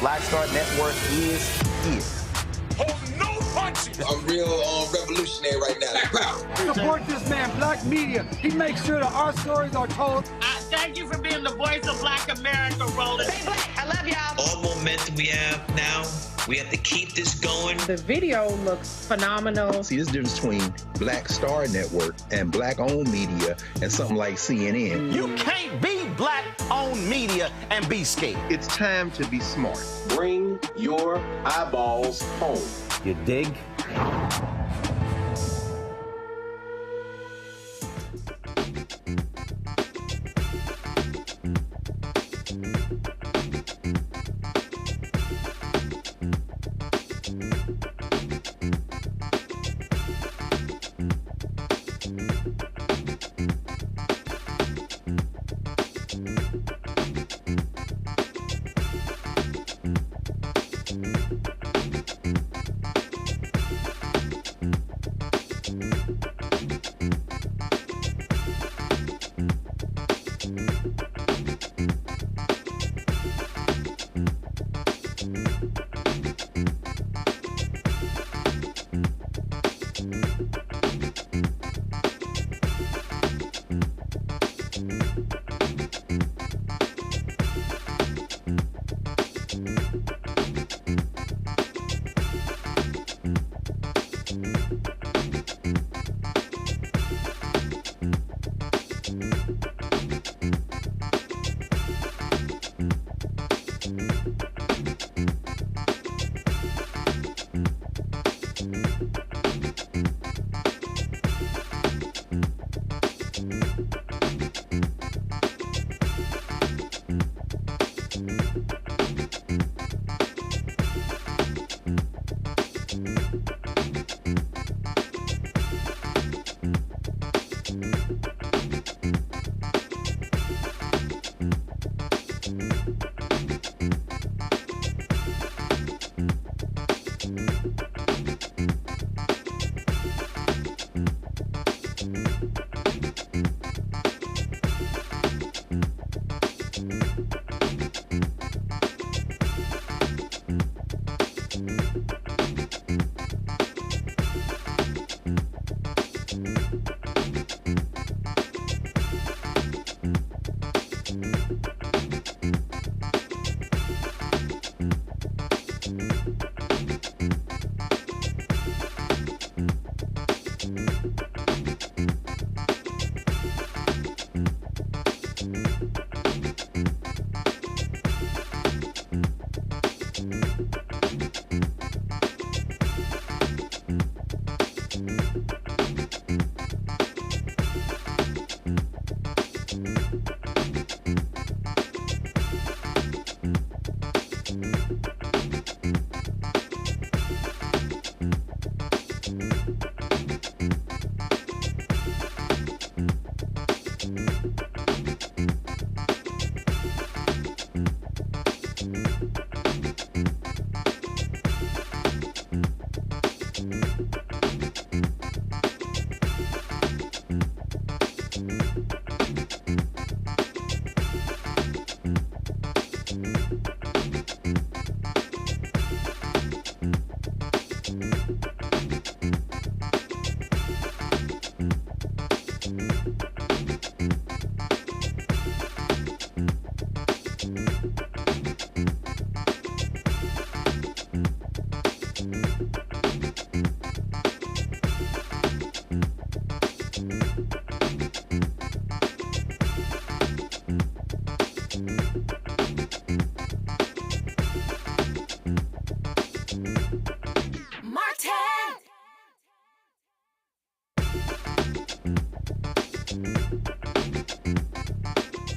Black Star Network is here. Hold no punches. A real revolution. revolutionary right now. Support this man, Black media. He makes sure that our stories are told. Thank you for being the voice of Black America, Roland. Stay black. I love y'all. All momentum we have now, we have to keep this going. The video looks phenomenal. See, there's a difference between Black Star Network and Black-owned media and something like CNN. You can't be Black-owned media and be scared. It's time to be smart. Bring your eyeballs home. You dig?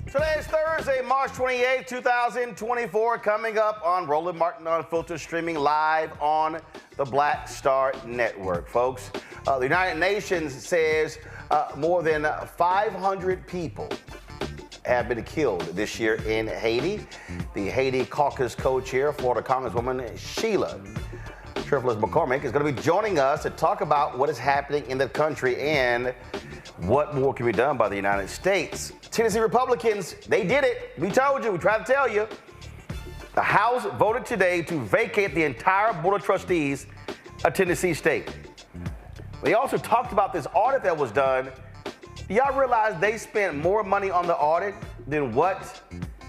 Today is Thursday, March 28, 2024, coming up on Roland Martin Unfiltered, streaming live on the Black Star Network. Folks, the United Nations says more than 500 people have been killed this year in Haiti. The Haiti Caucus co-chair, Florida Congresswoman Sheila Cherfilus-McCormick, is going to be joining us to talk about what is happening in the country and what more can be done by the United States. Tennessee Republicans, they did it. We told you, we tried to tell you. The House voted today to vacate the entire Board of Trustees of Tennessee State. They also talked about this audit that was done. Do y'all realize they spent more money on the audit than what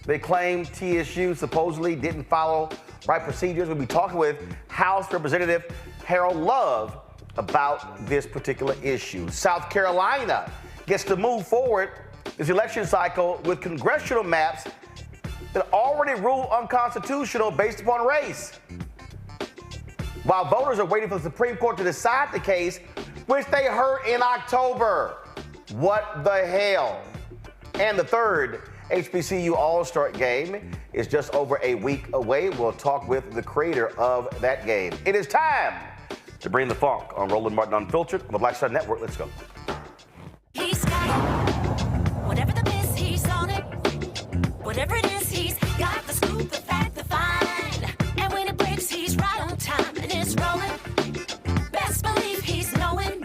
they claim TSU supposedly didn't follow right procedures? We'll be talking with House Representative Harold Love about this particular issue. South Carolina gets to move forward this election cycle with congressional maps that already ruled unconstitutional based upon race. While voters are waiting for the Supreme Court to decide the case, which they heard in October. What the hell? And the third HBCU All-Star game is just over a week away. We'll talk with the creator of that game. It is time to bring the funk on Roland Martin Unfiltered on the Black Star Network. Let's go. He's got it. Whatever the miss, he's on it. Whatever it is, he's got the scoop, the fact, the find. And when it breaks, he's right on time and it's rolling. Best believe he's knowing.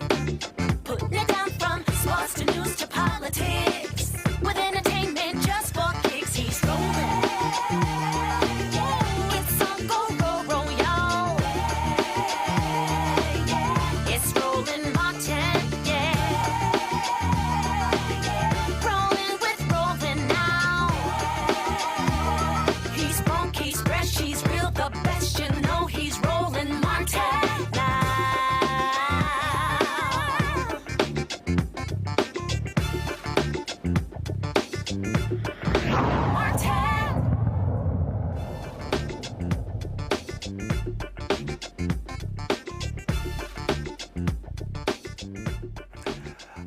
Putting it down from sports to news to politics. With entertainment just for kicks, he's rolling. It's on go, roll, y'all. It's Roland Martin, yeah. Rolling with Roland now. He's funk, he's fresh, he's real, the best, you know he's Roland Martin now.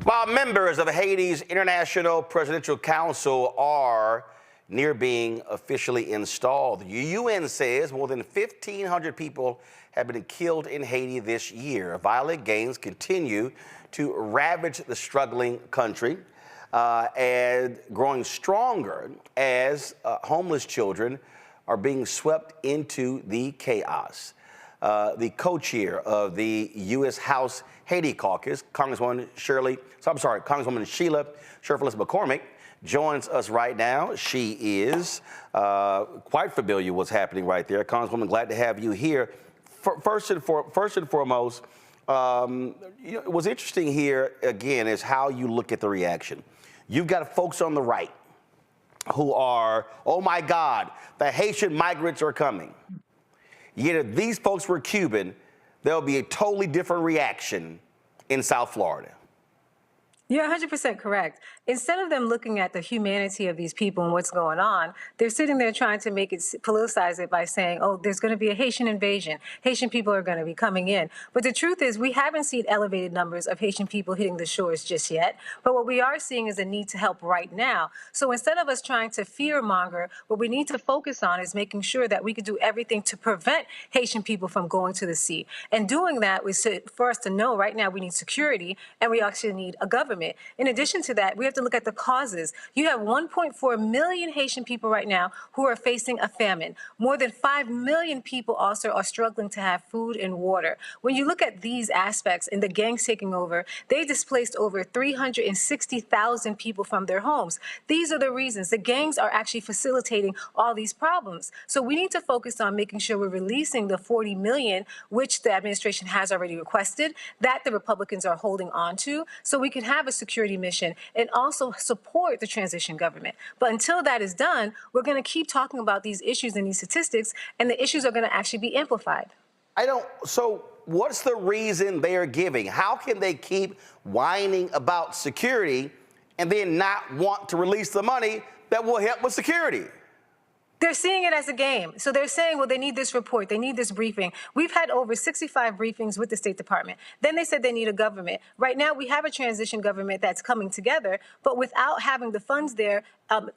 While members of Haiti's International Presidential Council are near being officially installed, the UN says more than 1,500 people have been killed in Haiti this year. Violent gangs continue to ravage the struggling country and growing stronger as homeless children are being swept into the chaos. The co-chair of the U.S. House Haiti Caucus, Congresswoman Sheila Cherfilus-McCormick, joins us right now. She is quite familiar with what's happening right there. Congresswoman, glad to have you here. First and foremost, what's interesting here, again, is how you look at the reaction. You've got folks on the right who are, oh my God, the Haitian migrants are coming. Yet if these folks were Cuban, there'll be a totally different reaction in South Florida. You're 100% correct. Instead of them looking at the humanity of these people and what's going on, they're sitting there trying to make it, politicize it by saying, oh, there's going to be a Haitian invasion. Haitian people are going to be coming in. But the truth is we haven't seen elevated numbers of Haitian people hitting the shores just yet. But what we are seeing is a need to help right now. So instead of us trying to fear monger, what we need to focus on is making sure that we can do everything to prevent Haitian people from going to the sea. And doing that is for us to know right now we need security and we actually need a government. In addition to that, we have to look at the causes. You have 1.4 million Haitian people right now who are facing a famine. More than 5 million people also are struggling to have food and water. When you look at these aspects and the gangs taking over, they displaced over 360,000 people from their homes. These are the reasons. The gangs are actually facilitating all these problems. So we need to focus on making sure we're releasing the 40 million, which the administration has already requested, that the Republicans are holding on to, so we can have a security mission and also support the transition government. But until that is done, we're going to keep talking about these issues and these statistics, and the issues are going to actually be amplified. So what's the reason they are giving? How can they keep whining about security and then not want to release the money that will help with security? They're seeing it as a game. So they're saying, well, they need this report. They need this briefing. We've had over 65 briefings with the State Department. Then they said they need a government. Right now, we have a transition government that's coming together, but without having the funds there,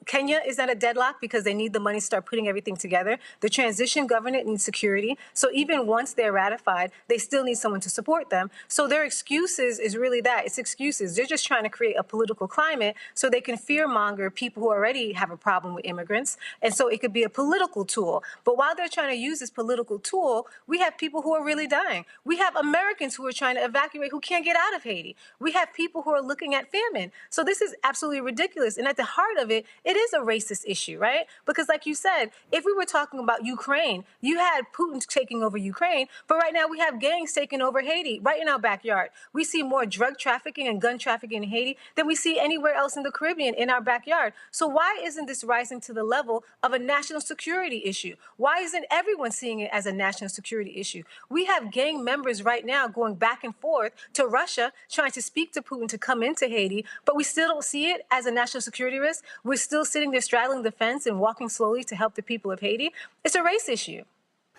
Kenya is at a deadlock because they need the money to start putting everything together. The transition government needs security. So even once they're ratified, they still need someone to support them. So their excuses is really that. It's excuses. They're just trying to create a political climate so they can fearmonger people who already have a problem with immigrants. And so it could could be a political tool. But while they're trying to use this political tool, we have people who are really dying. We have Americans who are trying to evacuate who can't get out of Haiti. We have people who are looking at famine. So this is absolutely ridiculous. And at the heart of it, it is a racist issue, right? Because like you said, if we were talking about Ukraine, you had Putin taking over Ukraine, but right now we have gangs taking over Haiti right in our backyard. We see more drug trafficking and gun trafficking in Haiti than we see anywhere else in the Caribbean in our backyard. So why isn't this rising to the level of a national security issue? Why isn't everyone seeing it as a national security issue? We have gang members right now going back and forth to Russia, trying to speak to Putin to come into Haiti, but we still don't see it as a national security risk. We're still sitting there straddling the fence and walking slowly to help the people of Haiti. It's a race issue.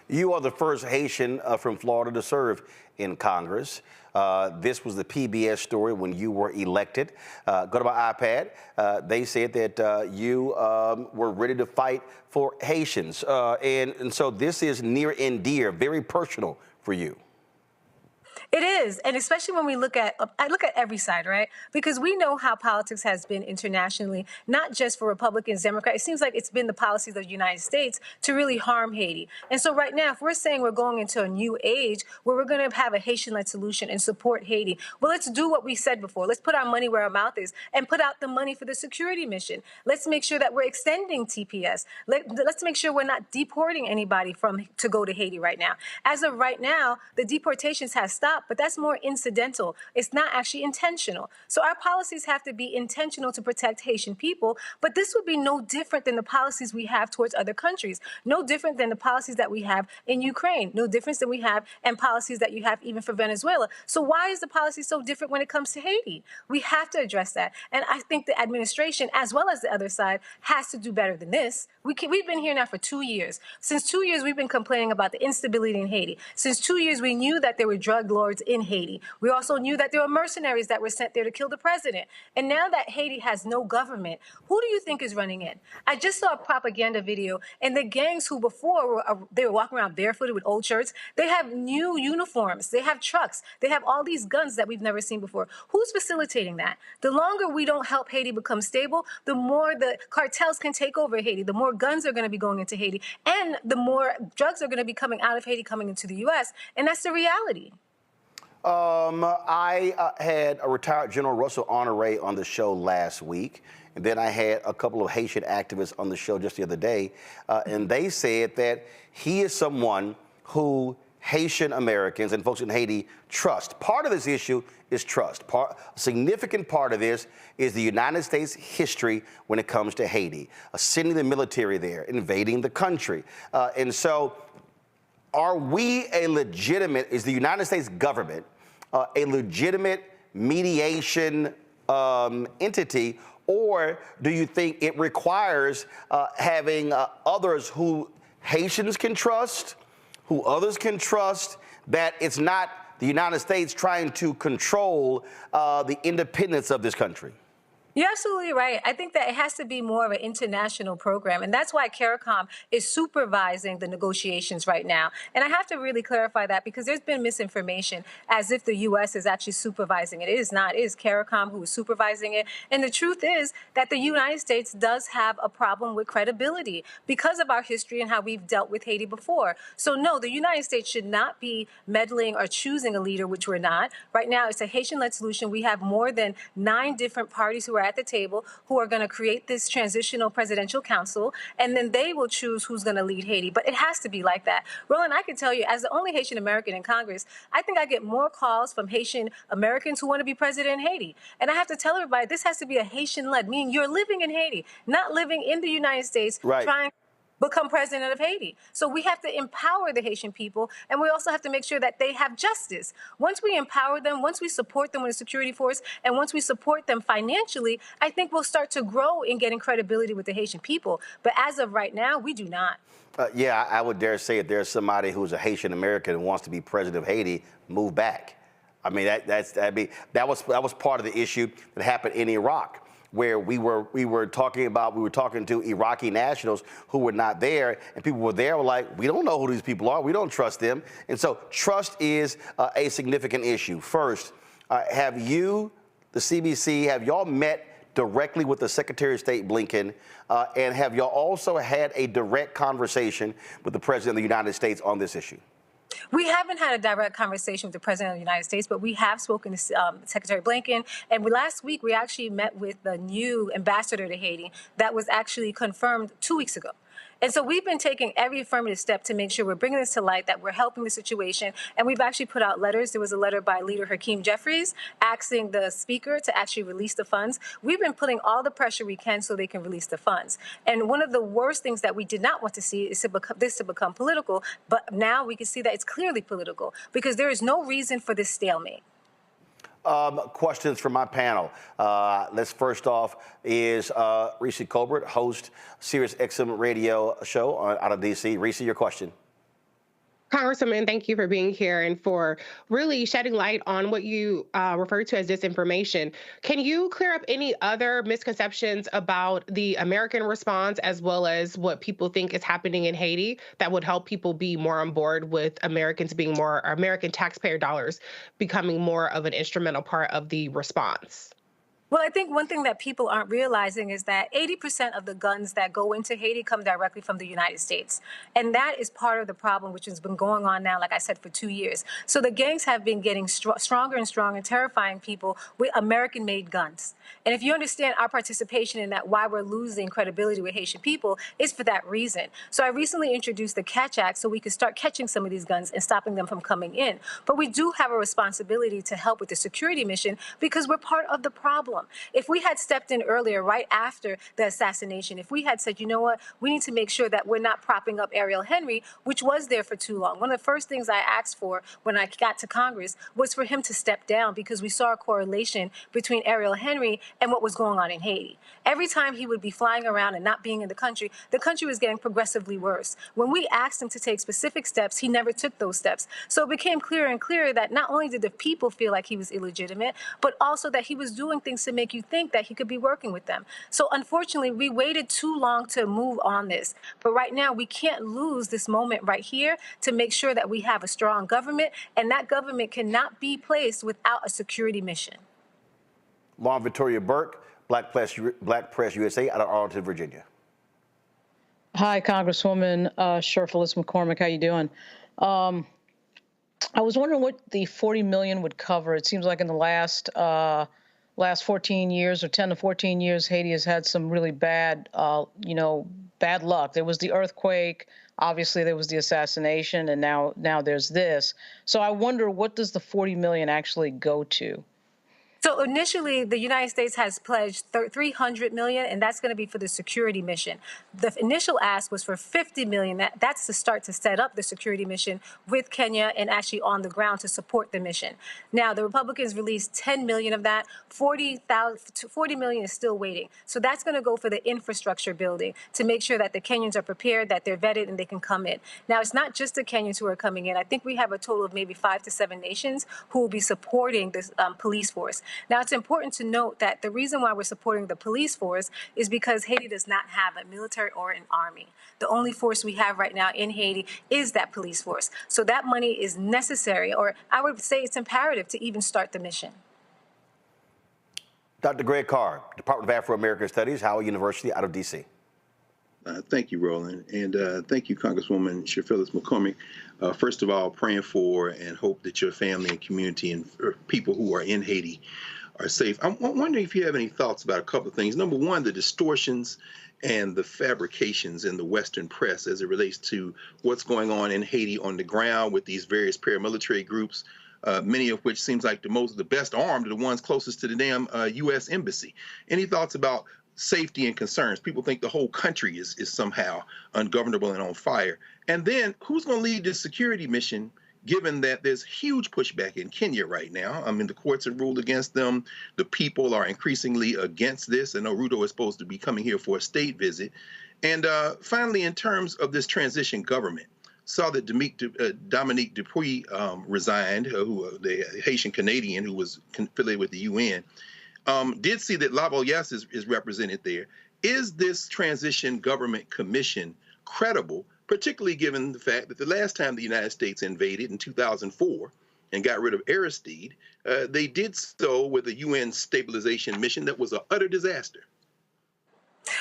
You are the first Haitian from Florida to serve in Congress. This was the PBS story when you were elected. Go to my iPad. They said that you were ready to fight for Haitians. And so this is near and dear, very personal for you. It is, and especially when I look at every side, right? Because we know how politics has been internationally, not just for Republicans, Democrats. It seems like it's been the policies of the United States to really harm Haiti. And so right now, if we're saying we're going into a new age where we're going to have a Haitian-led solution and support Haiti, well, let's do what we said before. Let's put our money where our mouth is and put out the money for the security mission. Let's make sure that we're extending TPS. Let's make sure we're not deporting anybody to go to Haiti right now. As of right now, the deportations have stopped, but that's more incidental. It's not actually intentional. So our policies have to be intentional to protect Haitian people, but this would be no different than the policies we have towards other countries, no different than the policies that we have in Ukraine, no difference than we have and policies that you have even for Venezuela. So why is the policy so different when it comes to Haiti? We have to address that. And I think the administration, as well as the other side, has to do better than this. We've been here now for 2 years. Since 2 years, we've been complaining about the instability in Haiti. Since 2 years, we knew that there were drug lords in Haiti. We also knew that there were mercenaries that were sent there to kill the president. And now that Haiti has no government, who do you think is running in? I just saw a propaganda video, and the gangs who before they were walking around barefooted with old shirts, they have new uniforms, they have trucks, they have all these guns that we've never seen before. Who's facilitating that? The longer we don't help Haiti become stable, the more the cartels can take over Haiti, the more guns are going to be going into Haiti, and the more drugs are going to be coming out of Haiti, coming into the U.S., and that's the reality. I had a retired General Russell Honoré on the show last week, and then I had a couple of Haitian activists on the show just the other day, and they said that he is someone who Haitian Americans and folks in Haiti trust. Part of this issue is trust. A significant part of this is the United States history when it comes to Haiti, sending the military there, invading the country. And so are we is the United States government a legitimate mediation entity, or do you think it requires having others who Haitians can trust, who others can trust, that it's not the United States trying to control the independence of this country? You're absolutely right. I think that it has to be more of an international program, and that's why CARICOM is supervising the negotiations right now. And I have to really clarify that because there's been misinformation as if the U.S. is actually supervising it. It is not. It is CARICOM who is supervising it. And the truth is that the United States does have a problem with credibility because of our history and how we've dealt with Haiti before. So no, the United States should not be meddling or choosing a leader, which we're not. Right now, it's a Haitian-led solution. We have more than 9 different parties who are at the table who are going to create this transitional presidential council, and then they will choose who's going to lead Haiti. But it has to be like that. Roland, I can tell you, as the only Haitian American in Congress, I think I get more calls from Haitian Americans who want to be president in Haiti. And I have to tell everybody, this has to be a Haitian-led, meaning you're living in Haiti, not living in the United States, right, trying become president of Haiti. So we have to empower the Haitian people, and we also have to make sure that they have justice. Once we empower them, once we support them with a security force, and once we support them financially, I think we'll start to grow in getting credibility with the Haitian people. But as of right now, we do not. Yeah, I would dare say if there's somebody who's a Haitian American and wants to be president of Haiti, move back. I mean, that was part of the issue that happened in Iraq, where we were talking to Iraqi nationals who were not there, and people were there were like, we don't know who these people are, we don't trust them. And so trust is a significant issue. First, have you, the CBC, have y'all met directly with the Secretary of State Blinken? And have y'all also had a direct conversation with the President of the United States on this issue? We haven't had a direct conversation with the President of the United States, but we have spoken to Secretary Blinken. And last week, we actually met with the new ambassador to Haiti that was actually confirmed 2 weeks ago. And so we've been taking every affirmative step to make sure we're bringing this to light, that we're helping the situation. And we've actually put out letters. There was a letter by Leader Hakeem Jeffries asking the speaker to actually release the funds. We've been putting all the pressure we can so they can release the funds. And one of the worst things that we did not want to see is this to become political. But now we can see that it's clearly political because there is no reason for this stalemate. Questions from my panel. Let's first off is Reese Colbert, host Sirius XM radio show out of D.C. Reese, your question. Congresswoman, thank you for being here and for really shedding light on what you refer to as disinformation. Can you clear up any other misconceptions about the American response as well as what people think is happening in Haiti that would help people be more on board with American taxpayer dollars becoming more of an instrumental part of the response? Well, I think one thing that people aren't realizing is that 80% of the guns that go into Haiti come directly from the United States. And that is part of the problem, which has been going on now, like I said, for 2 years. So the gangs have been getting stronger and stronger, terrifying people with American-made guns. And if you understand our participation in that, why we're losing credibility with Haitian people, is for that reason. So I recently introduced the Catch Act so we could start catching some of these guns and stopping them from coming in. But we do have a responsibility to help with the security mission because we're part of the problem. If we had stepped in earlier, right after the assassination, if we had said, you know what, we need to make sure that we're not propping up Ariel Henry, which was there for too long. One of the first things I asked for when I got to Congress was for him to step down because we saw a correlation between Ariel Henry and what was going on in Haiti. Every time he would be flying around and not being in the country was getting progressively worse. When we asked him to take specific steps, he never took those steps. So it became clearer and clearer that not only did the people feel like he was illegitimate, but also that he was doing things to make you think that he could be working with them. So unfortunately, we waited too long to move on this. But right now, we can't lose this moment right here to make sure that we have a strong government, and that government cannot be placed without a security mission. Lauren Victoria Burke, Black Press USA out of Arlington, Virginia. Hi, Congresswoman Cherfilus-McCormick. How you doing? I was wondering what the $40 million would cover. It seems like in the last 14 years or 10 to 14 years, Haiti has had some really bad, bad luck. There was the earthquake. Obviously, there was the assassination, and now there's this. So I wonder, what does the $40 million actually go to? So initially, the United States has pledged $300 million, and that's going to be for the security mission. The initial ask was for $50 million. That's to start to set up the security mission with Kenya and actually on the ground to support the mission. Now, the Republicans released $10 million of that. $40 million is still waiting. So that's going to go for the infrastructure building to make sure that the Kenyans are prepared, that they're vetted, and they can come in. Now, it's not just the Kenyans who are coming in. I think we have a total of maybe 5 to 7 nations who will be supporting this police force. Now, it's important to note that the reason why we're supporting the police force is because Haiti does not have a military or an army. The only force we have right now in Haiti is that police force. So that money is necessary, or I would say it's imperative to even start the mission. Dr. Greg Carr, Department of Afro-American Studies, Howard University out of D.C. Thank you, Roland, and thank you, Congresswoman Cherfilus-McCormick. First of all, praying for and hope that your family and community and people who are in Haiti are safe. I'm wondering if you have any thoughts about a couple of things. Number one, the distortions and the fabrications in the Western press as it relates to what's going on in Haiti on the ground with these various paramilitary groups, many of which seems like the best armed are the ones closest to the damn U.S. Embassy. Any thoughts about safety and concerns? People think the whole country is somehow ungovernable and on fire. And then who's going to lead this security mission, given that there's huge pushback in Kenya right now? I mean, the courts have ruled against them. The people are increasingly against this. And Ruto is supposed to be coming here for a state visit. And finally, in terms of this transition government, saw that Dominique Dupuy resigned, the Haitian Canadian who was affiliated with the UN. Did see that Lavoyas is represented there. Is this transition government commission credible, particularly given the fact that the last time the United States invaded in 2004, and got rid of Aristide, they did so with a UN stabilization mission that was an utter disaster.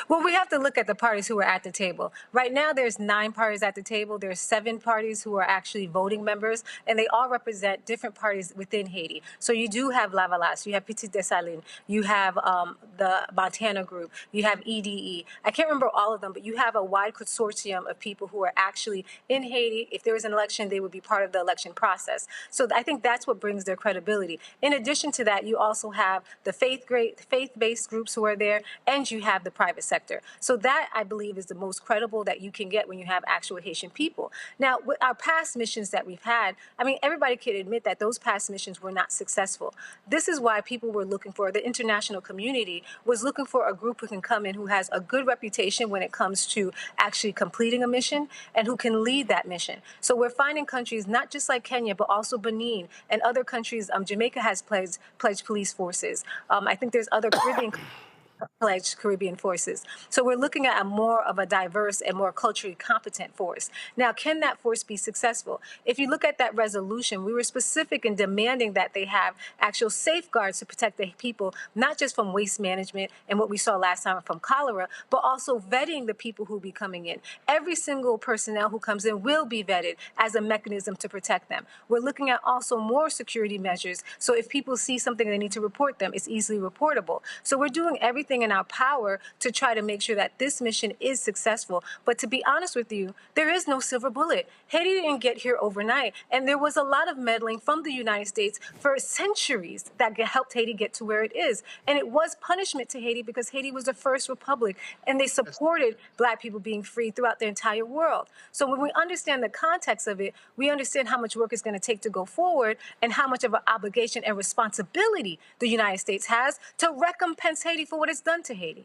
Well, we have to look at the parties who are at the table. Right now, there's 9 parties at the table. There's 7 parties who are actually voting members, and they all represent different parties within Haiti. So you do have Lavalas, you have Petit Dessalines, you have the Montana Group, you have EDE. I can't remember all of them, but you have a wide consortium of people who are actually in Haiti. If there was an election, they would be part of the election process. So I think that's what brings their credibility. In addition to that, you also have the faith-based groups who are there, and you have the private sector. So that, I believe, is the most credible that you can get when you have actual Haitian people. Now, with our past missions that we've had, I mean, everybody can admit that those past missions were not successful. This is why people were looking for, the international community was looking for a group who can come in, who has a good reputation when it comes to actually completing a mission and who can lead that mission. So we're finding countries, not just like Kenya, but also Benin and other countries. Jamaica has pledged police forces. I think there's other Caribbean pledged Caribbean forces. So we're looking at a more of a diverse and more culturally competent force. Now, can that force be successful? If you look at that resolution, we were specific in demanding that they have actual safeguards to protect the people, not just from waste management and what we saw last time from cholera, but also vetting the people who be coming in. Every single personnel who comes in will be vetted as a mechanism to protect them. We're looking at also more security measures. So if people see something they need to report them, it's easily reportable. So we're doing everything in our power to try to make sure that this mission is successful. But to be honest with you, there is no silver bullet. Haiti didn't get here overnight. And there was a lot of meddling from the United States for centuries that helped Haiti get to where it is. And it was punishment to Haiti because Haiti was the first republic and they supported Black people being free throughout the entire world. So when we understand the context of it, we understand how much work it's going to take to go forward and how much of an obligation and responsibility the United States has to recompense Haiti for what it's done to Haiti.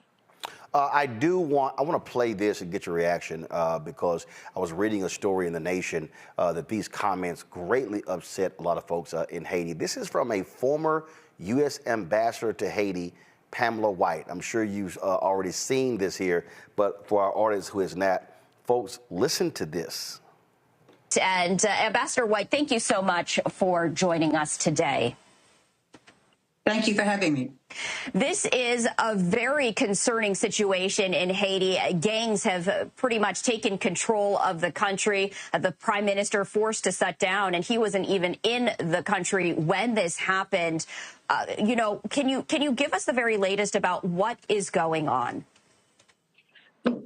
I want to play this and get your reaction because I was reading a story in The Nation that these comments greatly upset a lot of folks in Haiti. This is from a former U.S. ambassador to Haiti, Pamela White. I'm sure you've already seen this here, but for our audience who is not, folks, listen to this. And Ambassador White, thank you so much for joining us today. Thank you for having me. This is a very concerning situation in Haiti. Gangs have pretty much taken control of the country. The prime minister forced to shut down, and he wasn't even in the country when this happened. Can you give us the very latest about what is going on?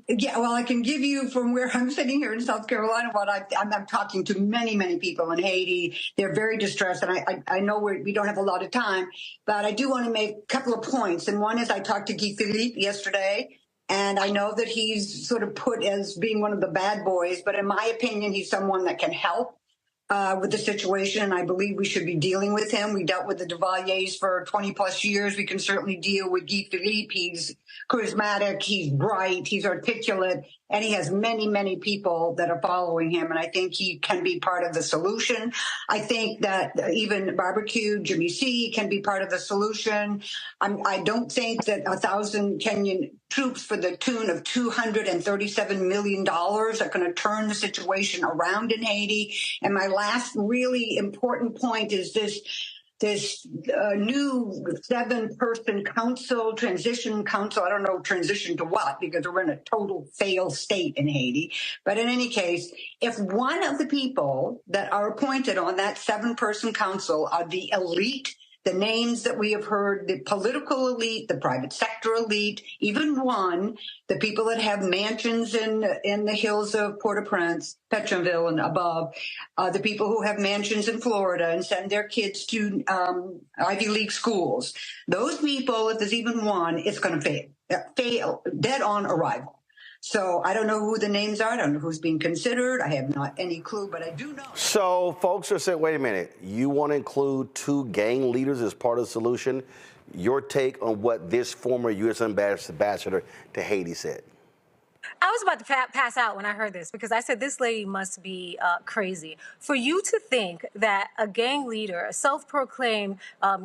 Yeah, well, I can give you from where I'm sitting here in South Carolina what I'm talking to many, many people in Haiti. They're very distressed, and I know we don't have a lot of time, but I do want to make a couple of points. And one is I talked to Guy Philippe yesterday, and I know that he's sort of put as being one of the bad boys, but in my opinion, he's someone that can help with the situation, and I believe we should be dealing with him. We dealt with the Duvaliers for 20 plus years. We can certainly deal with Guy Philippe. He's charismatic, he's bright, he's articulate, and he has many, many people that are following him, and I think he can be part of the solution. I think that even Barbecue, Jimmy C, can be part of the solution. I don't think that 1,000 Kenyan troops for the tune of $237 million are going to turn the situation around in Haiti. And my last really important point is this new 7-person transition council. I don't know transition to what, because we're in a total failed state in Haiti. But in any case, if one of the people that are appointed on that 7-person council are the elite, the names that we have heard, the political elite, the private sector elite, even one, the people that have mansions in the hills of Port-au-Prince, Petronville and above, the people who have mansions in Florida and send their kids to Ivy League schools. Those people, if there's even one, it's going to fail dead on arrival. So I don't know who the names are. I don't know who's being considered. I have not any clue, but I do know. So folks are saying, wait a minute, you want to include 2 gang leaders as part of the solution? Your take on what this former U.S. ambassador to Haiti said? I was about to pass out when I heard this because I said this lady must be crazy. For you to think that a gang leader, a self-proclaimed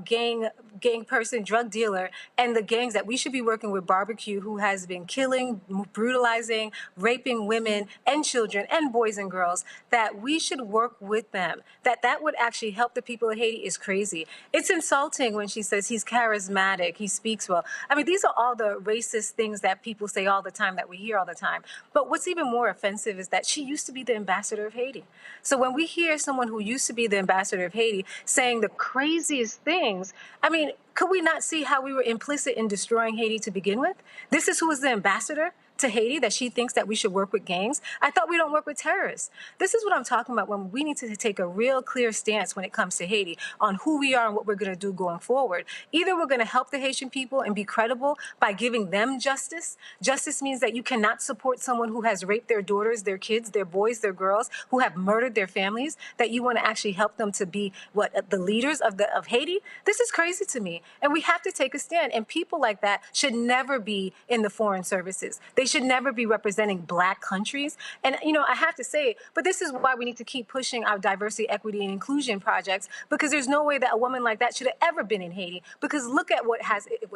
gang person, drug dealer, and the gangs that we should be working with, Barbecue, who has been killing, brutalizing, raping women and children and boys and girls, that we should work with them, that would actually help the people of Haiti is crazy. It's insulting when she says he's charismatic, he speaks well. I mean, these are all the racist things that people say all the time, that we hear all the time. But what's even more offensive is that she used to be the ambassador of Haiti. So when we hear someone who used to be the ambassador of Haiti saying the craziest things, I mean, could we not see how we were implicit in destroying Haiti to begin with? This is who is the ambassador to Haiti, that she thinks that we should work with gangs. I thought we don't work with terrorists. This is what I'm talking about when we need to take a real clear stance when it comes to Haiti on who we are and what we're going to do going forward. Either we're going to help the Haitian people and be credible by giving them justice. Justice means that you cannot support someone who has raped their daughters, their kids, their boys, their girls, who have murdered their families, that you want to actually help them to be the leaders of Haiti. This is crazy to me. And we have to take a stand. And people like that should never be in the foreign services. They should never be representing black countries. And, I have to say, but this is why we need to keep pushing our diversity, equity, and inclusion projects, because there's no way that a woman like that should have ever been in Haiti, because look at what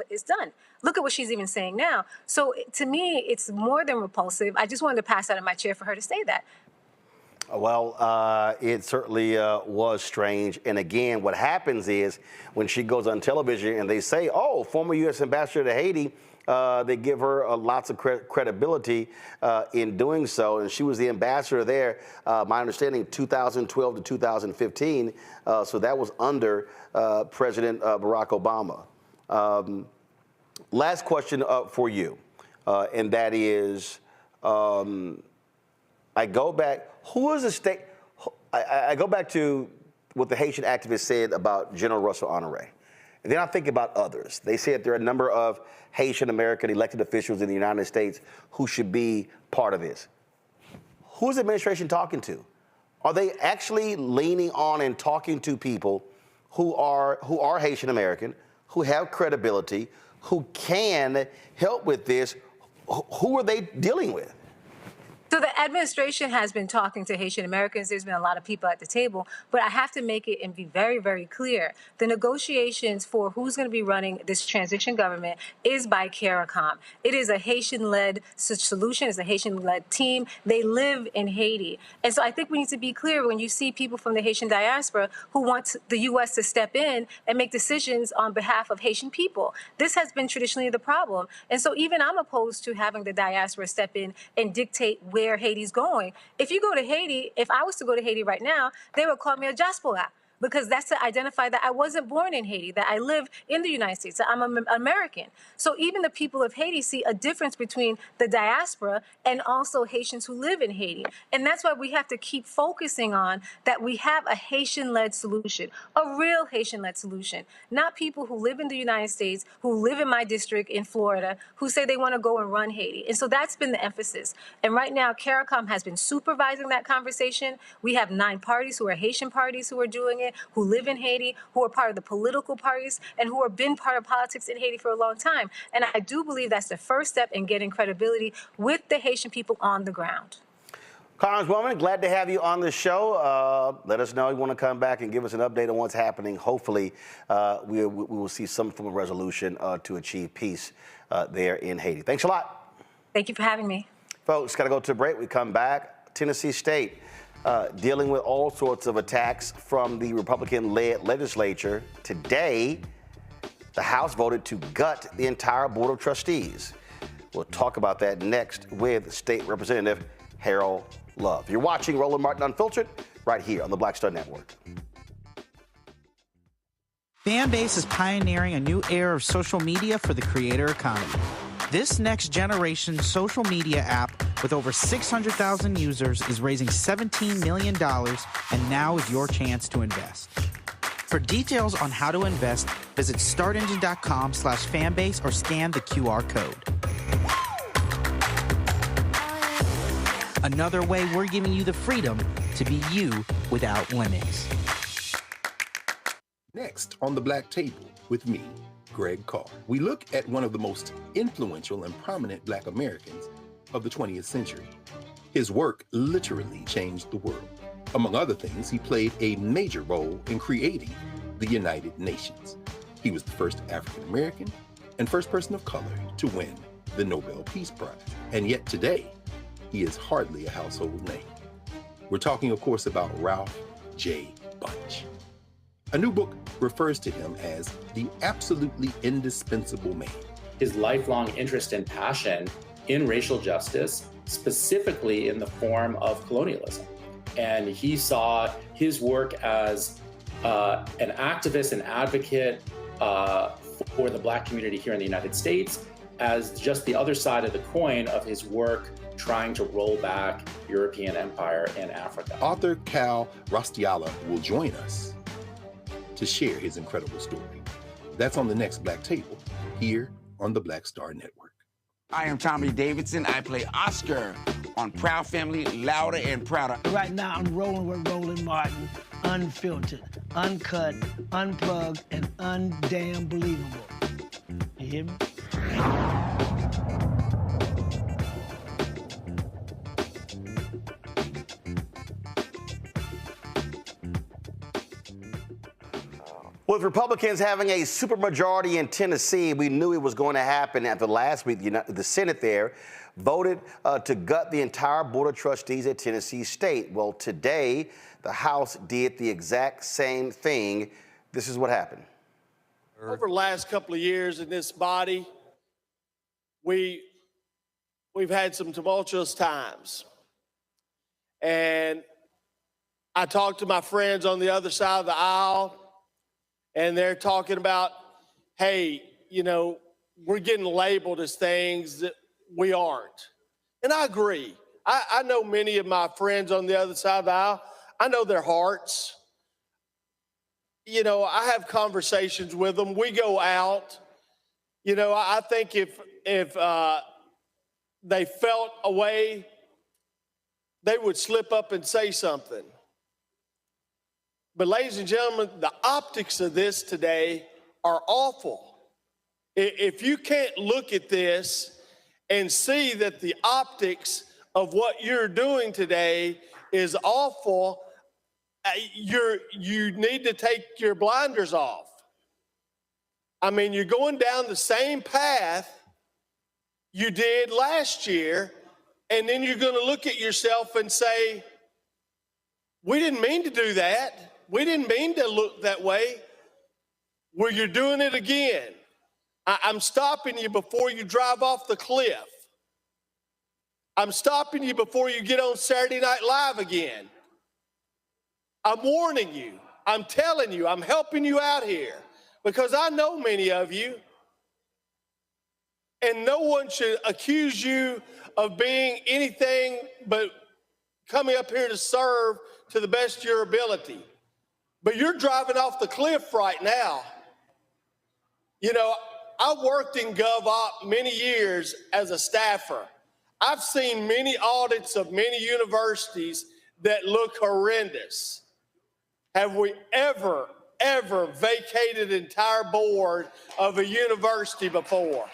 is done. Look at what she's even saying now. So to me, it's more than repulsive. I just wanted to pass out of my chair for her to say that. Well, it certainly was strange. And again, what happens is when she goes on television and they say, oh, former U.S. ambassador to Haiti, they give her lots of credibility in doing so. And she was the ambassador there, my understanding, 2012 to 2015. So that was under President Barack Obama. Last question for you, and that is, I go back, who is the state? I go back to what the Haitian activist said about General Russell Honoré. And then I think about others. They said there are a number of Haitian American elected officials in the United States who should be part of this. Who's the administration talking to? Are they actually leaning on and talking to people who are Haitian American, who have credibility, who can help with this? Who are they dealing with? So the administration has been talking to Haitian Americans. There's been a lot of people at the table, but I have to make it and be very, very clear. The negotiations for who's going to be running this transition government is by CARICOM. It is a Haitian-led solution. It's a Haitian-led team. They live in Haiti. And so I think we need to be clear when you see people from the Haitian diaspora who want the U.S. to step in and make decisions on behalf of Haitian people. This has been traditionally the problem. And so even I'm opposed to having the diaspora step in and dictate where Haiti's going. If you go to Haiti, if I was to go to Haiti right now, they would call me a diaspora, because that's to identify that I wasn't born in Haiti, that I live in the United States, that I'm an American. So even the people of Haiti see a difference between the diaspora and also Haitians who live in Haiti. And that's why we have to keep focusing on that we have a Haitian-led solution, a real Haitian-led solution, not people who live in the United States, who live in my district in Florida, who say they want to go and run Haiti. And so that's been the emphasis. And right now, CARICOM has been supervising that conversation. We have 9 parties who are Haitian parties who are doing it, who live in Haiti, who are part of the political parties, and who have been part of politics in Haiti for a long time. And I do believe that's the first step in getting credibility with the Haitian people on the ground. Congresswoman, glad to have you on the show. Let us know you want to come back and give us an update on what's happening. Hopefully, we will see some form of resolution to achieve peace there in Haiti. Thanks a lot. Thank you for having me. Folks, got to go to a break. We come back. Tennessee State dealing with all sorts of attacks from the Republican-led legislature. Today, the House voted to gut the entire Board of Trustees. We'll talk about that next with State Representative Harold Love. You're watching Roland Martin Unfiltered right here on the Black Star Network. Fanbase is pioneering a new era of social media for the creator economy. This next generation social media app with over 600,000 users is raising $17 million, and now is your chance to invest. For details on how to invest, visit startengine.com/fanbase or scan the QR code. Another way we're giving you the freedom to be you without limits. Next on the Black Table with me, Greg Carr, we look at one of the most influential and prominent Black Americans of the 20th century. His work literally changed the world. Among other things, he played a major role in creating the United Nations. He was the first African American and first person of color to win the Nobel Peace Prize. And yet today, he is hardly a household name. We're talking, of course, about Ralph J. Bunche. A new book refers to him as the absolutely indispensable man. His lifelong interest and passion in racial justice, specifically in the form of colonialism. And he saw his work as an activist and advocate for the Black community here in the United States as just the other side of the coin of his work trying to roll back European empire in Africa. Author Cal Rostiala will join us to share his incredible story. That's on the next Black Table, here on the Black Star Network. I am Tommy Davidson. I play Oscar on Proud Family, Louder and Prouder. Right now, I'm rolling with Roland Martin, unfiltered, uncut, unplugged, and undamn believable. You hear me? With Republicans having a supermajority in Tennessee, we knew it was going to happen after last week. The Senate there voted to gut the entire Board of Trustees at Tennessee State. Well, today, the House did the exact same thing. This is what happened. Over the last couple of years in this body, we've had some tumultuous times. And I talked to my friends on the other side of the aisle, and they're talking about, hey, you know, we're getting labeled as things that we aren't. And I agree. I know many of my friends on the other side of the aisle. I know their hearts. You know, I have conversations with them. We go out. You know, I think if they felt a way, they would slip up and say something. But ladies and gentlemen, the optics of this today are awful. If you can't look at this and see that the optics of what you're doing today is awful, you need to take your blinders off. I mean, you're going down the same path you did last year, and then you're going to look at yourself and say, we didn't mean to do that. We didn't mean to look that way. Well, you're doing it again. I'm stopping you before you drive off the cliff. I'm stopping you before you get on Saturday Night Live again. I'm warning you. I'm telling you. I'm helping you out here because I know many of you. And no one should accuse you of being anything but coming up here to serve to the best of your ability. But you're driving off the cliff right now. You know, I worked in GovOp many years as a staffer. I've seen many audits of many universities that look horrendous. Have we ever vacated an entire board of a university before?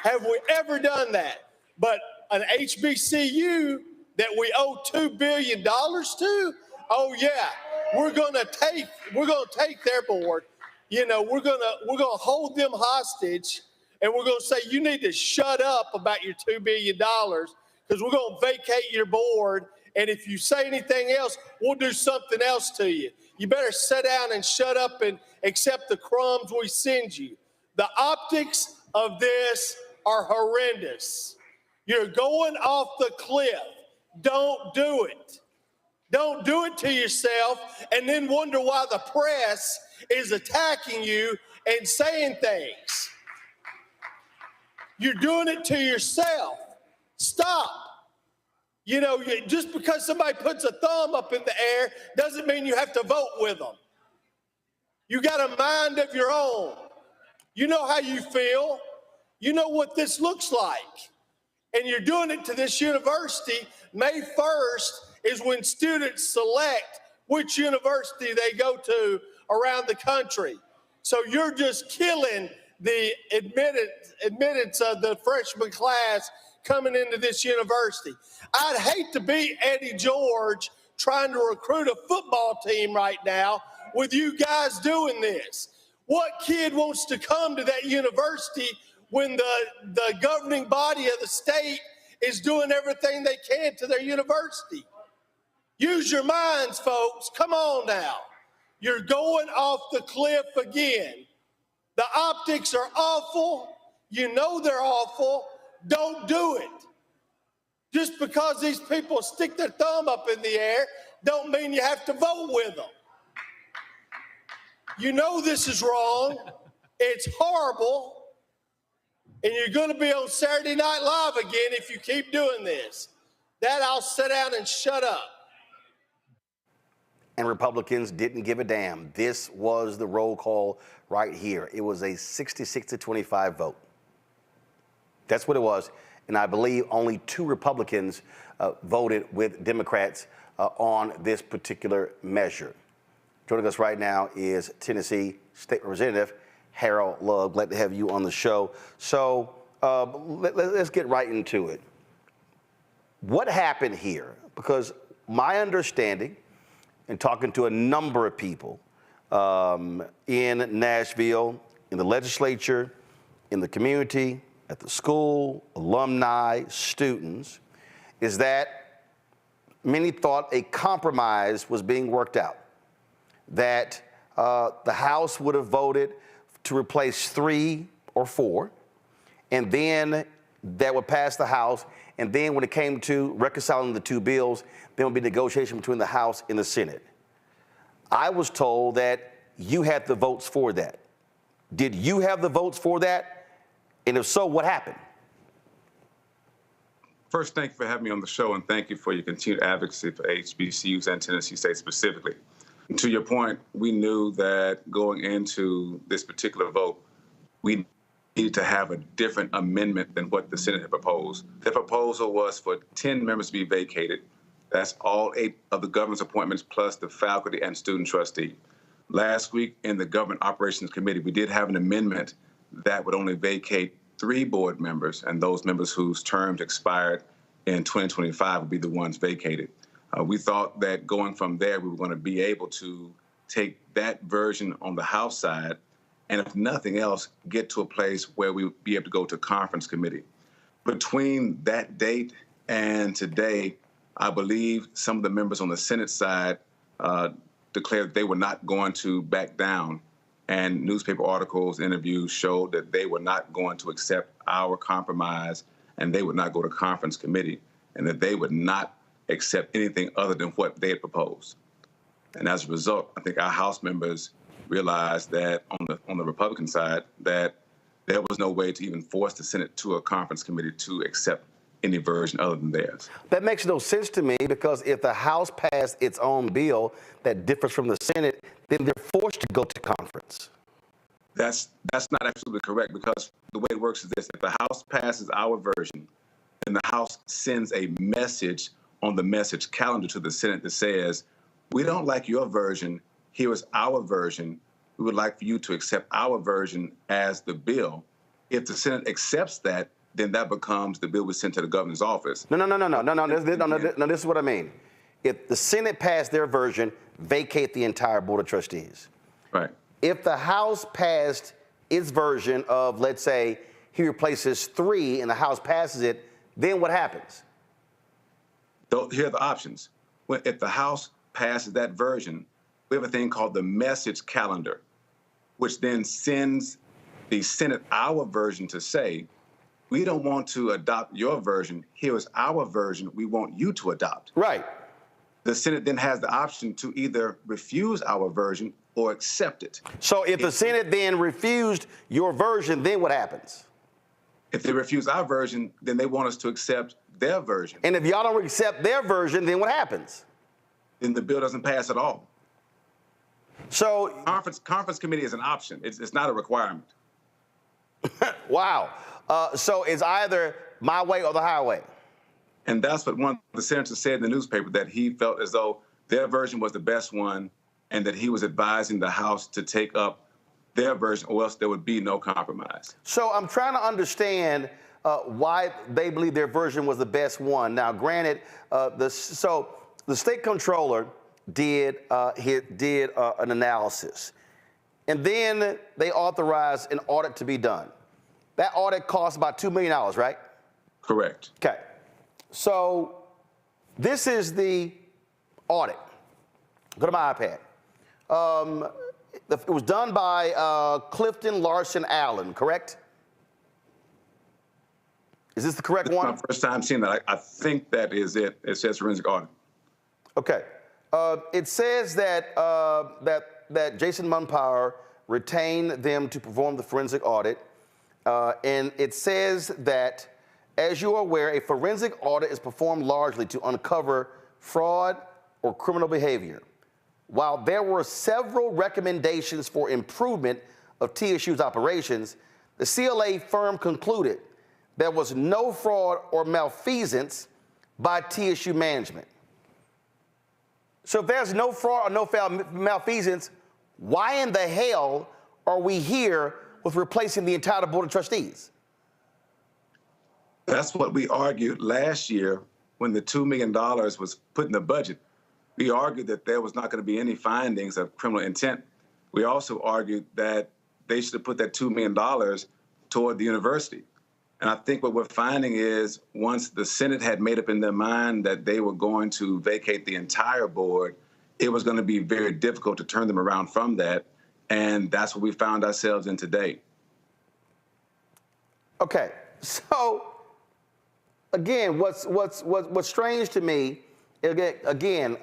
Have we ever done that? But an HBCU that we owe $2 billion to? Oh yeah. We're gonna take their board. You know, we're gonna hold them hostage, and we're gonna say you need to shut up about your $2 billion because we're gonna vacate your board. And if you say anything else, we'll do something else to you. You better sit down and shut up and accept the crumbs we send you. The optics of this are horrendous. You're going off the cliff. Don't do it. Don't do it to yourself and then wonder why the press is attacking you and saying things. You're doing it to yourself. Stop. You know, just because somebody puts a thumb up in the air doesn't mean you have to vote with them. You got a mind of your own. You know how you feel. You know what this looks like. And you're doing it to this university. May 1st is when students select which university they go to around the country. So you're just killing the admittance of the freshman class coming into this university. I'd hate to be Eddie George trying to recruit a football team right now with you guys doing this. What kid wants to come to that university when the governing body of the state is doing everything they can to their university? Use your minds, folks. Come on now. You're going off the cliff again. The optics are awful. You know they're awful. Don't do it. Just because these people stick their thumb up in the air don't mean you have to vote with them. You know this is wrong. It's horrible. And you're going to be on Saturday Night Live again if you keep doing this. That I'll sit down and shut up. And Republicans didn't give a damn. This was the roll call right here. It was a 66-25 vote. That's what it was. And I believe only 2 Republicans voted with Democrats on this particular measure. Joining us right now is Tennessee State Representative Harold Love. Glad to have you on the show. So let's get right into it. What happened here? Because my understanding, and talking to a number of people in Nashville, in the legislature, in the community, at the school, alumni, students, is that many thought a compromise was being worked out, that the House would have voted to replace 3 or 4, and then that would pass the House, and then when it came to reconciling the 2 bills, there would be negotiation between the House and the Senate. I was told that you had the votes for that. Did you have the votes for that? And if so, what happened? First, thank you for having me on the show, and thank you for your continued advocacy for HBCUs and Tennessee State specifically. And to your point, we knew that going into this particular vote, we needed to have a different amendment than what the Senate had proposed. The proposal was for 10 members to be vacated. That's all 8 of the governor's appointments plus the faculty and student trustee. Last week in the Government Operations Committee, we did have an amendment that would only vacate 3 board members, and those members whose terms expired in 2025 would be the ones vacated. We thought that going from there, we were going to be able to take that version on the House side, and if nothing else, get to a place where we would be able to go to conference committee. Between that date and today, I believe some of the members on the Senate side declared they were not going to back down, and newspaper articles, interviews showed that they were not going to accept our compromise, and they would not go to conference committee, and that they would not accept anything other than what they had proposed. And as a result, I think our House members realized that on the Republican side, that there was no way to even force the Senate to a conference committee to accept any version other than theirs. That makes no sense to me, because if the House passed its own bill that differs from the Senate, then they're forced to go to conference. That's not absolutely correct, because the way it works is this: if the House passes our version, then the House sends a message on the message calendar to the Senate that says, we don't like your version, here is our version, we would like for you to accept our version as the bill. If the Senate accepts that, then that becomes the bill we sent to the governor's office. No, this is what I mean. If the Senate passed their version, vacate the entire Board of Trustees. Right. If the House passed its version of, let's say, he replaces 3 and the House passes it, then what happens? Here are the options. If the House passes that version, we have a thing called the message calendar, which then sends the Senate our version to say, we don't want to adopt your version. Here is our version we want you to adopt. Right. The Senate then has the option to either refuse our version or accept it. So if the Senate then refused your version, then what happens? If they refuse our version, then they want us to accept their version. And if y'all don't accept their version, then what happens? Then the bill doesn't pass at all. So conference committee is an option. It's not a requirement. Wow. So it's either my way or the highway. And that's what one of the senators said in the newspaper, that he felt as though their version was the best one, and that he was advising the House to take up their version, or else there would be no compromise. So I'm trying to understand why they believe their version was the best one. Now, granted, the state comptroller did an analysis, and then they authorized an audit to be done. That audit cost about $2 million, right? Correct. Okay. So this is the audit. Go to my iPad. It was done by Clifton Larson Allen, correct? Is this the correct one? It's my first time seeing that. I think that is it. It says forensic audit. Okay. It says that that Jason Munpower retained them to perform the forensic audit, and it says that, as you are aware, a forensic audit is performed largely to uncover fraud or criminal behavior. While there were several recommendations for improvement of TSU's operations, the CLA firm concluded there was no fraud or malfeasance by TSU management. So if there's no fraud or no malfeasance, why in the hell are we here with replacing the entire board of trustees? That's what we argued last year when the $2 million was put in the budget. We argued that there was not going to be any findings of criminal intent. We also argued that they should have put that $2 million toward the university. And I think what we're finding is once the Senate had made up in their mind that they were going to vacate the entire board, it was going to be very difficult to turn them around from that. And that's what we found ourselves in today. Okay, so again, what's strange to me, again,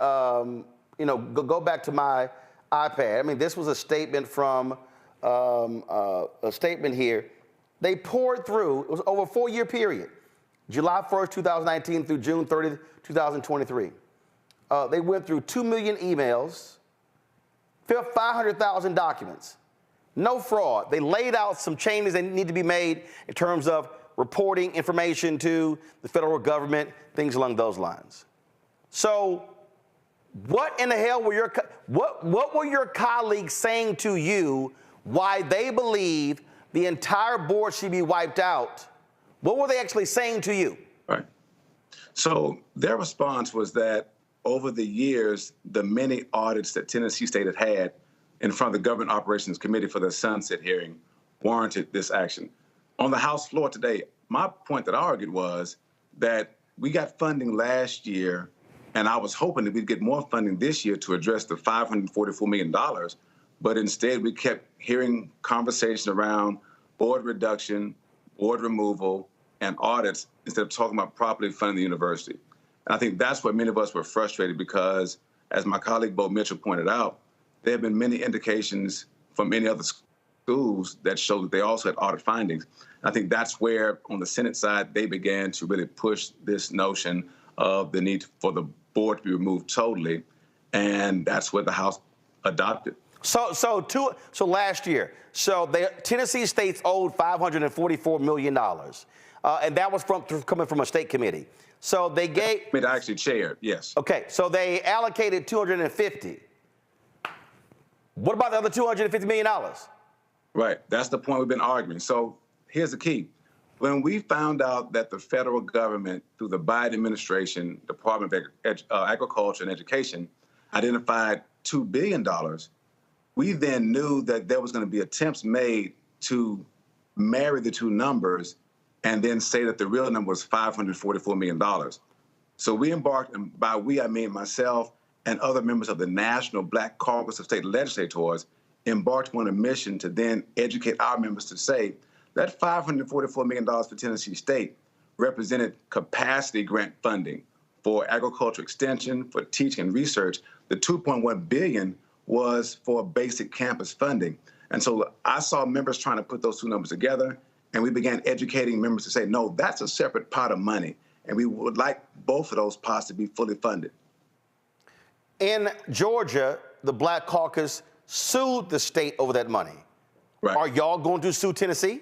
you know, go back to my iPad. I mean, this was a statement from a statement here. They poured through, it was over a 4-year period, July 1st, 2019 through June 30th, 2023. They went through 2 million emails, 500,000 documents, no fraud. They laid out some changes that need to be made in terms of reporting information to the federal government, things along those lines. So what in the hell were what were your colleagues saying to you why they believe the entire board should be wiped out? What were they actually saying to you? Right. So their response was that over the years, the many audits that Tennessee State had had in front of the Government Operations Committee for the sunset hearing warranted this action. On the House floor today, my point that I argued was that we got funding last year, and I was hoping that we'd get more funding this year to address the $544 million. But instead, we kept hearing conversation around board reduction, board removal, and audits instead of talking about properly funding the university. And I think that's what many of us were frustrated because, as my colleague Bo Mitchell pointed out, there have been many indications from many other schools that show that they also had audit findings. And I think that's where, on the Senate side, they began to really push this notion of the need for the board to be removed totally, and that's what the House adopted. So last year, Tennessee State's owed $544 million, and that was coming from a state committee. So they gave. I actually chaired, yes. Okay, so they allocated $250. What about the other $250 million? Right, that's the point we've been arguing. So here's the key. When we found out that the federal government, through the Biden administration, Department of Agriculture and Education, identified $2 billion, we then knew that there was going to be attempts made to marry the two numbers and then say that the real number was $544 million. So we embarked, and by we I mean myself and other members of the National Black Caucus of State Legislators, embarked on a mission to then educate our members to say that $544 million for Tennessee State represented capacity grant funding for agriculture extension, for teaching and research. The $2.1 billion was for basic campus funding. And so I saw members trying to put those two numbers together, and we began educating members to say, no, that's a separate pot of money, and we would like both of those pots to be fully funded. In Georgia, the Black Caucus sued the state over that money. Right. Are y'all going to sue Tennessee?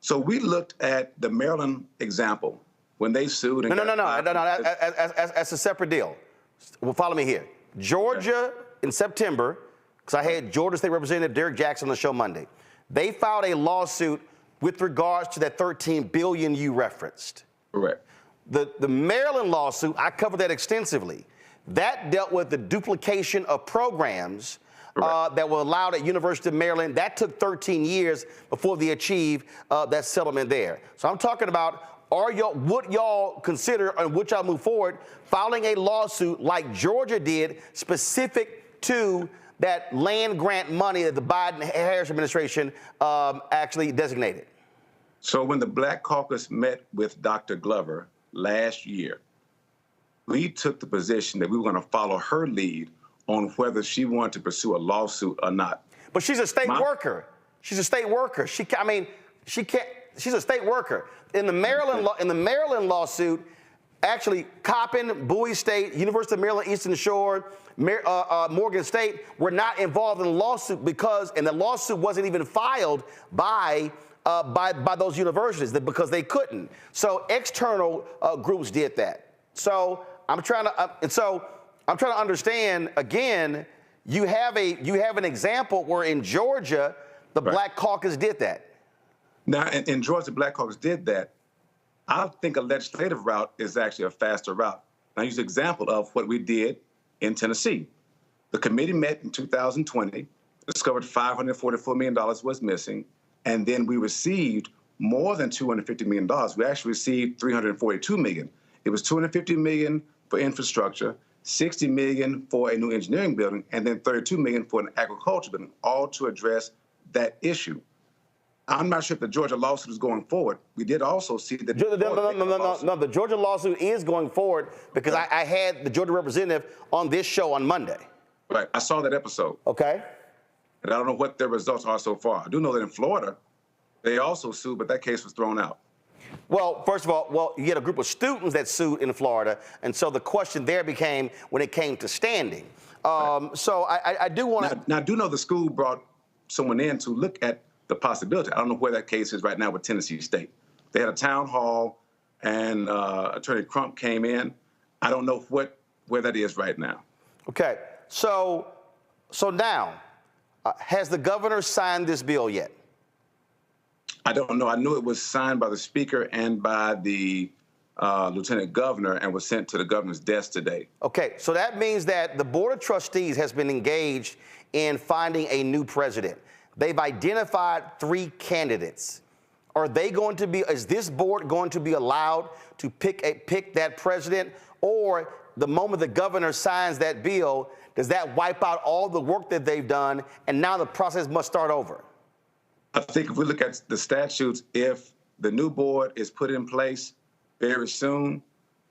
So we looked at the Maryland example when they sued. And No. That's a separate deal. Well, follow me here. Georgia in September, because I had Georgia State Representative Derek Jackson on the show Monday, they filed a lawsuit with regards to that $13 billion you referenced. Correct. The Maryland lawsuit, I covered that extensively. That dealt with the duplication of programs that were allowed at University of Maryland. That took 13 years before they achieved that settlement there. So I'm talking about, would y'all consider, and would y'all move forward, filing a lawsuit like Georgia did, specific to that land grant money that the Biden-Harris administration actually designated? So when the Black Caucus met with Dr. Glover last year, we took the position that we were going to follow her lead on whether she wanted to pursue a lawsuit or not. But she's a state worker. She's a state worker. She can't. She's a state worker. In the Maryland lawsuit, actually, Coppin, Bowie State, University of Maryland, Eastern Shore, Morgan State were not involved in the lawsuit and the lawsuit wasn't even filed by those universities because they couldn't. So external groups did that. So I'm trying to understand again. You have an example where in Georgia the Black Caucus did that. Now in Georgia, the Black Caucus did that. I think a legislative route is actually a faster route. And I use an example of what we did in Tennessee. The committee met in 2020, discovered $544 million was missing, and then we received more than $250 million. We actually received $342 million. It was $250 million for infrastructure, $60 million for a new engineering building, and then $32 million for an agriculture building, all to address that issue. I'm not sure if the Georgia lawsuit is going forward. We did also see that. No, the Georgia lawsuit is going forward because I had the Georgia representative on this show on Monday. Right, I saw that episode. Okay. And I don't know what their results are so far. I do know that in Florida, they also sued, but that case was thrown out. Well, first of all, you had a group of students that sued in Florida, and so the question there became when it came to standing. So I do want to. Now, I do know the school brought someone in to look at the possibility. I don't know where that case is right now with Tennessee State. They had a town hall, and Attorney Crump came in. I don't know where that is right now. Okay, so now, has the governor signed this bill yet? I don't know. I knew it was signed by the speaker and by the lieutenant governor and was sent to the governor's desk today. Okay, so that means that the Board of Trustees has been engaged in finding a new president. They've identified 3 candidates. Is this board going to be allowed to pick that president? Or the moment the governor signs that bill, does that wipe out all the work that they've done and now the process must start over? I think if we look at the statutes, if the new board is put in place very soon,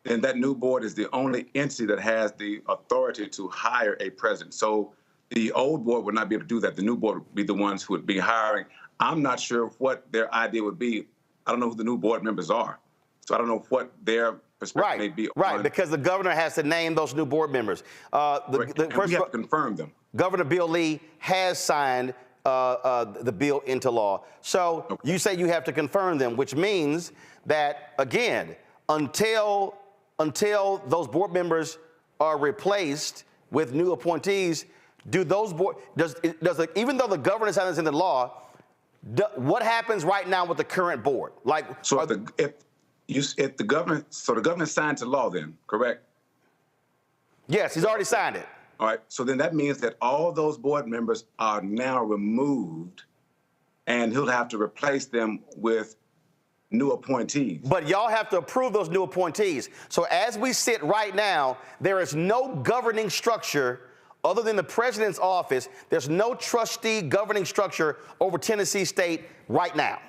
then that new board is the only entity that has the authority to hire a president. So the old board would not be able to do that. The new board would be the ones who would be hiring. I'm not sure what their idea would be. I don't know who the new board members are. So I don't know what their perspective may be. Right, because the governor has to name those new board members. We have to confirm them. Governor Bill Lee has signed the bill into law. So you say you have to confirm them, which means that, again, until those board members are replaced with new appointees, even though the governor signs this into law, what happens right now with the current board? The governor signed to law then, correct? Yes, he's already signed it. All right, so then that means that all those board members are now removed and he'll have to replace them with new appointees. But y'all have to approve those new appointees. So as we sit right now, there is no governing structure other than the president's office. There's no trustee governing structure over Tennessee State right now.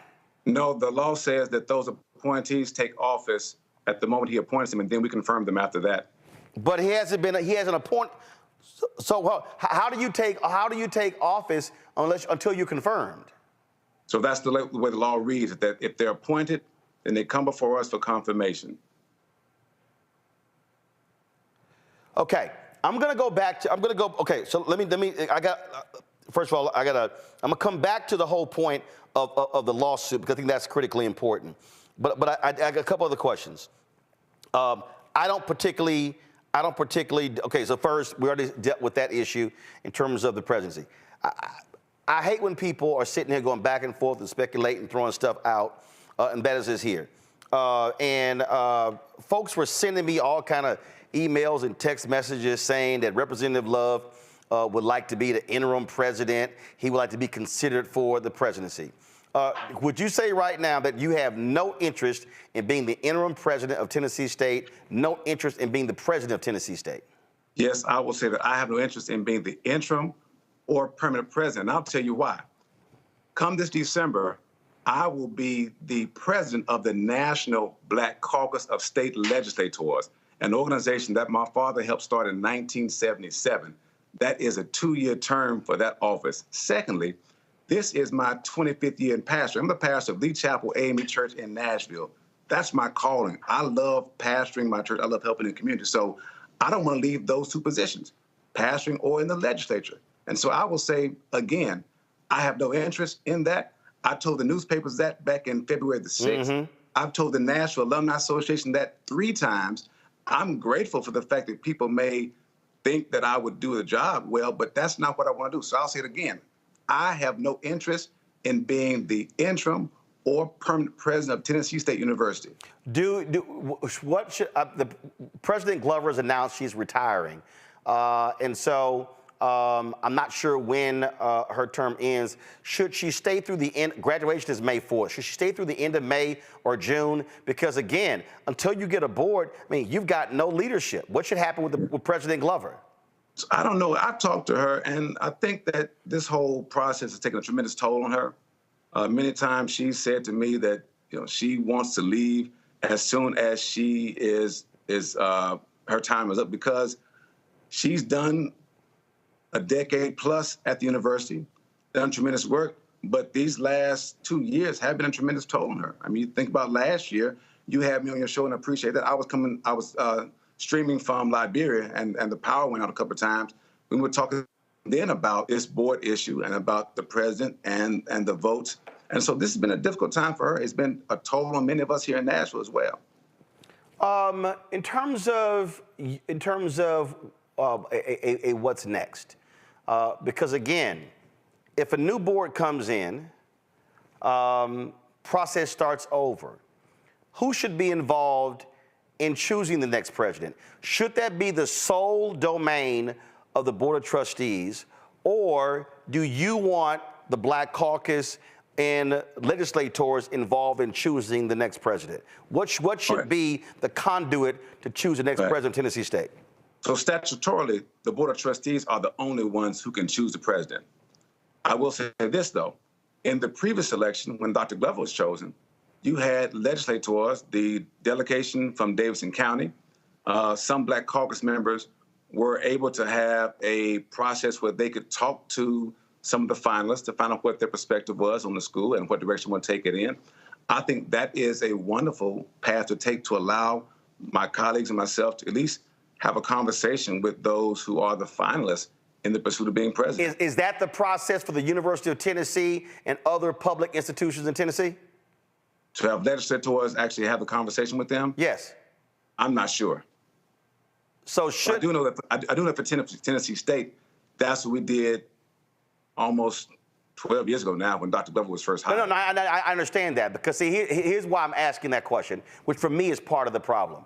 No, the law says that those appointees take office at the moment he appoints them, and then we confirm them after that. But he hasn't appointed. So how do you take office until you're confirmed? So that's the way the law reads, that if they're appointed, then they come before us for confirmation. Okay, I'm gonna go. Okay, so let me. First of all, I'm gonna come back to the whole point of the lawsuit because I think that's critically important. But I got a couple other questions. I don't particularly. Okay, so first we already dealt with that issue in terms of the presidency. I hate when people are sitting here going back and forth and speculating, throwing stuff out, and that is here. Folks were sending me all kind of emails and text messages saying that Representative Love would like to be the interim president. He would like to be considered for the presidency. Would you say right now that you have no interest in being the interim president of Tennessee State, no interest in being the president of Tennessee State? Yes, I will say that I have no interest in being the interim or permanent president. And I'll tell you why. Come this December, I will be the president of the National Black Caucus of State Legislators, an organization that my father helped start in 1977. That is a 2-year term for that office. Secondly, this is my 25th year in pastor. I'm the pastor of Lee Chapel AME Church in Nashville. That's my calling. I love pastoring my church. I love helping the community. So I don't want to leave those two positions, pastoring or in the legislature. And so I will say, again, I have no interest in that. I told the newspapers that back in February the 6th. I've told the National Alumni Association that 3 times. I'm grateful for the fact that people may think that I would do the job well, but that's not what I want to do. So I'll say it again. I have no interest in being the interim or permanent president of Tennessee State University. What should the President Glover has announced she's retiring, and so I'm not sure when her term ends. Should she stay through the end? Graduation is May 4th. Should she stay through the end of May or June? Because again, until you get a board, I mean, you've got no leadership. What should happen with President Glover? I don't know. I've talked to her, and I think that this whole process has taken a tremendous toll on her. Many times she said to me that she wants to leave as soon as she her time is up, because she's done a decade plus at the university, done tremendous work, but these last 2 years have been a tremendous toll on her. I mean, you think about last year, you had me on your show, and I appreciate that. I was streaming from Liberia, and the power went out a couple of times. We were talking then about this board issue and about the president and the votes. And so this has been a difficult time for her. It's been a toll on many of us here in Nashville as well. In terms of what's next, because again, if a new board comes in, process starts over. Who should be involved in choosing the next president? Should that be the sole domain of the Board of Trustees, or do you want the Black Caucus and legislators involved in choosing the next president? What should be the conduit to choose the next president of Tennessee State? So statutorily, the Board of Trustees are the only ones who can choose the president. I will say this, though. In the previous election, when Dr. Glover was chosen, you had legislators, the delegation from Davidson County. Some Black Caucus members were able to have a process where they could talk to some of the finalists to find out what their perspective was on the school and what direction we want to take it in. I think that is a wonderful path to take to allow my colleagues and myself to at least have a conversation with those who are the finalists in the pursuit of being president. Is that the process for the University of Tennessee and other public institutions in Tennessee? To have legislators actually have a conversation with them? Yes. I'm not sure. So should I do know that for Tennessee State, that's what we did almost 12 years ago now when Dr. Glover was first hired. No, I understand that, because see, here's why I'm asking that question, which for me is part of the problem.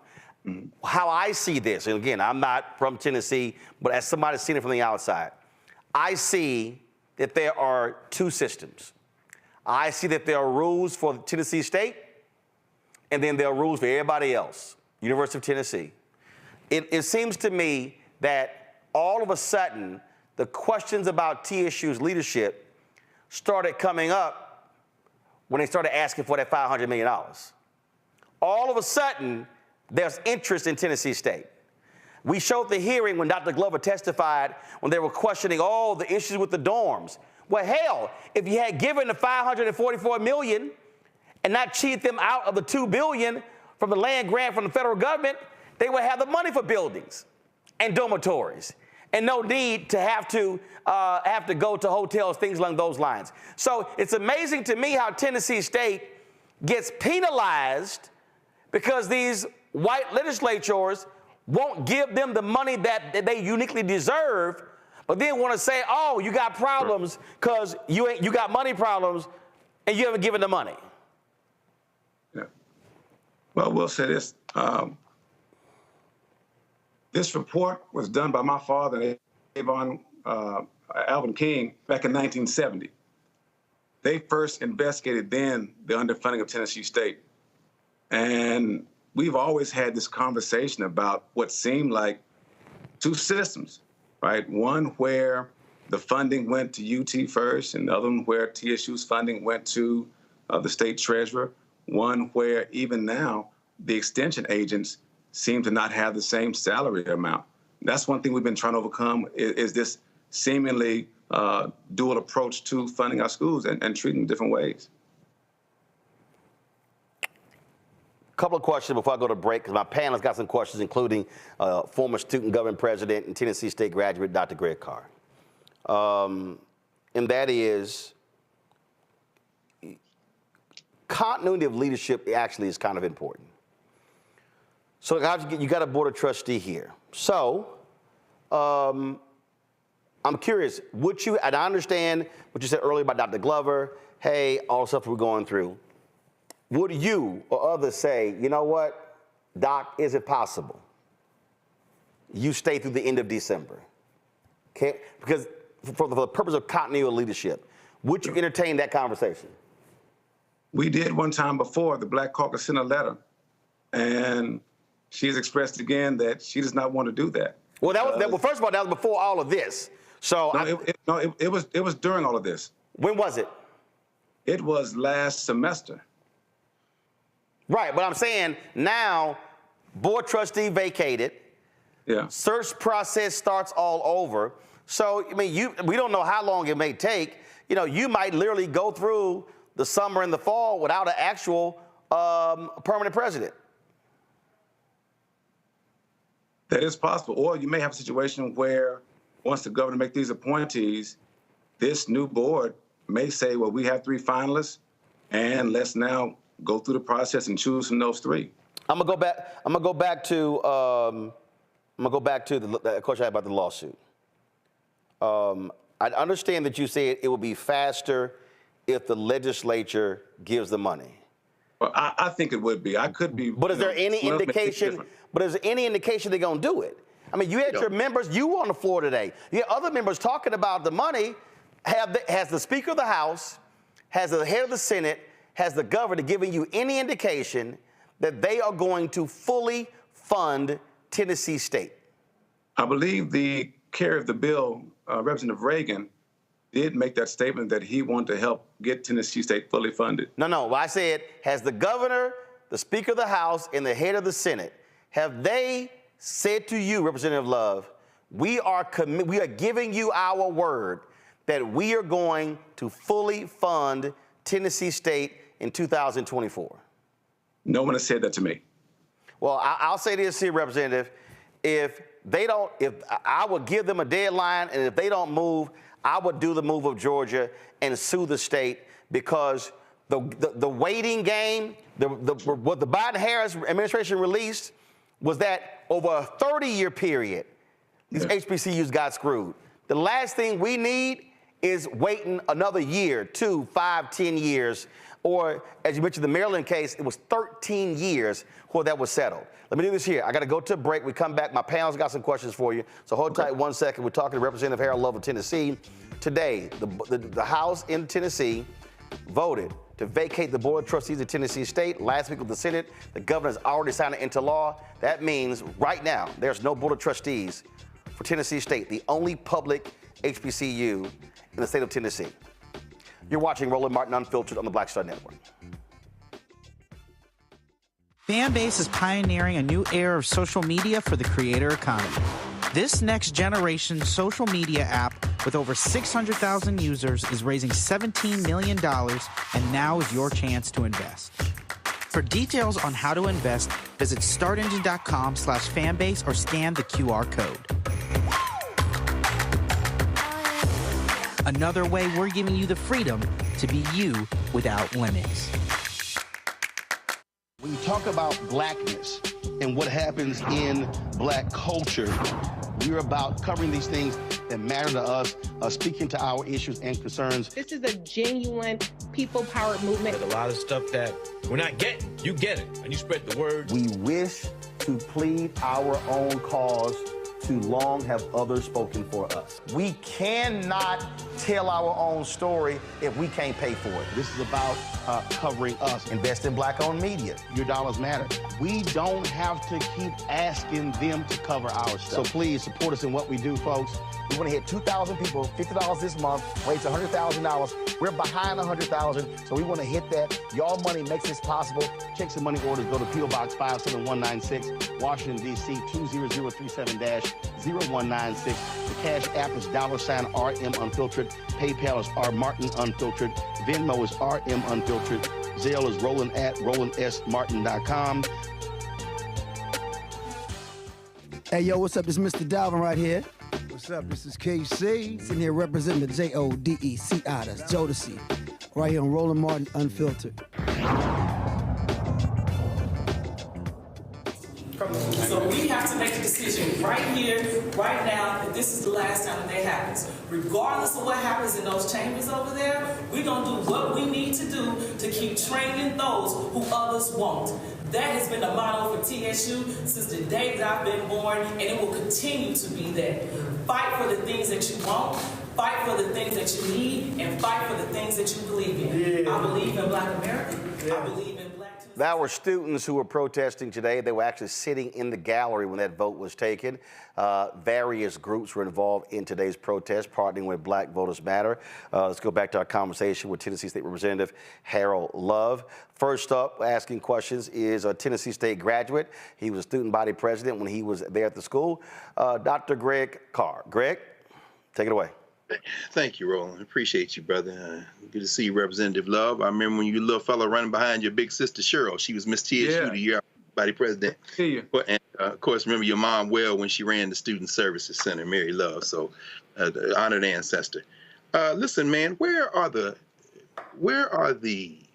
How I see this, and again, I'm not from Tennessee, but as somebody seen it from the outside, I see that there are two systems. I see that there are rules for Tennessee State, and then there are rules for everybody else, University of Tennessee. It seems to me that all of a sudden, the questions about TSU's leadership started coming up when they started asking for that $500 million. All of a sudden, there's interest in Tennessee State. We showed the hearing when Dr. Glover testified, when they were questioning all the issues with the dorms. Well, hell, if you had given the $544 million and not cheated them out of the $2 billion from the land grant from the federal government, they would have the money for buildings and dormitories and no need to have to go to hotels, things along those lines. So it's amazing to me how Tennessee State gets penalized because these white legislators won't give them the money that they uniquely deserve, but then want to say, oh, you got problems because you got money problems and you haven't given the money. Yeah. Well, we'll say this. This report was done by my father, Alvin King, back in 1970. They first investigated then the underfunding of Tennessee State. And we've always had this conversation about what seemed like two systems, right? One where the funding went to UT first, and the other one where TSU's funding went to the state treasurer. One where even now the extension agents seem to not have the same salary amount. That's one thing we've been trying to overcome is this seemingly dual approach to funding our schools and treating them different ways. Couple of questions before I go to break, because my panel's got some questions, including former student government president and Tennessee State graduate, Dr. Greg Carr. And that is, continuity of leadership actually is kind of important. So you got a board of trustee here. So I'm curious, would you, and I understand what you said earlier about Dr. Glover, hey, all the stuff we're going through. Would you or others say, you know what, Doc, is it possible you stay through the end of December? Okay, because for the purpose of continuity of leadership, would you entertain that conversation? We did one time before. The Black Caucus sent a letter, and she has expressed again that she does not want to do that. Well, well, first of all, that was before all of this. So it was during all of this. When was it? It was last semester. Right, but I'm saying now, board trustee vacated. Yeah. Search process starts all over. So I mean, we don't know how long it may take. You know, you might literally go through the summer and the fall without an actual permanent president. That is possible. Or you may have a situation where once the governor makes these appointees, this new board may say, well, we have 3 finalists, and let's now go through the process and choose from those 3. I'm gonna go back to the question I had about the lawsuit. I understand that you said it would be faster if the legislature gives the money. Well, I think it would be. I could be. But is there any indication? But is there any indication they're gonna do it? I mean, you had your members. You were on the floor today. You had other members talking about the money. Has the Speaker of the House, has the head of the Senate, has the governor given you any indication that they are going to fully fund Tennessee State? I believe the carrier of the bill, Representative Reagan, did make that statement that he wanted to help get Tennessee State fully funded. No. I said, has the governor, the Speaker of the House, and the head of the Senate, have they said to you, Representative Love, we are giving you our word that we are going to fully fund Tennessee State in 2024? No one has said that to me. Well, I'll say this here, Representative. If I would give them a deadline, and if they don't move, I would do the move of Georgia and sue the state, because the waiting game, what the Biden-Harris administration released was that over a 30-year period, these HBCUs got screwed. The last thing we need is waiting another year, 2, 5, 10 years, or as you mentioned, the Maryland case, it was 13 years before that was settled. Let me do this here. I got to go to a break. We come back. My panel's got some questions for you. So hold tight 1 second. We're talking to Representative Harold Love of Tennessee. Today, the House in Tennessee voted to vacate the Board of Trustees of Tennessee State. Last week with the Senate, the governor's already signed it into law. That means right now, there's no Board of Trustees for Tennessee State, the only public HBCU in the state of Tennessee. You're watching Roland Martin Unfiltered on the Black Star Network. Fanbase is pioneering a new era of social media for the creator economy. This next generation social media app with over 600,000 users is raising $17 million, and now is your chance to invest. For details on how to invest, visit startengine.com/fanbase or scan the QR code. Another way we're giving you the freedom to be you without limits. When you talk about blackness and what happens in black culture, We're about covering these things that matter to us, speaking to our issues and concerns. This is a genuine people-powered movement. There's a lot of stuff that we're not getting. You get it, and you spread the word. We wish to plead our own cause. Too long have others spoken for us. We cannot tell our own story if we can't pay for it. This is about covering us. Invest in black-owned media. Your dollars matter. We don't have to keep asking them to cover our stuff. So please support us in what we do, folks. We want to hit 2,000 people, $50 this month, raise $100,000. We're behind 100,000, so we want to hit that. Y'all money makes this possible. Checks and money orders go to P.O. Box 57196, Washington, D.C. 20037-0196. The Cash App is $RM Unfiltered. PayPal is R Martin Unfiltered. Venmo is RM Unfiltered. Zelle is Roland at RolandSMartin.com. Hey, yo, what's up? This is Mr. Dalvin right here. What's up? This is KC. Sitting here representing the JODECI. That's Jodeci. Right here on Roland Martin Unfiltered. So we have to make a decision right here, right now, that this is the last time that that happens. Regardless of what happens in those chambers over there, we're going to do what we need to do to keep training those who others won't. That has been the motto for TSU since the day that I've been born, and it will continue to be that. Fight for the things that you want, fight for the things that you need, and fight for the things that you believe in. I believe in Black America. I believe in Black... There were students who were protesting today. They were actually sitting in the gallery when that vote was taken. Various groups were involved in today's protest, partnering with Black Voters Matter. Let's go back to our conversation with Tennessee State Representative Harold Love. First up, asking questions is a Tennessee State graduate. He was a student body president when he was there at the school. Dr. Greg Carr. Greg, take it away. Thank you, Roland. Appreciate you, brother. Good to see you, Representative Love. I remember when you little fella running behind your big sister Cheryl. She was Miss TSU the year body president. See you. And of course, remember your mom well when she ran the Student Services Center, Mary Love. So, the honored ancestor. Listen, man, where are the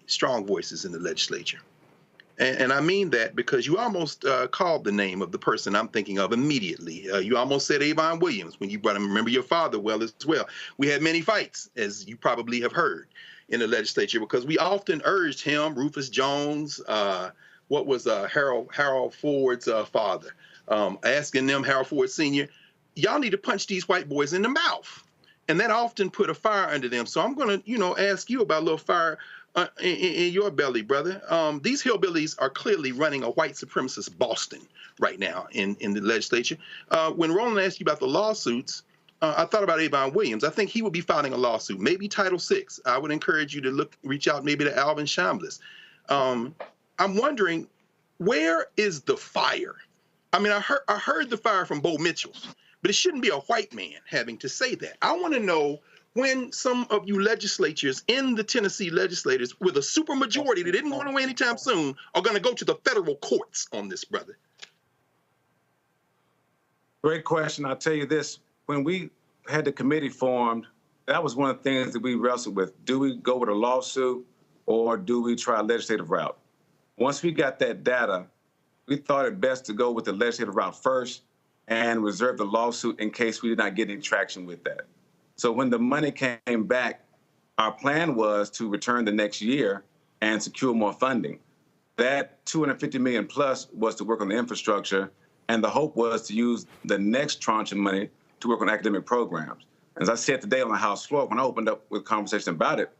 strong voices in the legislature? And I mean that because you almost called the name of the person I'm thinking of immediately. You almost said Avon Williams when you brought him. Remember your father well as well. We had many fights, as you probably have heard, in the legislature because we often urged him, Rufus Jones, what was Harold Ford's father, asking them, Harold Ford Sr., y'all need to punch these white boys in the mouth. And that often put a fire under them. So I'm going to, ask you about a little fire in your belly, brother. These hillbillies are clearly running a white supremacist Boston right now in the legislature. When Roland asked you about the lawsuits, I thought about Avon Williams. I think he would be filing a lawsuit, maybe Title VI. I would encourage you to reach out maybe to Alvin Chambliss. I'm wondering, where is the fire? I mean, I heard the fire from Bo Mitchell, but it shouldn't be a white man having to say that. I want to know when some of you legislatures in the Tennessee legislators with a supermajority that isn't going away anytime soon are going to go to the federal courts on this, brother. Great question. I'll tell you this. When we had the committee formed, that was one of the things that we wrestled with. Do we go with a lawsuit or do we try a legislative route? Once we got that data, we thought it best to go with the legislative route first and reserve the lawsuit in case we did not get any traction with that. So when the money came back, our plan was to return the next year and secure more funding. That $250 million plus was to work on the infrastructure, and the hope was to use the next tranche of money to work on academic programs. As I said today on the House floor, when I opened up with conversation about it,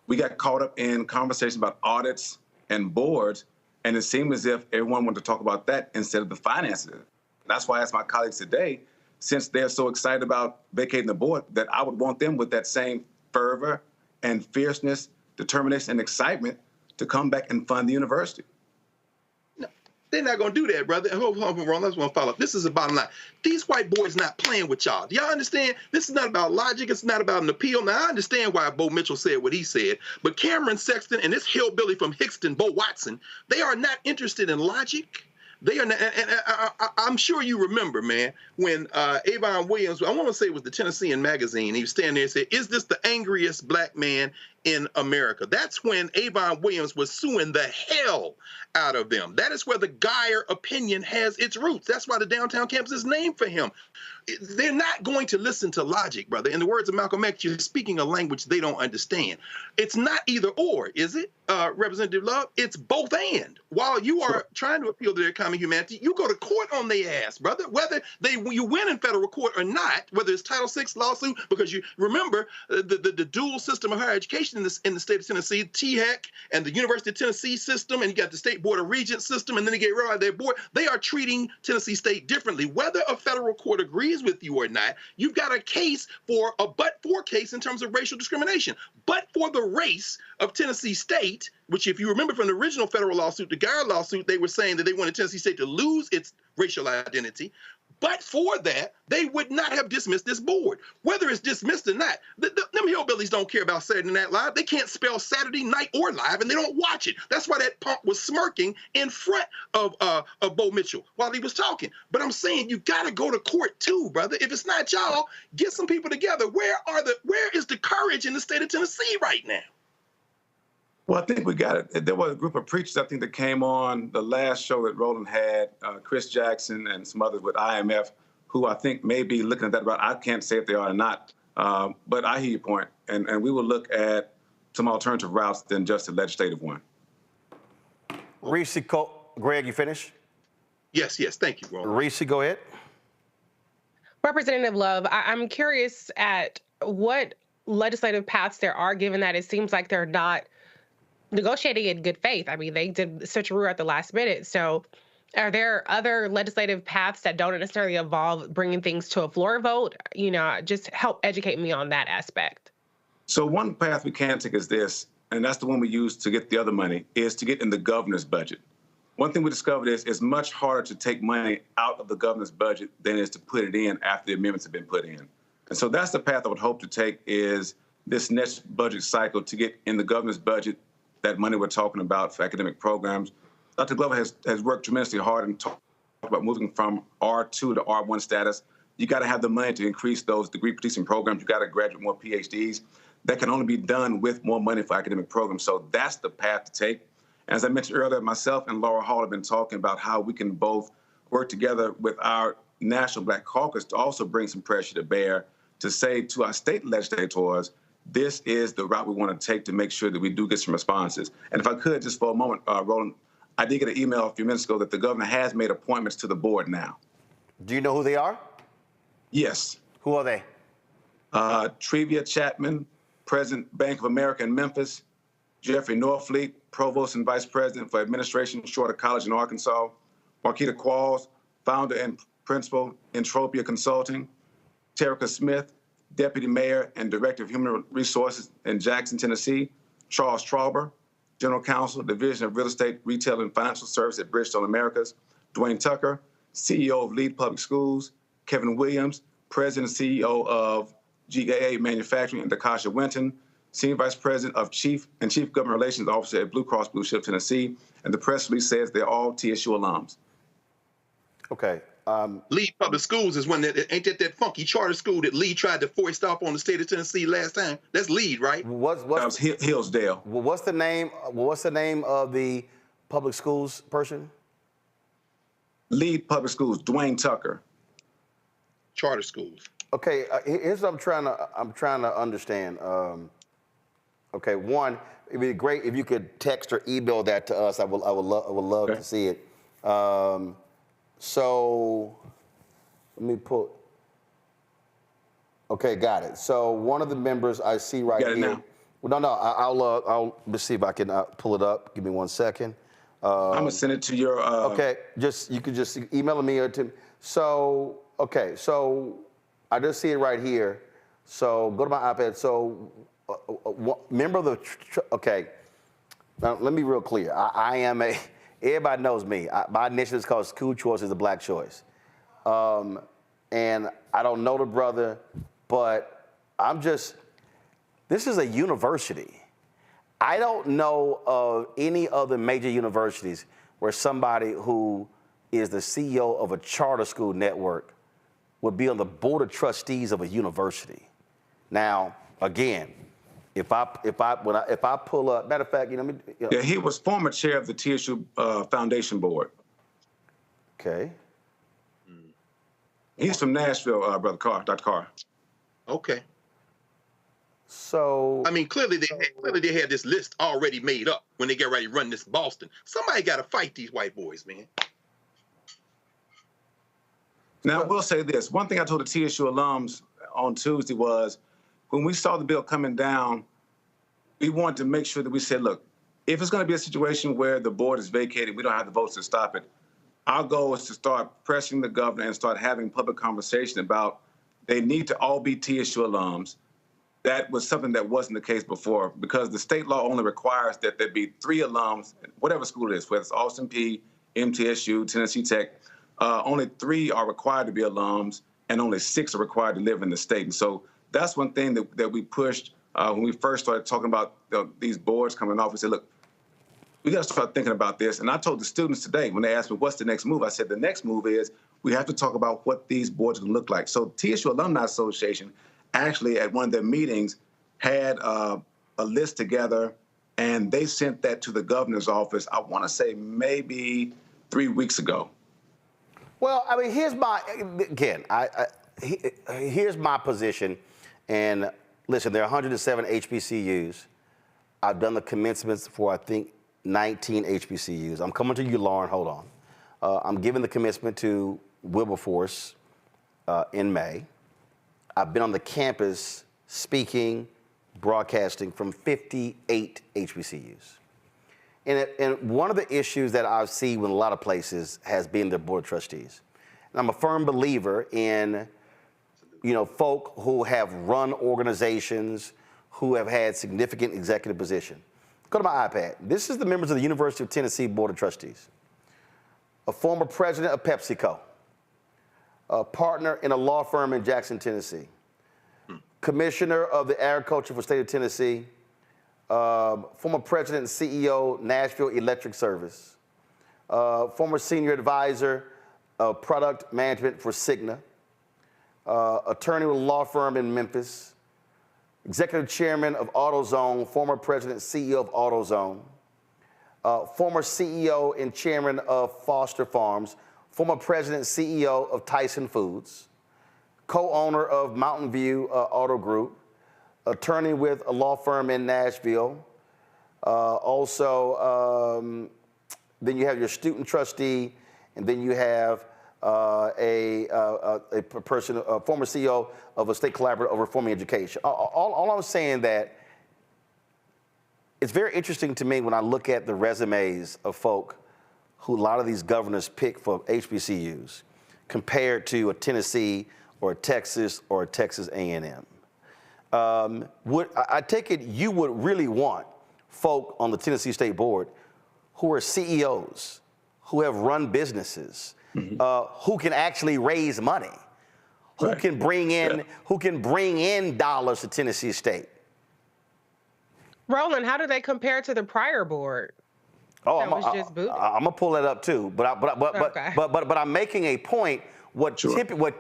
we got caught up in conversations about audits and boards, and it seemed as if everyone wanted to talk about that instead of the finances. That's why I asked my colleagues today, since they're so excited about vacating the board, that I would want them with that same fervor and fierceness, determination, and excitement to come back and fund the university. No, they're not going to do that, brother. Hold on, Ron. Let's want to follow up. This is the bottom line. These white boys not playing with y'all. Do y'all understand? This is not about logic. It's not about an appeal. Now, I understand why Bo Mitchell said what he said, but Cameron Sexton and this hillbilly from Hickston, Bo Watson, they are not interested in logic. They are not, and I'm sure you remember, man, when Avon Williams, I want to say it was the Tennessean magazine, he was standing there and said, is this the angriest black man in America. That's when Avon Williams was suing the hell out of them. That is where the Geyer opinion has its roots. That's why the downtown campus is named for him. They're not going to listen to logic, brother. In the words of Malcolm X, you're speaking a language they don't understand. It's not either or, is it, Representative Love? It's both and. While you are trying to appeal to their common humanity, you go to court on their ass, brother. Whether you win in federal court or not, whether it's Title VI lawsuit, because you remember the dual system of higher education in the state of Tennessee, THEC and the University of Tennessee system, and you got the State Board of Regents system, and then they get rid of their board. They are treating Tennessee State differently. Whether a federal court agrees with you or not, you've got a case for a but-for case in terms of racial discrimination. But for the race of Tennessee State, which if you remember from the original federal lawsuit, the Geyer lawsuit, they were saying that they wanted Tennessee State to lose its racial identity. But for that, they would not have dismissed this board. Whether it's dismissed or not, them hillbillies don't care about Saturday Night Live. They can't spell Saturday night or live, and they don't watch it. That's why that punk was smirking in front of Bo Mitchell while he was talking. But I'm saying you got to go to court too, brother. If it's not y'all, get some people together. Where is the courage in the state of Tennessee right now? Well, I think we got it. There was a group of preachers, I think, that came on the last show that Roland had, Chris Jackson and some others with IMF, who I think may be looking at that route. I can't say if they are or not, but I hear your point. And we will look at some alternative routes than just a legislative one. Reese, Greg, you finished? Yes, thank you, Roland. Reese, go ahead. Representative Love, I'm curious at what legislative paths there are, given that it seems like they're not negotiating in good faith. I mean, they did switcheroo at the last minute. So are there other legislative paths that don't necessarily involve bringing things to a floor vote? You know, just help educate me on that aspect. So one path we can take is this, and that's the one we use to get the other money, is to get in the governor's budget. One thing we discovered is it's much harder to take money out of the governor's budget than it is to put it in after the amendments have been put in. And so that's the path I would hope to take, is this next budget cycle to get in the governor's budget that money we're talking about for academic programs. Dr. Glover has worked tremendously hard and talked about moving from R2 to R1 status. You got to have the money to increase those degree-producing programs. You got to graduate more PhDs. That can only be done with more money for academic programs. So that's the path to take. As I mentioned earlier, myself and Laura Hall have been talking about how we can both work together with our National Black Caucus to also bring some pressure to bear to say to our state legislators, this is the route we want to take to make sure that we do get some responses. And if I could, just for a moment, Roland, I did get an email a few minutes ago that the governor has made appointments to the board now. Do you know who they are? Yes. Who are they? Trevia Chapman, President, Bank of America in Memphis. Jeffrey Norfleet, Provost and Vice President for Administration, Shorter College in Arkansas. Marquita Qualls, Founder and Principal, Entropia Consulting. Terica Smith, Deputy Mayor and Director of Human Resources in Jackson, Tennessee. Charles Trauber, General Counsel, Division of Real Estate, Retail, and Financial Service at Bridgestone Americas. Dwayne Tucker, CEO of Lead Public Schools. Kevin Williams, President and CEO of GAA Manufacturing, and Dakasha Winton, Senior Vice President of Chief Government Relations Officer at Blue Cross Blue Shield, Tennessee. And the press release says they're all TSU alums. Okay. Lead Public Schools is ain't that funky charter school that Lee tried to foist off on the state of Tennessee last time? That's Lead, right? That was Hillsdale. Well, what's the name of the public schools person? Lead Public Schools, Dwayne Tucker. Charter schools. Okay, here's what I'm trying to understand. Okay, one, it'd be great if you could text or email that to us. I would love to see it. So let me pull. Okay, got it. So one of the members I see right here. Now? Well, no, I'll let's see if I can pull it up. Give me 1 second. I'm gonna send it to your. Okay, you could just email me or to. So okay, so I just see it right here. So go to my iPad. So member of the. Okay, now let me be real clear. I am a. Everybody knows me. My initiative is called School Choice is a Black Choice. And I don't know the brother, but this is a university. I don't know of any other major universities where somebody who is the CEO of a charter school network would be on the board of trustees of a university. Now, again, If I pull up, matter of fact, Yeah, he was former chair of the TSU Foundation Board. Okay. He's from Nashville, Brother Carr, Dr. Carr. Okay. So I mean, clearly they had this list already made up when they get ready to run this in Boston. Somebody got to fight these white boys, man. Now, I will say this. One thing I told the TSU alums on Tuesday was, when we saw the bill coming down, we wanted to make sure that we said, look, if it's going to be a situation where the board is vacated, we don't have the votes to stop it. Our goal is to start pressing the governor and start having public conversation about they need to all be TSU alums. That was something that wasn't the case before, because the state law only requires that there be 3 alums, whatever school it is, whether it's Austin P, MTSU, Tennessee Tech. Only 3 are required to be alums, and only 6 are required to live in the state. And so that's one thing that we pushed when we first started talking about these boards coming off. We said, look, we got to start thinking about this. And I told the students today, when they asked me, what's the next move? I said, the next move is we have to talk about what these boards can look like. So TSU Alumni Association actually at one of their meetings had a list together, and they sent that to the governor's office, I want to say maybe 3 weeks ago. Well, I mean, here's my position. And listen, there are 107 HBCUs. I've done the commencements for, I think, 19 HBCUs. I'm coming to you, Lauren. Hold on. I'm giving the commencement to Wilberforce in May. I've been on the campus speaking, broadcasting from 58 HBCUs. And one of the issues that I see with a lot of places has been the board of trustees. And I'm a firm believer in, folk who have run organizations, who have had significant executive position. Go to my iPad. This is the members of the University of Tennessee Board of Trustees. A former president of PepsiCo. A partner in a law firm in Jackson, Tennessee. Commissioner of the Agriculture for the state of Tennessee. Former president and CEO, Nashville Electric Service. Former senior advisor of product management for Cigna. Attorney with a law firm in Memphis. Executive chairman of AutoZone, former president and CEO of AutoZone. Former CEO and chairman of Foster Farms. Former president and CEO of Tyson Foods. Co-owner of Mountain View Auto Group. Attorney with a law firm in Nashville. Then you have your student trustee, and then you have a former CEO of a state collaborative of reforming education. All I'm saying that it's very interesting to me when I look at the resumes of folk who a lot of these governors pick for HBCUs compared to a Tennessee or a Texas or a Texas A&M. I take it you would really want folk on the Tennessee State Board who are CEOs, who have run businesses, who can actually raise money, who can bring in dollars to Tennessee State. Roland, how do they compare to the prior board? I'm gonna pull that up too, but I'm making a point. What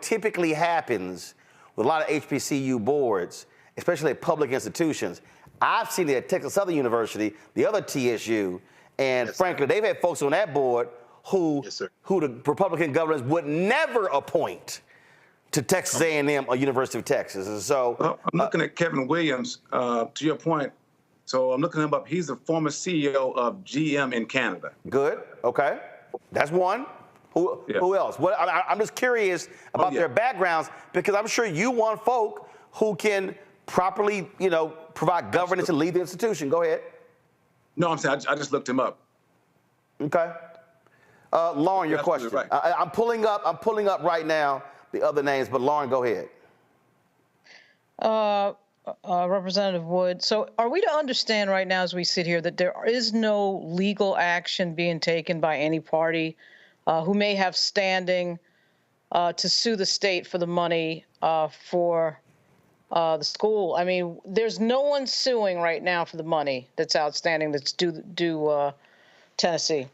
typically happens with a lot of HBCU boards, especially at public institutions, I've seen it at Texas Southern University, the other TSU, and frankly, they've had folks on that board who the Republican governors would never appoint to Texas A&M or University of Texas. And so I'm looking at Kevin Williams. To your point, so I'm looking him up. He's the former CEO of GM in Canada. Good. Okay, that's one. Who else? I'm just curious about their backgrounds, because I'm sure you want folk who can properly, provide governance and lead the institution. Go ahead. No, I'm saying I just looked him up. Okay. Lauren, your question. Right. I'm pulling up right now the other names, but Lauren, go ahead. Representative Wood, so are we to understand right now as we sit here that there is no legal action being taken by any party who may have standing to sue the state for the money for the school? I mean, there's no one suing right now for the money that's outstanding that's due Tennessee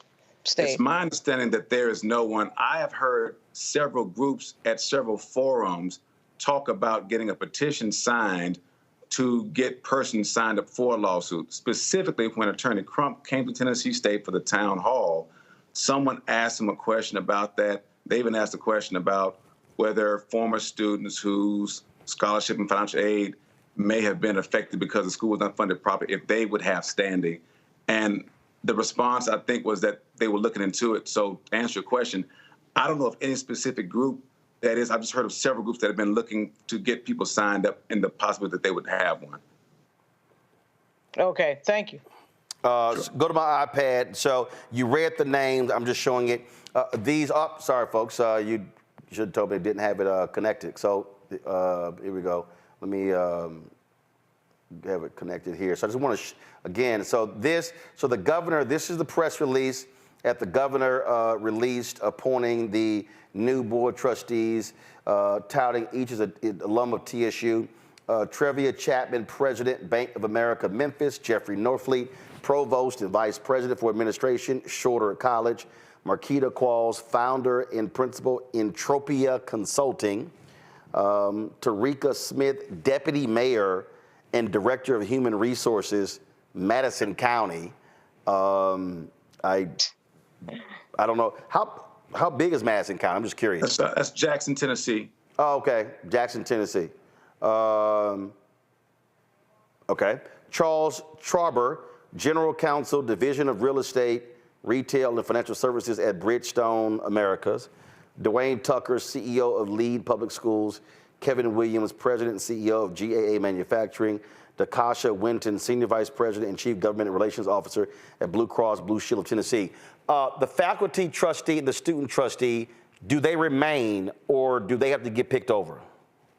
State. It's my understanding that there is no one. I have heard several groups at several forums talk about getting a petition signed to get persons signed up for a lawsuit. Specifically, when Attorney Crump came to Tennessee State for the town hall, someone asked him a question about that. They even asked a question about whether former students whose scholarship and financial aid may have been affected because the school was not funded properly, if they would have standing. And the response, I think, was that they were looking into it. So to answer your question, I don't know of any specific group that is. I've just heard of several groups that have been looking to get people signed up in the possibility that they would have one. Okay, thank you. Go to my iPad. So you read the names. I'm just showing it. Sorry, folks. You should have told me it didn't have it connected. So here we go. Let me have it connected here. So I just want to, again, so the governor, this is the press release that the governor released appointing the new board trustees, touting each as an alum of TSU. Trevia Chapman, President, Bank of America, Memphis. Jeffrey Norfleet, Provost and Vice President for Administration, Shorter College. Marquita Qualls, Founder and Principal, Entropia Consulting. Tarika Smith, Deputy Mayor and Director of Human Resources, Madison County. I don't know. How big is Madison County? I'm just curious. That's Jackson, Tennessee. Oh, okay. Jackson, Tennessee. Okay. Charles Traber, General Counsel, Division of Real Estate, Retail and Financial Services at Bridgestone Americas. Dwayne Tucker, CEO of Lead Public Schools. Kevin Williams, President and CEO of GAA Manufacturing. Dakasha Winton, Senior Vice President and Chief Government Relations Officer at Blue Cross Blue Shield of Tennessee. The faculty trustee and the student trustee, do they remain or do they have to get picked over?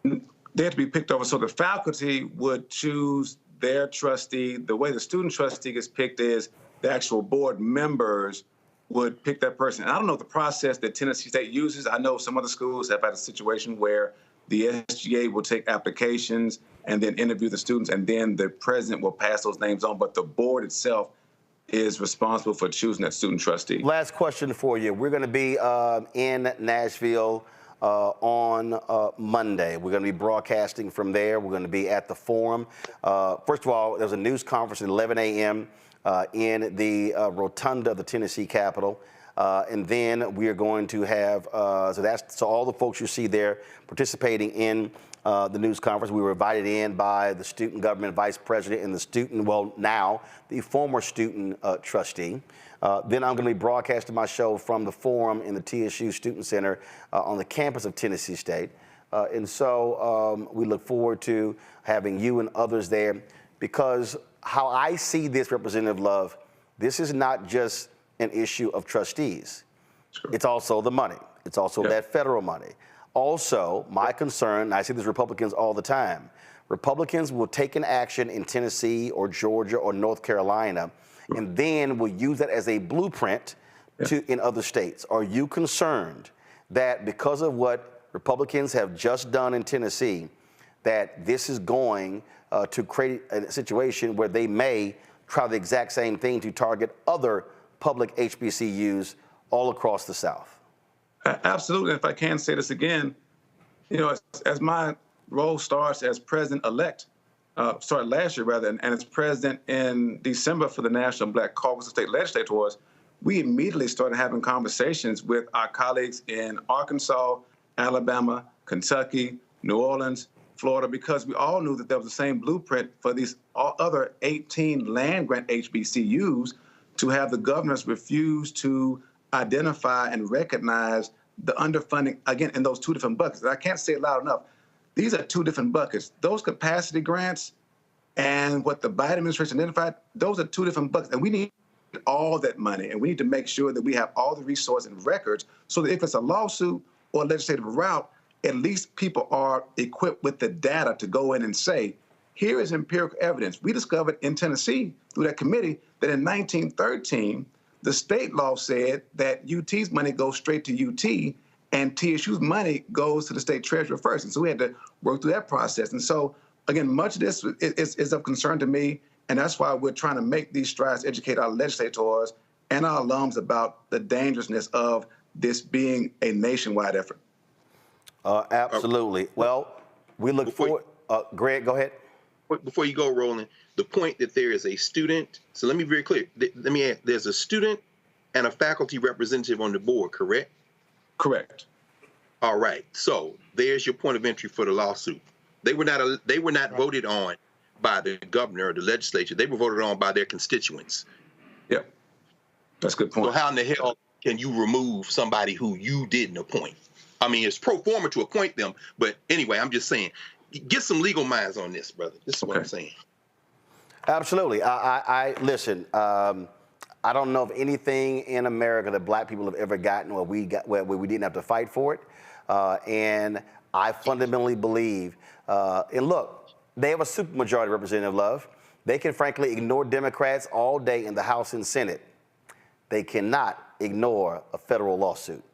They have to be picked over. So the faculty would choose their trustee. The way the student trustee gets picked is the actual board members would pick that person. And I don't know the process that Tennessee State uses. I know some other schools have had a situation where the SGA will take applications and then interview the students, and then the president will pass those names on. But the board itself is responsible for choosing that student trustee. Last question for you. We're going to be in Nashville on Monday. We're going to be broadcasting from there. We're going to be at the forum. First of all, there's a news conference at 11 a.m. In the rotunda of the Tennessee Capitol. And then we are going to have, so all the folks you see there participating in the news conference. We were invited in by the student government vice president and the student, well, now the former student trustee. Then I'm going to be broadcasting my show from the forum in the TSU Student Center on the campus of Tennessee State. And so we look forward to having you and others there, because how I see this, Representative Love, this is not just an issue of trustees. Sure. It's also the money. It's also that federal money. Also, my concern, and I see this Republicans all the time, Republicans will take an action in Tennessee or Georgia or North Carolina, and then will use that as a blueprint in other states. Are you concerned that because of what Republicans have just done in Tennessee, that this is going to create a situation where they may try the exact same thing to target other public HBCUs all across the South? Absolutely. If I can say this again, you know, as my role starts as president-elect, started last year rather, and as president in December for the National Black Caucus of State Legislators, we immediately started having conversations with our colleagues in Arkansas, Alabama, Kentucky, New Orleans, Florida, because we all knew that there was the same blueprint for these other 18 land-grant HBCUs to have the governors refuse to identify and recognize the underfunding, again, in those two different buckets. And I can't say it loud enough. These are two different buckets. Those capacity grants and what the Biden administration identified, those are two different buckets. And we need all that money, and we need to make sure that we have all the resources and records so that if it's a lawsuit or a legislative route, at least people are equipped with the data to go in and say, here is empirical evidence. We discovered in Tennessee through that committee that in 1913, the state law said that UT's money goes straight to UT and TSU's money goes to the state treasurer first. And so we had to work through that process. And so, again, much of this is of concern to me. And that's why we're trying to make these strides, educate our legislators and our alums about the dangerousness of this being a nationwide effort. Absolutely. Well, we look forward. Greg, go ahead. before you go, Roland, the point that there is a student. So let me be very clear. Let me add, there's a student and a faculty representative on the board, correct? Correct. All right. So there's your point of entry for the lawsuit. They were not voted on by the governor or the legislature. They were voted on by their constituents. Yep. That's a good point. So how in the hell can you remove somebody who you didn't appoint? I mean, it's pro forma to appoint them, but anyway, I'm just saying, get some legal minds on this, brother. This is what I'm saying. Absolutely. I listen. I don't know of anything in America that black people have ever gotten where we didn't have to fight for it. And I fundamentally believe, and look, they have a supermajority, Representative Love. They can frankly ignore Democrats all day in the House and Senate. They cannot ignore a federal lawsuit.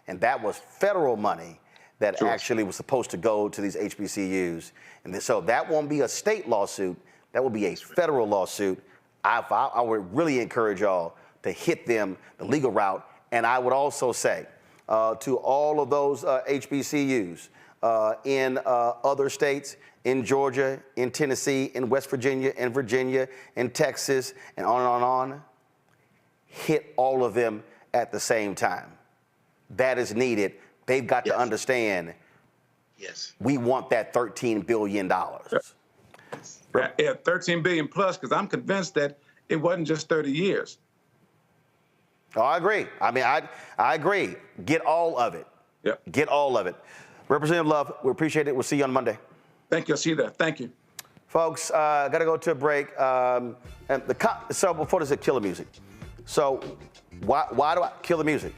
And that was federal money that actually was supposed to go to these HBCUs. And so that won't be a state lawsuit. That will be a federal lawsuit. I would really encourage y'all to hit them the legal route. And I would also say to all of those HBCUs in other states, in Georgia, in Tennessee, in West Virginia, in Texas, and on, hit all of them at the same time. That is needed. They've got to understand, we want that $13 billion. Yeah, 13 billion plus, because I'm convinced that it wasn't just 30 years. Oh, I agree. I mean, I agree. Get all of it. Yep. Get all of it. Representative Love, we appreciate it. We'll see you on Monday. Thank you. I'll see you there. Thank you. Folks, got to go to a break. So before this, kill the music. So why do I kill the music?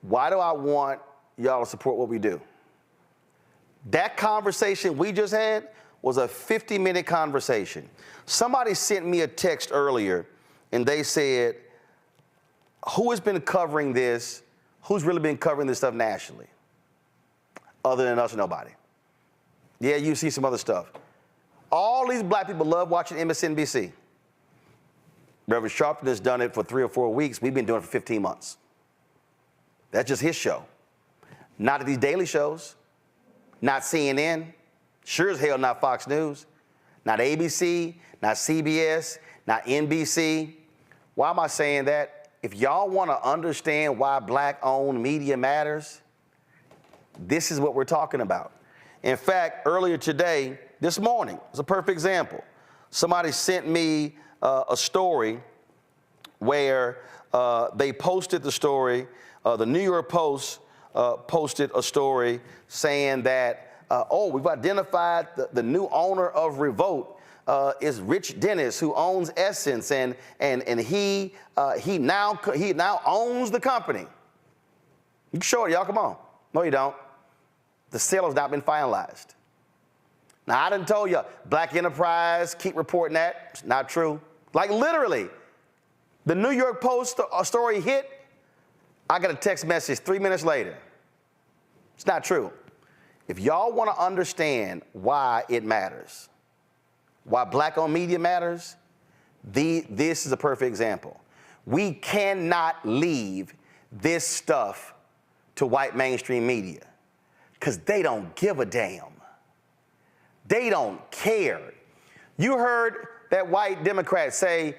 Why do I want y'all to support what we do? That conversation we just had was a 50-minute conversation. Somebody sent me a text earlier, and they said, who has been covering this? Who's really been covering this stuff nationally? Other than us, nobody. Yeah, you see some other stuff. All these black people love watching MSNBC. Reverend Sharpton has done it for 3 or 4 weeks. We've been doing it for 15 months. That's just his show. Not at these daily shows. Not CNN. Sure as hell not Fox News. Not ABC. Not CBS. Not NBC. Why am I saying that? If y'all want to understand why black-owned media matters, this is what we're talking about. In fact, earlier today, this morning, is a perfect example. Somebody sent me a story where they posted the story. The New York Post posted a story saying that, we've identified the new owner of Revolt is Rich Dennis, who owns Essence, and he now owns the company. You can show it, y'all. Come on. No, you don't. The sale has not been finalized. Now, I done told you, Black Enterprise, keep reporting that. It's not true. Like, literally, the New York Post story hit, I got a text message 3 minutes later. It's not true. If y'all want to understand why it matters, why black-owned media matters, this is a perfect example. We cannot leave this stuff to white mainstream media because they don't give a damn. They don't care. You heard that white Democrat say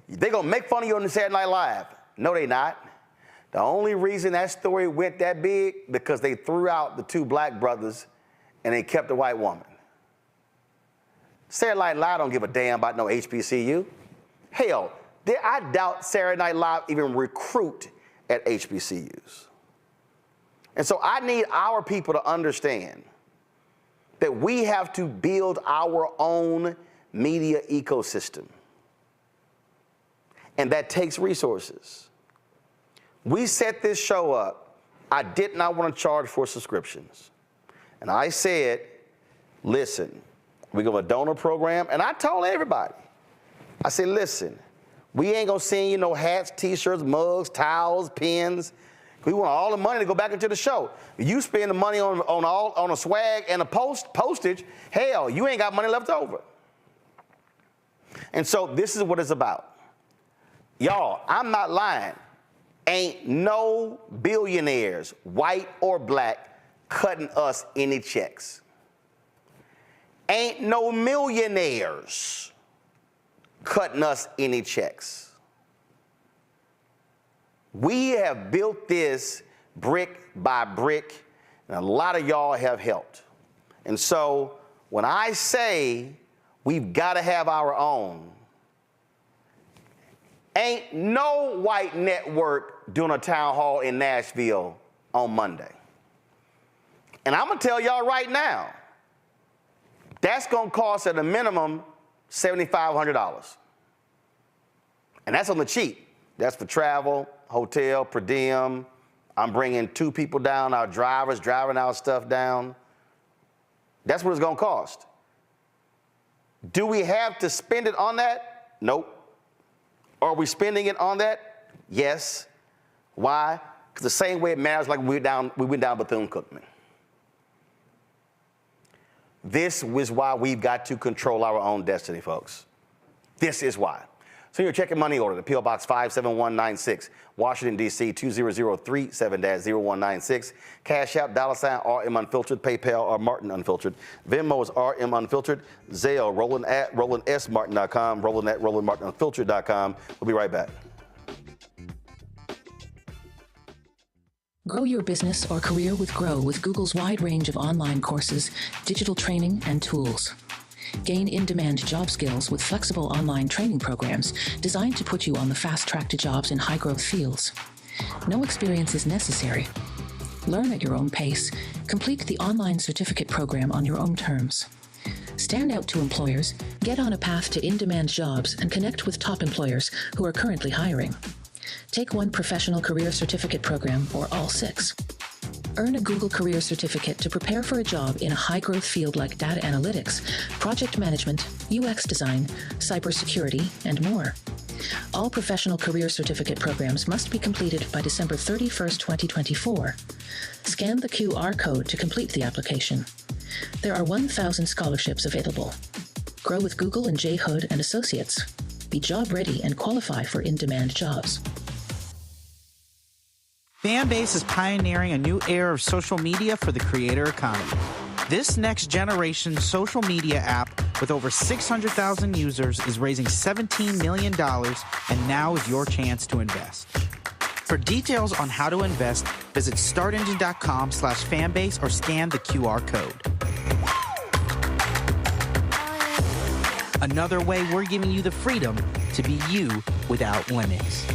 they're going to make fun of you on Saturday Night Live. No, they not. The only reason that story went that big because they threw out the 2 black brothers and they kept the white woman. Saturday Night Live don't give a damn about no HBCU. Hell, I doubt Saturday Night Live even recruit at HBCUs. And so I need our people to understand that we have to build our own media ecosystem. And that takes resources. We set this show up. I did not want to charge for subscriptions. And I said, listen, we're going to a donor program. And I told everybody, I said, listen, we ain't going to send you no hats, T-shirts, mugs, towels, pens. We want all the money to go back into the show. You spend the money on a swag and a postage, hell, you ain't got money left over. And so this is what it's about. Y'all, I'm not lying. Ain't no billionaires, white or black, cutting us any checks. Ain't no millionaires cutting us any checks. We have built this brick by brick, and a lot of y'all have helped. And so when I say we've got to have our own, ain't no white network doing a town hall in Nashville on Monday. And I'm going to tell y'all right now, that's going to cost at a minimum $7,500. And that's on the cheap. That's for travel, hotel, per diem. I'm bringing 2 people down, our drivers driving our stuff down. That's what it's going to cost. Do we have to spend it on that? Nope. Are we spending it on that? Yes. Why? Because the same way it matters like we went down Bethune-Cookman. This is why we've got to control our own destiny, folks. This is why. So your check and money order to P.O. Box 57196, Washington, D.C. 20037-0196. Cash App, $RM Unfiltered. PayPal, R Martin Unfiltered. Venmo is RM Unfiltered. Zelle, Roland at RolandSMartin.com. Roland at RolandMartinUnfiltered.com. We'll be right back. Grow your business or career with Grow with Google's wide range of online courses, digital training, and tools. Gain in-demand job skills with flexible online training programs designed to put you on the fast track to jobs in high-growth fields. No experience is necessary. Learn at your own pace. Complete the online certificate program on your own terms. Stand out to employers, get on a path to in-demand jobs, and connect with top employers who are currently hiring. Take one professional career certificate program or all 6. Earn a Google Career Certificate to prepare for a job in a high-growth field like data analytics, project management, UX design, cybersecurity, and more. All professional career certificate programs must be completed by December 31st, 2024. Scan the QR code to complete the application. There are 1,000 scholarships available. Grow with Google and J. Hood and Associates. Be job ready and qualify for in-demand jobs. Fanbase is pioneering a new era of social media for the creator economy. This next generation social media app with over 600,000 users is raising $17 million, and now is your chance to invest. For details on how to invest, visit startengine.com/fanbase or scan the QR code. Another way we're giving you the freedom to be you without limits.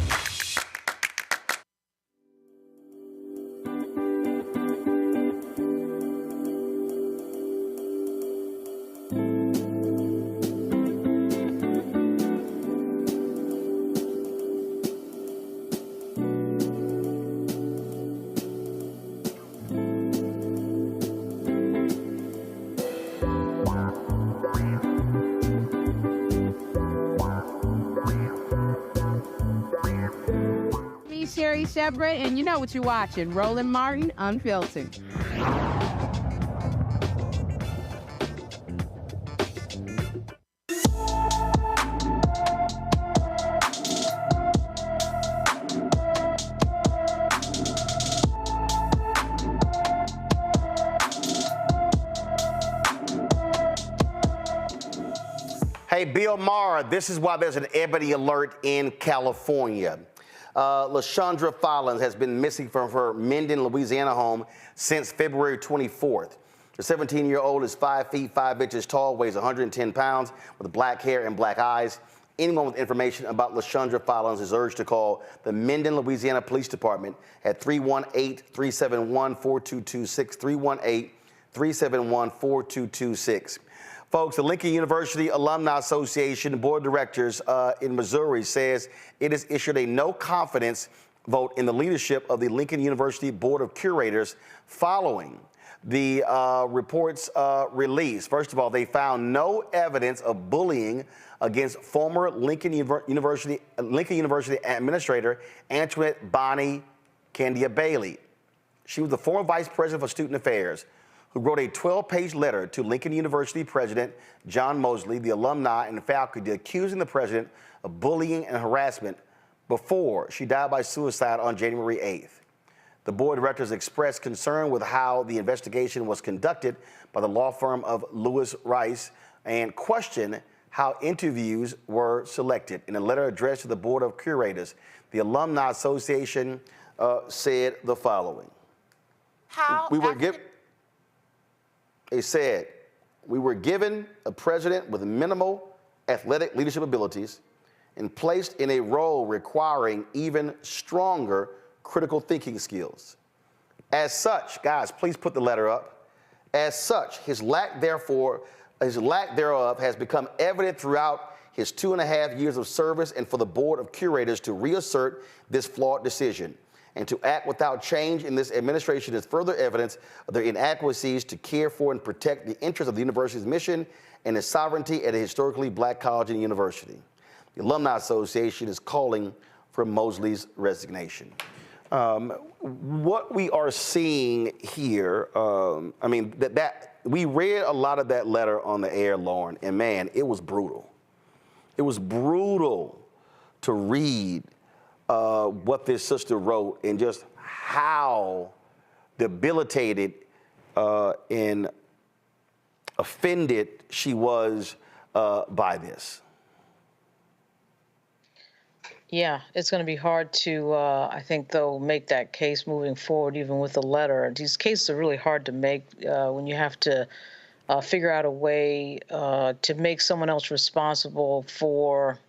And you know what you're watching, Roland Martin Unfiltered. Hey, Bill Maher, this is why there's an ebony alert in California. LaShondra Follins has been missing from her Minden, Louisiana home since February 24th. The 17-year-old is 5 feet 5 inches tall, weighs 110 pounds, with black hair and black eyes. Anyone with information about LaShondra Follins is urged to call the Minden, Louisiana Police Department at 318-371-4226, 318-371-4226. Folks, the Lincoln University Alumni Association Board of Directors in Missouri says it has issued a no confidence vote in the leadership of the Lincoln University Board of Curators following the report's release. First of all, they found no evidence of bullying against former Lincoln University Administrator Antoinette Bonnie Candia Bailey. She was the former Vice President for Student Affairs, who wrote a 12-page letter to Lincoln University President John Mosley, the alumni and faculty, accusing the president of bullying and harassment before she died by suicide on January 8th. The board of directors expressed concern with how the investigation was conducted by the law firm of Lewis Rice and questioned how interviews were selected. In a letter addressed to the board of curators, the Alumni Association said the following. It said, we were given a president with minimal athletic leadership abilities and placed in a role requiring even stronger critical thinking skills. As such, guys, please put the letter up. As such, his lack thereof has become evident throughout his 2.5 years of service, and for the board of curators to reassert this flawed decision and to act without change in this administration is further evidence of their inadequacies to care for and protect the interests of the university's mission and its sovereignty at a historically black college and university. The Alumni Association is calling for Mosley's resignation. What we are seeing here, I mean, we read a lot of that letter on the air, Lauren, and man, it was brutal. It was brutal to read what this sister wrote and just how debilitated and offended she was by this. Yeah, it's going to be hard to, I think, though, make that case moving forward, even with the letter. These cases are really hard to make when you have to figure out a way to make someone else responsible for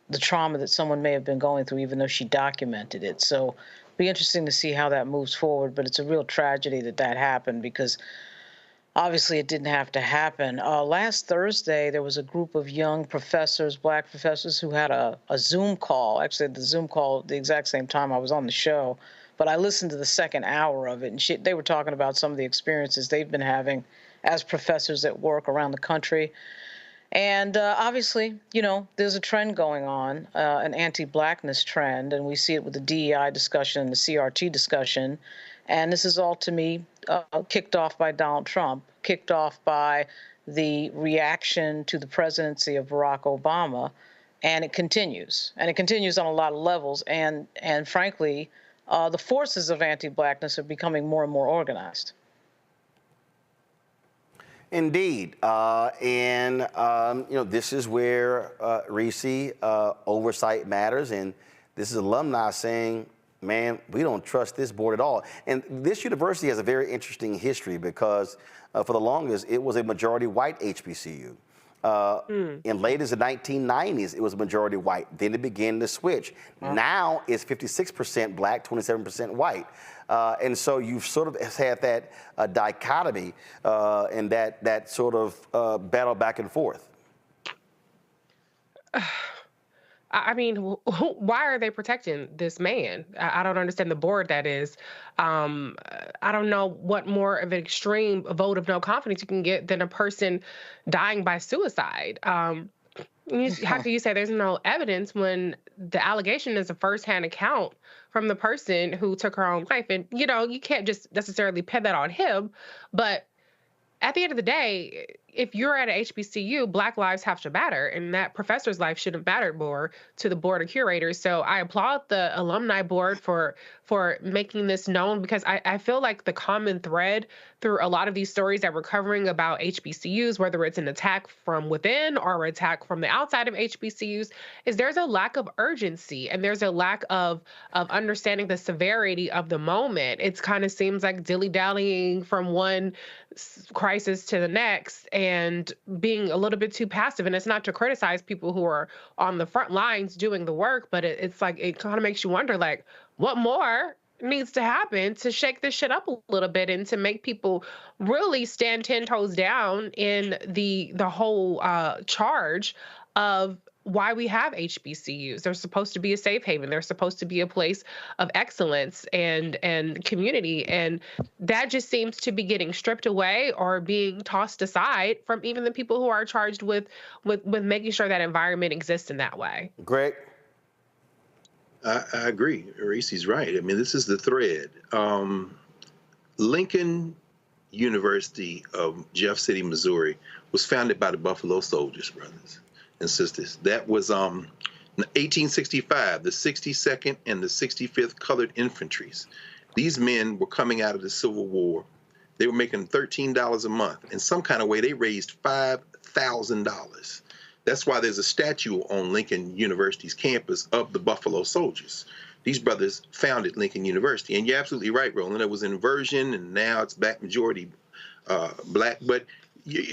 the trauma that someone may have been going through, even though she documented it. So it'll be interesting to see how that moves forward. But it's a real tragedy that that happened because obviously it didn't have to happen. Last Thursday, there was a group of young professors, black professors, who had a Zoom call. Actually, the Zoom call at the exact same time I was on the show. But I listened to the second hour of it, and they were talking about some of the experiences they've been having as professors at work around the country. And obviously, you know, there's a trend going on, an anti-blackness trend, and we see it with the DEI discussion and the CRT discussion. And this is all, to me, kicked off by Donald Trump, kicked off by the reaction to the presidency of Barack Obama, and it continues. And it continues on a lot of levels. And frankly, the forces of anti-blackness are becoming more and more organized. Indeed, and you know, this is where Reese oversight matters, and this is alumni saying, man, we don't trust this board at all. And this university has a very interesting history because for the longest, it was a majority white HBCU. In late as the 1990s, it was majority white. Then it began to switch. Now it's 56% black, 27% white. And so you've sort of had that dichotomy and that sort of battle back and forth. I mean, why are they protecting this man? I don't understand the board, that is. I don't know what more of an extreme vote of no confidence you can get than a person dying by suicide. How can you say there's no evidence when the allegation is a firsthand account from the person who took her own life? And, you know, you can't just necessarily pin that on him. But at the end of the day, if you're at a HBCU, Black lives have to matter, and that professor's life should have mattered more to the board of curators. So I applaud the alumni board for making this known, because I feel like the common thread through a lot of these stories that we're covering about HBCUs, whether it's an attack from within or an attack from the outside of HBCUs, is there's a lack of urgency and there's a lack of understanding the severity of the moment. It kind of seems like dilly-dallying from one crisis to the next and being a little bit too passive. And it's not to criticize people who are on the front lines doing the work, but it's like, it kind of makes you wonder, like, what more needs to happen to shake this shit up a little bit and to make people really stand 10 toes down in the whole charge of why we have HBCUs. They're supposed to be a safe haven. They're supposed to be a place of excellence and community. And that just seems to be getting stripped away or being tossed aside from even the people who are charged with making sure that environment exists in that way. Greg? I agree. Reese's right. I mean, this is the thread. Lincoln University of Jeff City, Missouri was founded by the Buffalo Soldiers, brothers and sisters. That was 1865, the 62nd and the 65th Colored Infantries These men were coming out of the Civil War. They were making $13 a month. In some kind of way, they raised $5,000. That's why there's a statue on Lincoln University's campus of the Buffalo Soldiers. These brothers founded Lincoln University. And you're absolutely right, Roland. It was inversion, and now it's back majority black. But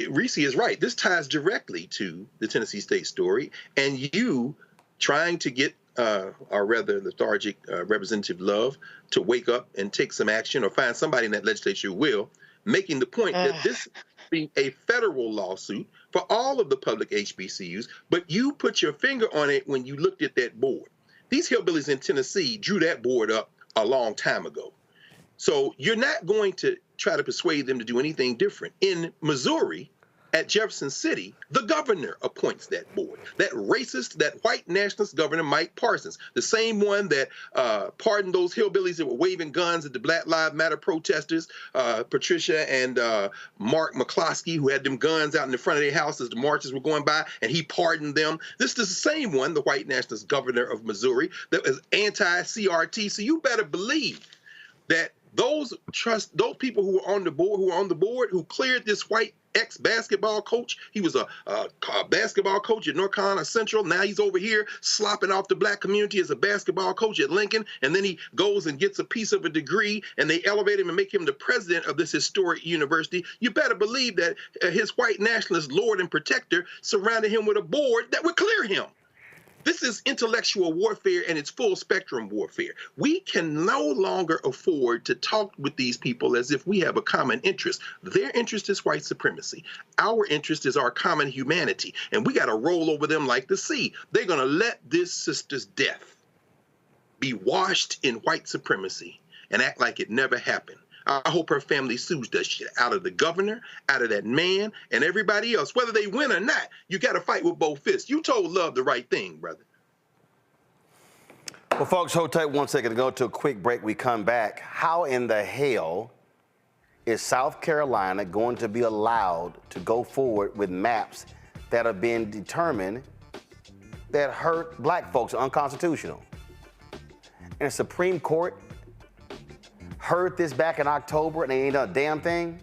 Reese is right. This ties directly to the Tennessee State story. And you trying to get, or rather lethargic Representative Love, to wake up and take some action, or find somebody in that legislature who will, making the point that this being a federal lawsuit for all of the public HBCUs, but you put your finger on it when you looked at that board. These hillbillies in Tennessee drew that board up a long time ago. So you're not going to try to persuade them to do anything different. In Missouri, at Jefferson City, the governor appoints that board. That racist, that white nationalist governor, Mike Parsons, the same one that pardoned those hillbillies that were waving guns at the Black Lives Matter protesters, Patricia and Mark McCloskey, who had them guns out in the front of their house as the marches were going by, and he pardoned them. This is the same one, the white nationalist governor of Missouri, that was anti-CRT. So you better believe that those people who were on the board, who cleared this white ex-basketball coach. He was a basketball coach at North Carolina Central. Now he's over here slopping off the black community as a basketball coach at Lincoln. And then he goes and gets a piece of a degree, and they elevate him and make him the president of this historic university. You better believe that his white nationalist lord and protector surrounded him with a board that would clear him. This is intellectual warfare, and it's full spectrum warfare. We can no longer afford to talk with these people as if we have a common interest. Their interest is white supremacy. Our interest is our common humanity, and we got to roll over them like the sea. They're going to let this sister's death be washed in white supremacy and act like it never happened. I hope her family sues that shit out of the governor, out of that man, and everybody else. Whether they win or not, you got to fight with both fists. You told Love the right thing, brother. Well, folks, hold tight 1 second to go to a quick break. We come back. How in the hell is South Carolina going to be allowed to go forward with maps that have been determined that hurt black folks, unconstitutional? And the Supreme Court heard this back in October and they ain't done a damn thing.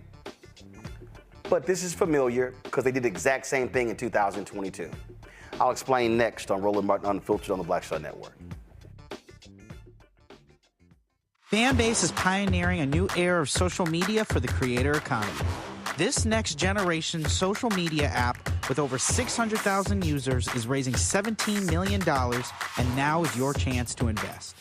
But this is familiar because they did the exact same thing in 2022. I'll explain next on Roland Martin Unfiltered on the Black Star Network. Fanbase is pioneering a new era of social media for the creator economy. This next generation social media app with over 600,000 users is raising $17 million, and now is your chance to invest.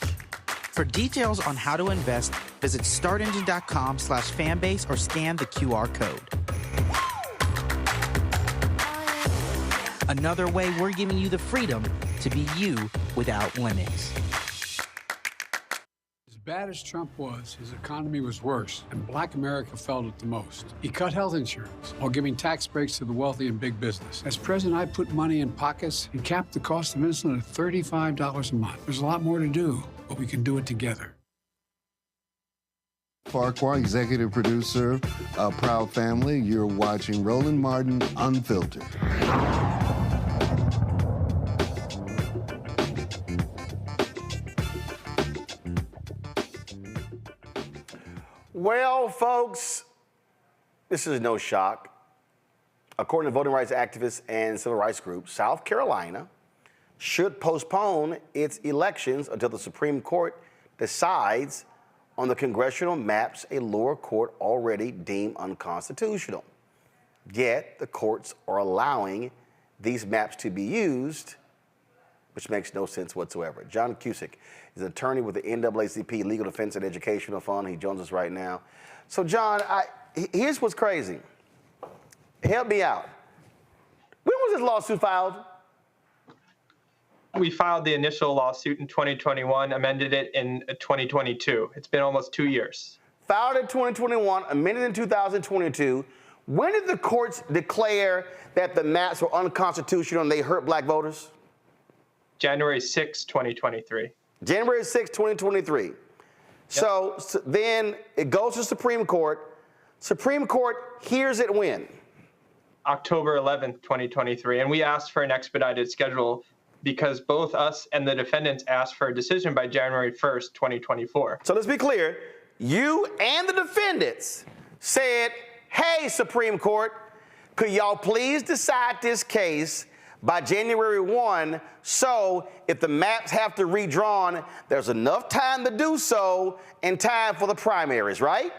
For details on how to invest, visit startengine.com/fanbase or scan the QR code. Another way we're giving you the freedom to be you without limits. As bad as Trump was, his economy was worse, and black America felt it the most. He cut health insurance while giving tax breaks to the wealthy and big business. As president, I put money in pockets and capped the cost of insulin at $35 a month. There's a lot more to do, but we can do it together. Farquhar, executive producer of Proud Family. You're watching Roland Martin Unfiltered. Well, folks, this is no shock. According to voting rights activists and civil rights groups, South Carolina should postpone its elections until the Supreme Court decides on the congressional maps a lower court already deemed unconstitutional. Yet, the courts are allowing these maps to be used, which makes no sense whatsoever. John Cusick is an attorney with the NAACP Legal Defense and Educational Fund. He joins us right now. So, John, here's what's crazy. Help me out. When was this lawsuit filed? We filed the initial lawsuit in 2021, amended it in 2022. It's been almost 2 years. Filed in 2021, amended in 2022. When did the courts declare that the maps were unconstitutional and they hurt black voters? January 6, 2023. January 6, 2023. Yep. So then it goes to Supreme Court. Supreme Court hears it when? October 11th, 2023. And we asked for an expedited schedule because both us and the defendants asked for a decision by January 1st, 2024. So let's be clear. you and the defendants said, hey, Supreme Court, could y'all please decide this case by January 1, so if the maps have to redrawn, there's enough time to do so in time for the primaries, right?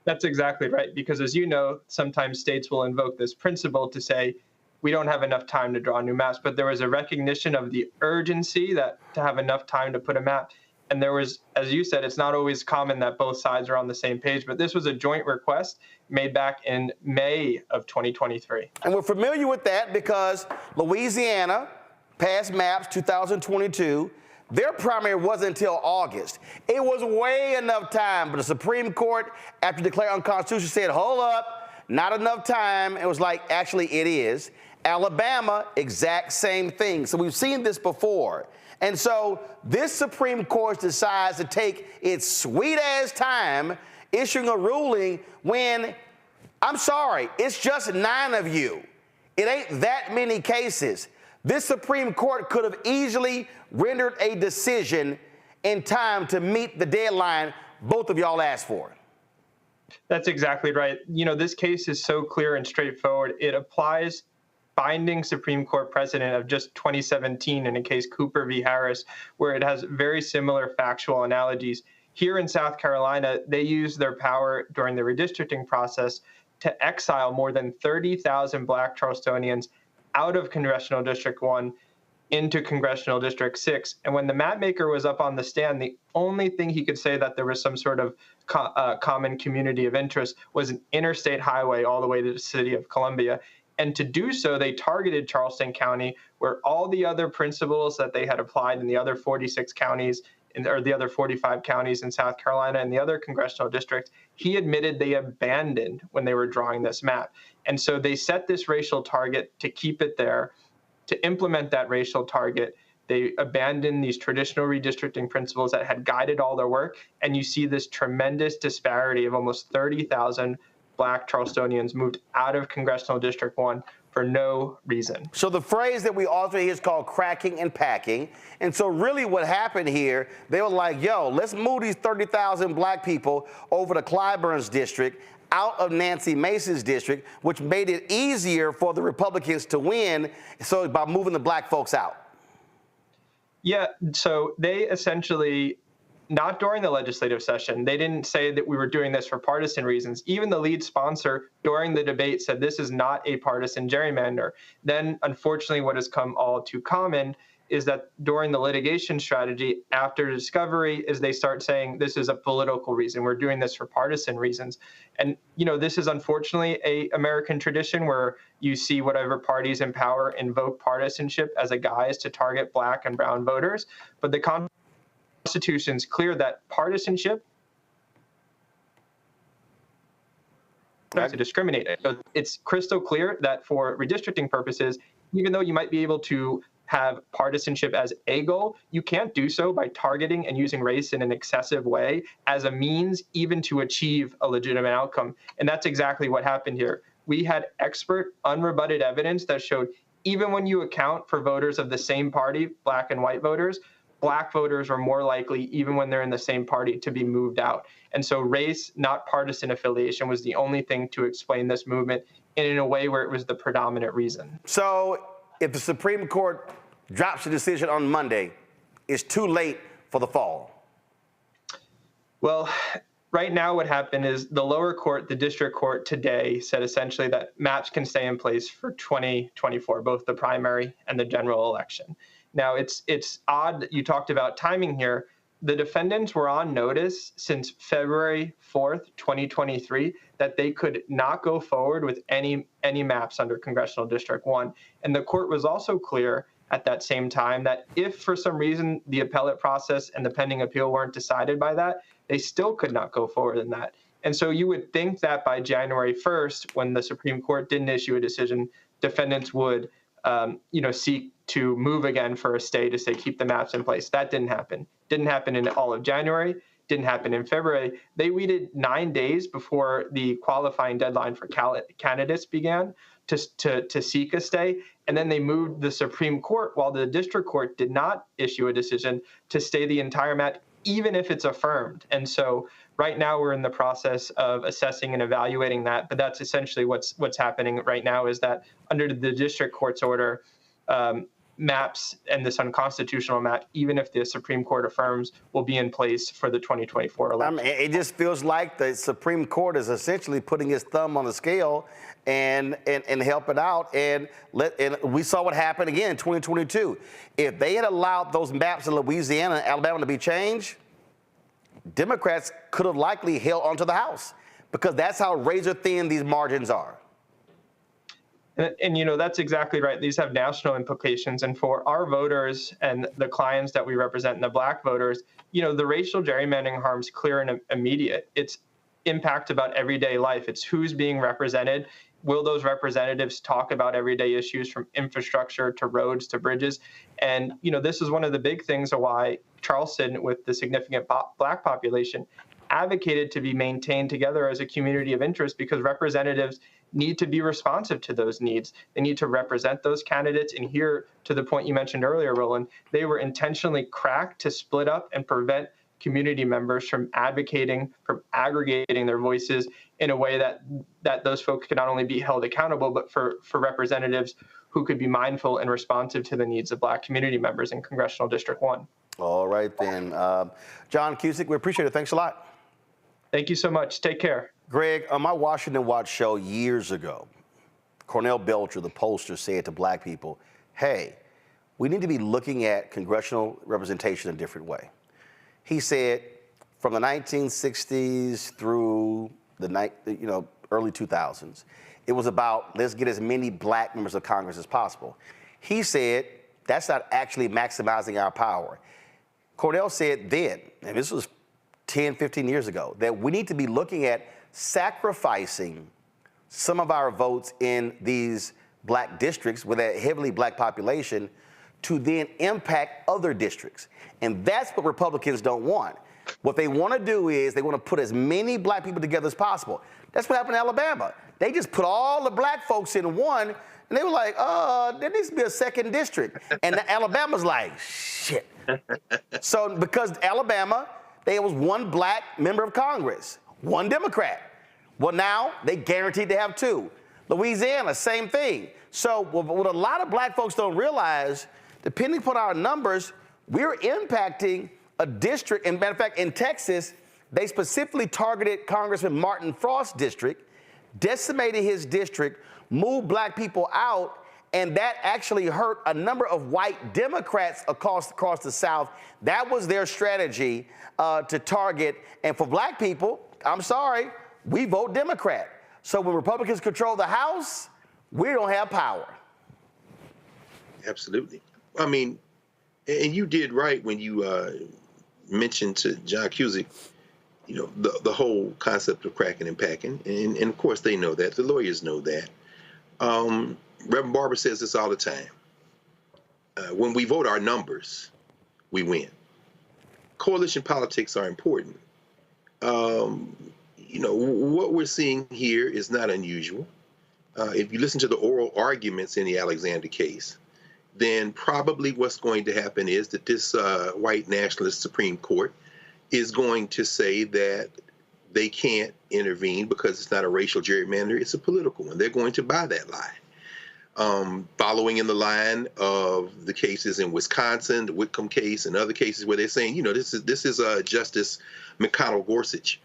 That's exactly right, because as you know, sometimes states will invoke this principle to say, we don't have enough time to draw new maps, but there was a recognition of the urgency that to have enough time to put a map. And there was, as you said, it's not always common that both sides are on the same page, but this was a joint request made back in May of 2023. And we're familiar with that because Louisiana passed maps 2022. Their primary wasn't until August. It was way enough time, but the Supreme Court, after declaring unconstitutional, said, hold up, not enough time. It was like, actually, it is. Alabama, exact same thing. So we've seen this before. And so this Supreme Court decides to take its sweet-ass time issuing a ruling when, I'm sorry, it's just 9 of you. It ain't that many cases. This Supreme Court could have easily rendered a decision in time to meet the deadline both of y'all asked for. That's exactly right. You know, this case is so clear and straightforward. It applies binding Supreme Court precedent of just 2017 in a case Cooper v. Harris, where it has very similar factual analogies. Here in South Carolina, they used their power during the redistricting process to exile more than 30,000 Black Charlestonians out of Congressional District 1 into Congressional District 6. And when the map maker was up on the stand, the only thing he could say that there was some sort of common community of interest was an interstate highway all the way to the city of Columbia. And to do so, they targeted Charleston County, where all the other principles that they had applied in the other 46 counties, or the other 45 counties in South Carolina and the other congressional districts, he admitted they abandoned when they were drawing this map. And so they set this racial target to keep it there. To implement that racial target, they abandoned these traditional redistricting principles that had guided all their work. And you see this tremendous disparity of almost 30,000 Black Charlestonians moved out of Congressional District 1 for no reason. So the phrase that we also hear is called cracking and packing. And so really what happened here, they were like, yo, let's move these 30,000 Black people over to Clyburn's district, out of Nancy Mace's district, which made it easier for the Republicans to win, so by moving the Black folks out. Yeah, so they essentially, not during the legislative session, they didn't say that we were doing this for partisan reasons. Even the lead sponsor during the debate said this is not a partisan gerrymander. Then, unfortunately, what has come all too common is that during the litigation strategy after discovery is they start saying this is a political reason. We're doing this for partisan reasons. And, you know, this is unfortunately a American tradition where you see whatever parties in power invoke partisanship as a guise to target Black and brown voters. But the Constitution's clear that partisanship to discriminate. So it's crystal clear that for redistricting purposes, even though you might be able to have partisanship as a goal, you can't do so by targeting and using race in an excessive way as a means even to achieve a legitimate outcome. And that's exactly what happened here. We had expert, unrebutted evidence that showed even when you account for voters of the same party, Black and white voters, Black voters are more likely, even when they're in the same party, to be moved out. And so race, not partisan affiliation, was the only thing to explain this movement, and in a way where it was the predominant reason. So if the Supreme Court drops a decision on Monday, it's too late for the fall. Well, right now what happened is the lower court, the district court today, said essentially that maps can stay in place for 2024, both the primary and the general election. Now, it's odd that you talked about timing here. The defendants were on notice since February 4th, 2023, that they could not go forward with any maps under Congressional District 1. And the court was also clear at that same time that if for some reason the appellate process and the pending appeal weren't decided by that, they still could not go forward in that. And so you would think that by January 1st, when the Supreme Court didn't issue a decision, defendants would seek to move again for a stay to say keep the maps in place. That didn't happen. Didn't happen in all of January. Didn't happen in February. They waited 9 days before the qualifying deadline for candidates began to seek a stay. And then they moved the Supreme Court, while the district court did not issue a decision, to stay the entire map, even if it's affirmed. And so Right now, we're in the process of assessing and evaluating that, but that's essentially what's happening right now is that under the district court's order, maps and this unconstitutional map, even if the Supreme Court affirms, will be in place for the 2024 election. I mean, it just feels like the Supreme Court is essentially putting its thumb on the scale and helping out. And we saw what happened again in 2022. If they had allowed those maps in Louisiana and Alabama to be changed, Democrats could have likely held onto the House because that's how razor thin these margins are. And you know, that's exactly right. These have national implications. And for our voters and the clients that we represent and the Black voters, you know, the racial gerrymandering harm's clear and immediate. It's impact about everyday life. It's who's being represented. Will those representatives talk about everyday issues from infrastructure to roads to bridges? And, you know, this is one of the big things of why Charleston, with the significant Black population, advocated to be maintained together as a community of interest because representatives need to be responsive to those needs. They need to represent those candidates. And here, to the point you mentioned earlier, Roland, they were intentionally cracked to split up and prevent community members from advocating, from aggregating their voices in a way that those folks could not only be held accountable, but for representatives who could be mindful and responsive to the needs of Black community members in Congressional District 1. All right, then. John Cusick, we appreciate it. Thanks a lot. Thank you so much. Take care. Greg, on my Washington Watch show years ago, Cornell Belcher, the pollster, said to Black people, hey, we need to be looking at congressional representation in a different way. He said from the 1960s through the early 2000s, it was about let's get as many Black members of Congress as possible. He said that's not actually maximizing our power. Cornell said then, and this was 10, 15 years ago, that we need to be looking at sacrificing some of our votes in these Black districts with a heavily Black population to then impact other districts. And that's what Republicans don't want. What they want to do is they want to put as many Black people together as possible. That's what happened in Alabama. They just put all the Black folks in one, and they were like, there needs to be a second district. And Alabama's like, shit. So because Alabama, there was one Black member of Congress, one Democrat. Well, now they guaranteed to have two. Louisiana, same thing. So what a lot of Black folks don't realize, depending upon our numbers, we're impacting a district. And matter of fact, in Texas, they specifically targeted Congressman Martin Frost's district, decimated his district, moved Black people out, and that actually hurt a number of white Democrats across the South. That was their strategy to target. And for Black people, I'm sorry, we vote Democrat. So when Republicans control the House, we don't have power. Absolutely. I mean, and you did right when you mentioned to John Cusick, you know, the whole concept of cracking and packing. And of course they know that. The lawyers know that. Reverend Barber says this all the time. When we vote our numbers, we win. Coalition politics are important. You know, what we're seeing here is not unusual. If you listen to the oral arguments in the Alexander case, then probably what's going to happen is that this white nationalist Supreme Court is going to say that they can't intervene because it's not a racial gerrymander, it's a political one. They're going to buy that lie. Following in the line of the cases in Wisconsin, the Whitcomb case, and other cases where they're saying, you know, this is Justice McConnell Gorsuch,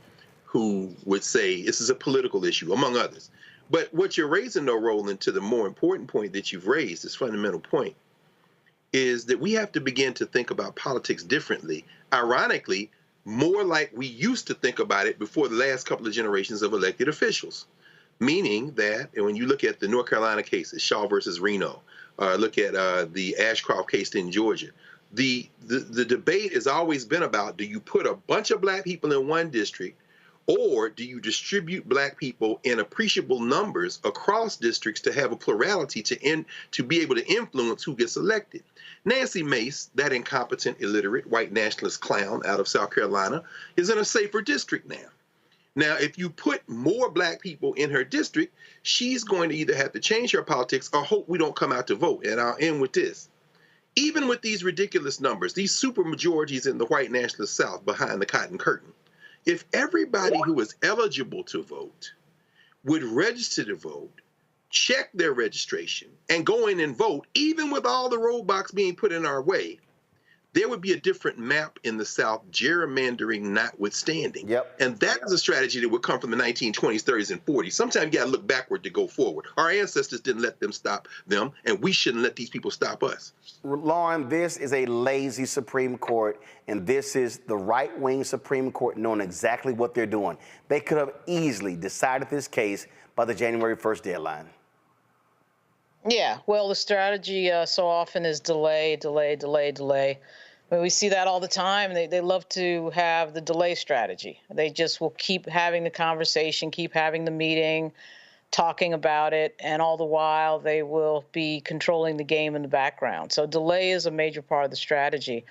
who would say this is a political issue, among others. But what you're raising, though, Roland, to the more important point that you've raised, this fundamental point, is that we have to begin to think about politics differently. Ironically, more like we used to think about it before the last couple of generations of elected officials. Meaning that, and when you look at the North Carolina cases, Shaw versus Reno, look at the Ashcroft case in Georgia, the debate has always been about, do you put a bunch of Black people in one district, or do you distribute Black people in appreciable numbers across districts to have a plurality to be able to influence who gets elected? Nancy Mace, that incompetent, illiterate, white nationalist clown out of South Carolina, is in a safer district now. Now, if you put more Black people in her district, she's going to either have to change her politics or hope we don't come out to vote. And I'll end with this. Even with these ridiculous numbers, these super majorities in the white nationalist South behind the Cotton Curtain, If everybody who is eligible to vote would register to vote, check their registration, and go in and vote, even with all the roadblocks being put in our way, there would be a different map in the South, gerrymandering notwithstanding. Yep. And that is a strategy that would come from the 1920s, 30s, and 40s. Sometimes you got to look backward to go forward. Our ancestors didn't let them stop them, and we shouldn't let these people stop us. Lauren, this is a lazy Supreme Court, and this is the right-wing Supreme Court knowing exactly what they're doing. They could have easily decided this case by the January 1st deadline. Yeah, well, the strategy so often is delay, delay, delay, delay. I mean, we see that all the time. They love to have the delay strategy. They just will keep having the conversation, keep having the meeting, talking about it, and all the while they will be controlling the game in the background. So delay is a major part of the strategy.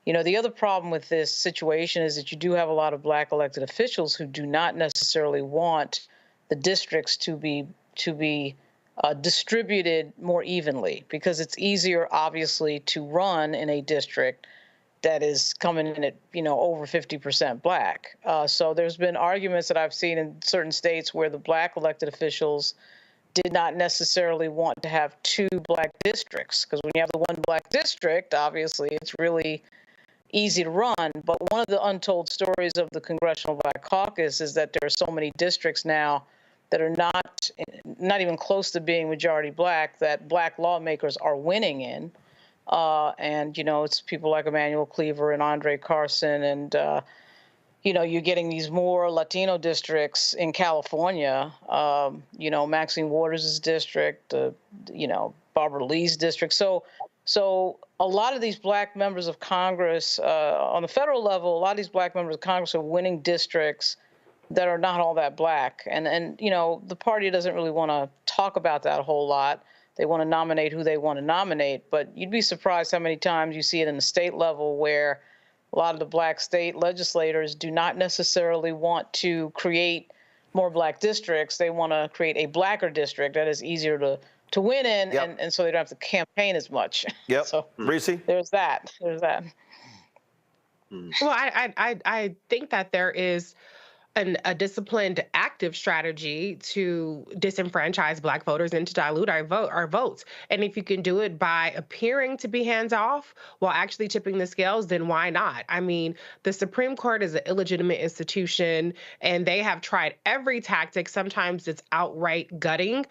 You know, the other problem with this situation is that you do have a lot of black elected officials who do not necessarily want the districts to be distributed more evenly, because it's easier, obviously, to run in a district that is coming in at, over 50% black. So there's been arguments that I've seen in certain states where the black elected officials did not necessarily want to have two black districts, because when you have the one black district, obviously, it's really easy to run. But one of the untold stories of the Congressional Black Caucus is that there are so many districts now that are not even close to being majority black, that black lawmakers are winning in. And, it's people like Emmanuel Cleaver and Andre Carson. And, you're getting these more Latino districts in California, Maxine Waters' district, Barbara Lee's district. So a lot of these black members of Congress, on the federal level, a lot of these black members of Congress are winning districts that are not all that black. And the party doesn't really want to talk about that a whole lot. They want to nominate who they want to nominate, but you'd be surprised how many times you see it in the state level where a lot of the black state legislators do not necessarily want to create more black districts. They want to create a blacker district that is easier to win in, Yep. and so they don't have to campaign as much. Yep. So Reese? there's that. Well, I think that there is a disciplined, active strategy to disenfranchise black voters and to dilute our votes. And if you can do it by appearing to be hands-off while actually tipping the scales, then why not? I mean, the Supreme Court is an illegitimate institution, and they have tried every tactic. Sometimes it's outright gutting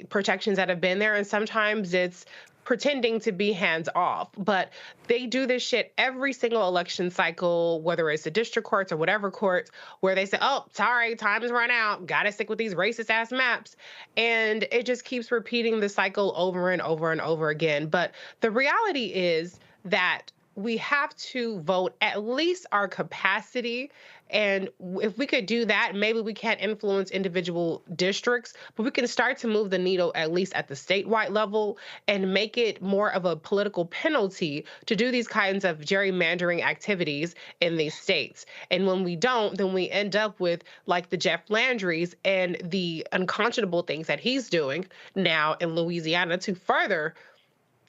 protections that have been there, and sometimes it's pretending to be hands-off. But they do this shit every single election cycle, whether it's the district courts or whatever courts, where they say, oh, sorry, time's run out, gotta stick with these racist-ass maps. And it just keeps repeating the cycle over and over and over again. But the reality is that we have to vote at least our capacity. And if we could do that, maybe we can't influence individual districts, but we can start to move the needle at least at the statewide level and make it more of a political penalty to do these kinds of gerrymandering activities in these states. And when we don't, then we end up with like the Jeff Landrys and the unconscionable things that he's doing now in Louisiana to further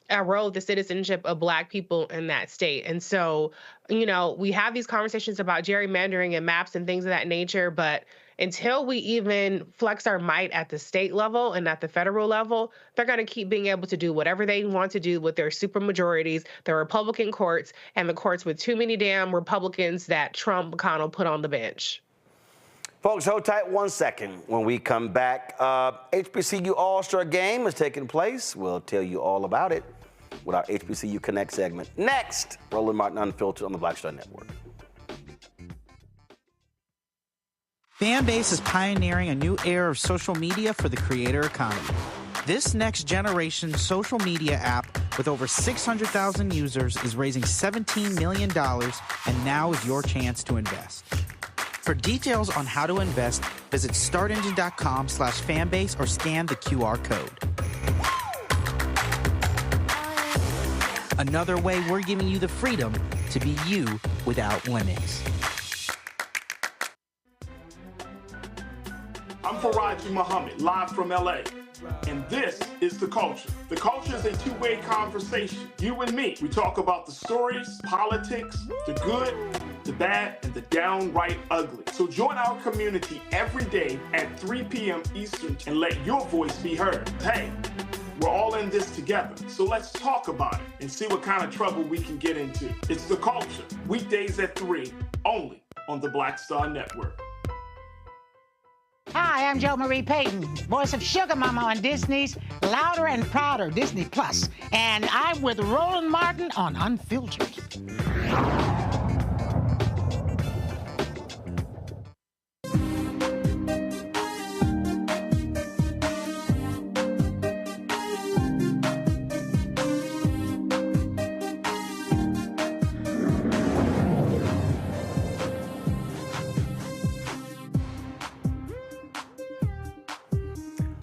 erode the citizenship of black people in that state. And so, we have these conversations about gerrymandering and maps and things of that nature, but until we even flex our might at the state level and at the federal level, they're going to keep being able to do whatever they want to do with their supermajorities, the Republican courts, and the courts with too many damn Republicans that Trump McConnell put on the bench. Folks, hold tight 1 second. When we come back, HBCU All-Star Game is taking place. We'll tell you all about it with our HBCU Connect segment. Next, Roland Martin Unfiltered on the Black Star Network. Fanbase is pioneering a new era of social media for the creator economy. This next generation social media app with over 600,000 users is raising $17 million, and now is your chance to invest. For details on how to invest, visit startengine.com/fanbase or scan the QR code. Another way we're giving you the freedom to be you without limits. I'm Faraji Muhammad, live from LA. And this is The Culture. The Culture is a two-way conversation. You and me. We talk about the stories, politics, the good, the bad, and the downright ugly. So join our community every day at 3 p.m. Eastern and let your voice be heard. Hey, we're all in this together, so let's talk about it and see what kind of trouble we can get into. It's The Culture, weekdays at 3, only on the Black Star Network. Hi, I'm Jo Marie Payton, voice of Sugar Mama on Disney's Louder and Prouder Disney Plus, and I'm with Roland Martin on Unfiltered.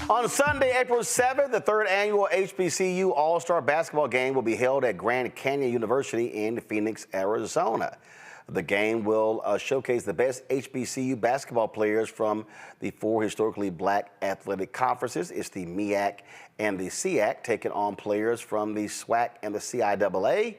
On Sunday, April 7th, the third annual HBCU All-Star Basketball Game will be held at Grand Canyon University in Phoenix, Arizona. The game will showcase the best HBCU basketball players from the four historically black athletic conferences. It's the MEAC and the SEAC, taking on players from the SWAC and the CIAA.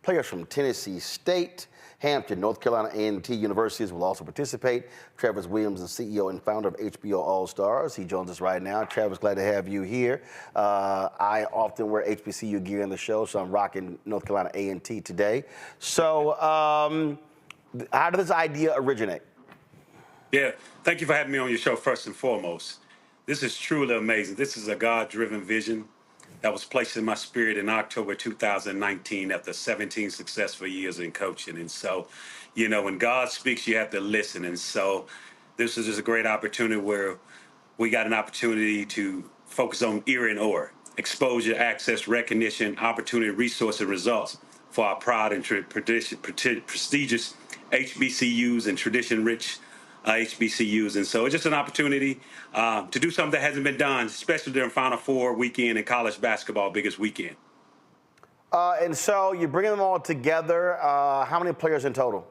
Players from Tennessee State, Hampton, North Carolina A&T universities will also participate. Travis Williams, the CEO and founder of HBO All-Stars. He joins us right now. Travis, glad to have you here. I often wear HBCU gear in the show, so I'm rocking North Carolina A&T today. So how did this idea originate? Yeah, thank you for having me on your show first and foremost. This is truly amazing. This is a God-driven vision that was placed in my spirit in October 2019 after 17 successful years in coaching. And so, you know, when God speaks, you have to listen. And so this is just a great opportunity where we got an opportunity to focus on ERA and OR, exposure, access, recognition, opportunity, resource, and results for our proud and prestigious HBCUs and tradition-rich HBCUs. And so it's just an opportunity to do something that hasn't been done, especially during Final Four weekend and college basketball biggest weekend. And so you're bringing them all together. How many players in total?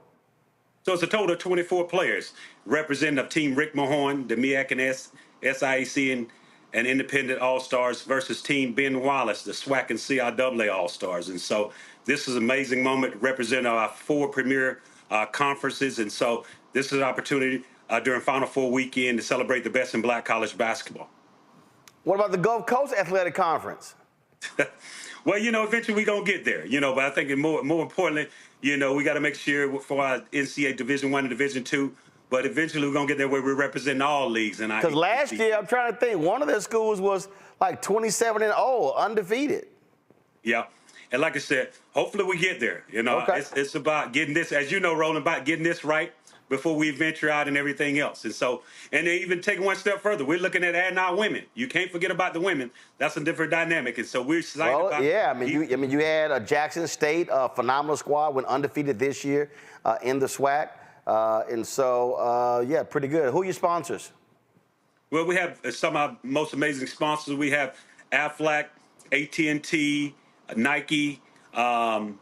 So it's a total of 24 players representing of Team Rick Mahorn, the MEAC and SIAC and Independent All-Stars versus Team Ben Wallace, the SWAC and CIAA All-Stars. And so this is an amazing moment representing our four premier conferences. And so this is an opportunity during Final Four weekend to celebrate the best in black college basketball. What about the Gulf Coast Athletic Conference? Well, you know, eventually we're going to get there, you know, but I think more importantly, you know, we got to make sure for our NCAA Division I and Division II, but eventually we're going to get there where we're representing all leagues. Because last year, I'm trying to think, one of their schools was like 27-0, undefeated. Yeah. And like I said, hopefully we get there. You know, it's about getting this, as you know, Roland, about getting this right before we venture out and everything else. And so, and they even take one step further. We're looking at adding our women. You can't forget about the women. That's a different dynamic. And so we're excited about yeah, you had Jackson State, a phenomenal squad, went undefeated this year in the SWAC. And so, yeah, pretty good. Who are your sponsors? Well, we have some of our most amazing sponsors. We have Aflac, AT&T, Nike, and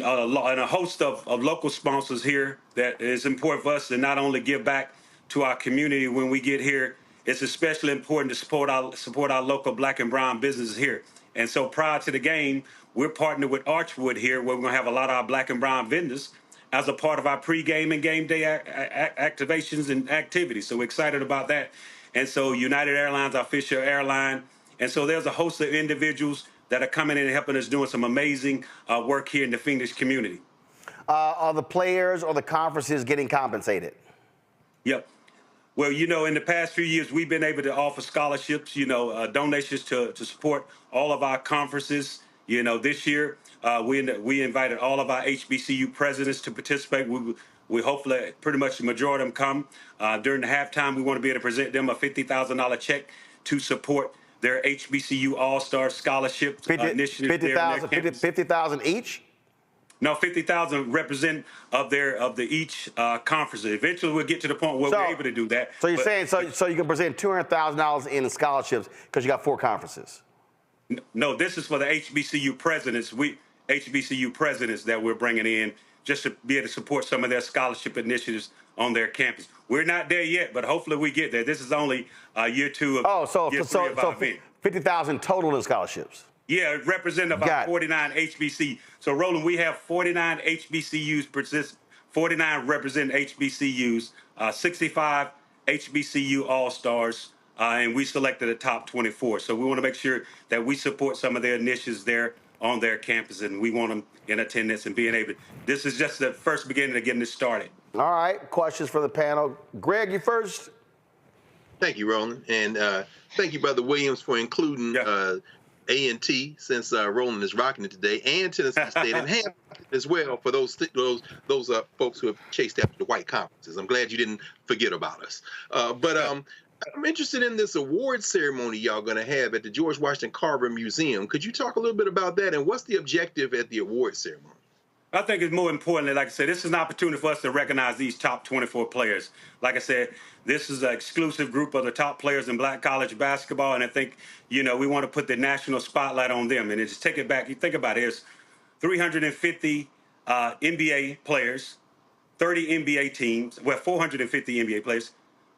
a host of local sponsors here that is important for us to not only give back to our community when we get here, it's especially important to support our local black and brown businesses here. And so prior to the game, we're partnered with Archwood here, where we're going to have a lot of our black and brown vendors as a part of our pregame and game day activations and activities. So we're excited about that. And so United Airlines, our official airline. And so there's a host of individuals that are coming in and helping us doing some amazing work here in the Phoenix community. Are the players or the conferences getting compensated? Yep. Well, you know, in the past few years, we've been able to offer scholarships, you know, donations to support all of our conferences. You know, this year, we invited all of our HBCU presidents to participate. We hopefully pretty much the majority of them come. During the halftime, we want to be able to present them a $50,000 check to support their HBCU All-Star Scholarship initiative. 50,000 each? No, 50,000 represent of each conference. Eventually, we'll get to the point where we're able to do that. So you're saying so you can present $200,000 in scholarships because you got four conferences? No, this is for the HBCU presidents. HBCU presidents that we're bringing in just to be able to support some of their scholarship initiatives on their campus. We're not there yet, but hopefully we get there. This is only year two of year three of our event. 50,000 total in scholarships. Yeah, representative of 49 HBC. So, Roland, we have 49 HBCUs 49 represent HBCUs, 65 HBCU All-Stars, and we selected the top 24. So we want to make sure that we support some of their initiatives there on their campus, and we want them in attendance and being able to. This is just the first beginning of getting this started. All right, questions for the panel. Greg, you first. Thank you, Roland, and thank you, Brother Williams, for including A&T, since Roland is rocking it today, and Tennessee State, and Hampton as well for those folks who have chased after the white conferences. I'm glad you didn't forget about us. But I'm interested in this award ceremony y'all going to have at the George Washington Carver Museum. Could you talk a little bit about that, and what's the objective at the award ceremony? I think it's more importantly, like I said, this is an opportunity for us to recognize these top 24 players. Like I said, this is an exclusive group of the top players in black college basketball, and I think, we want to put the national spotlight on them. And just take it back. You think about it, there's 350 NBA players, 30 NBA teams, 450 NBA players,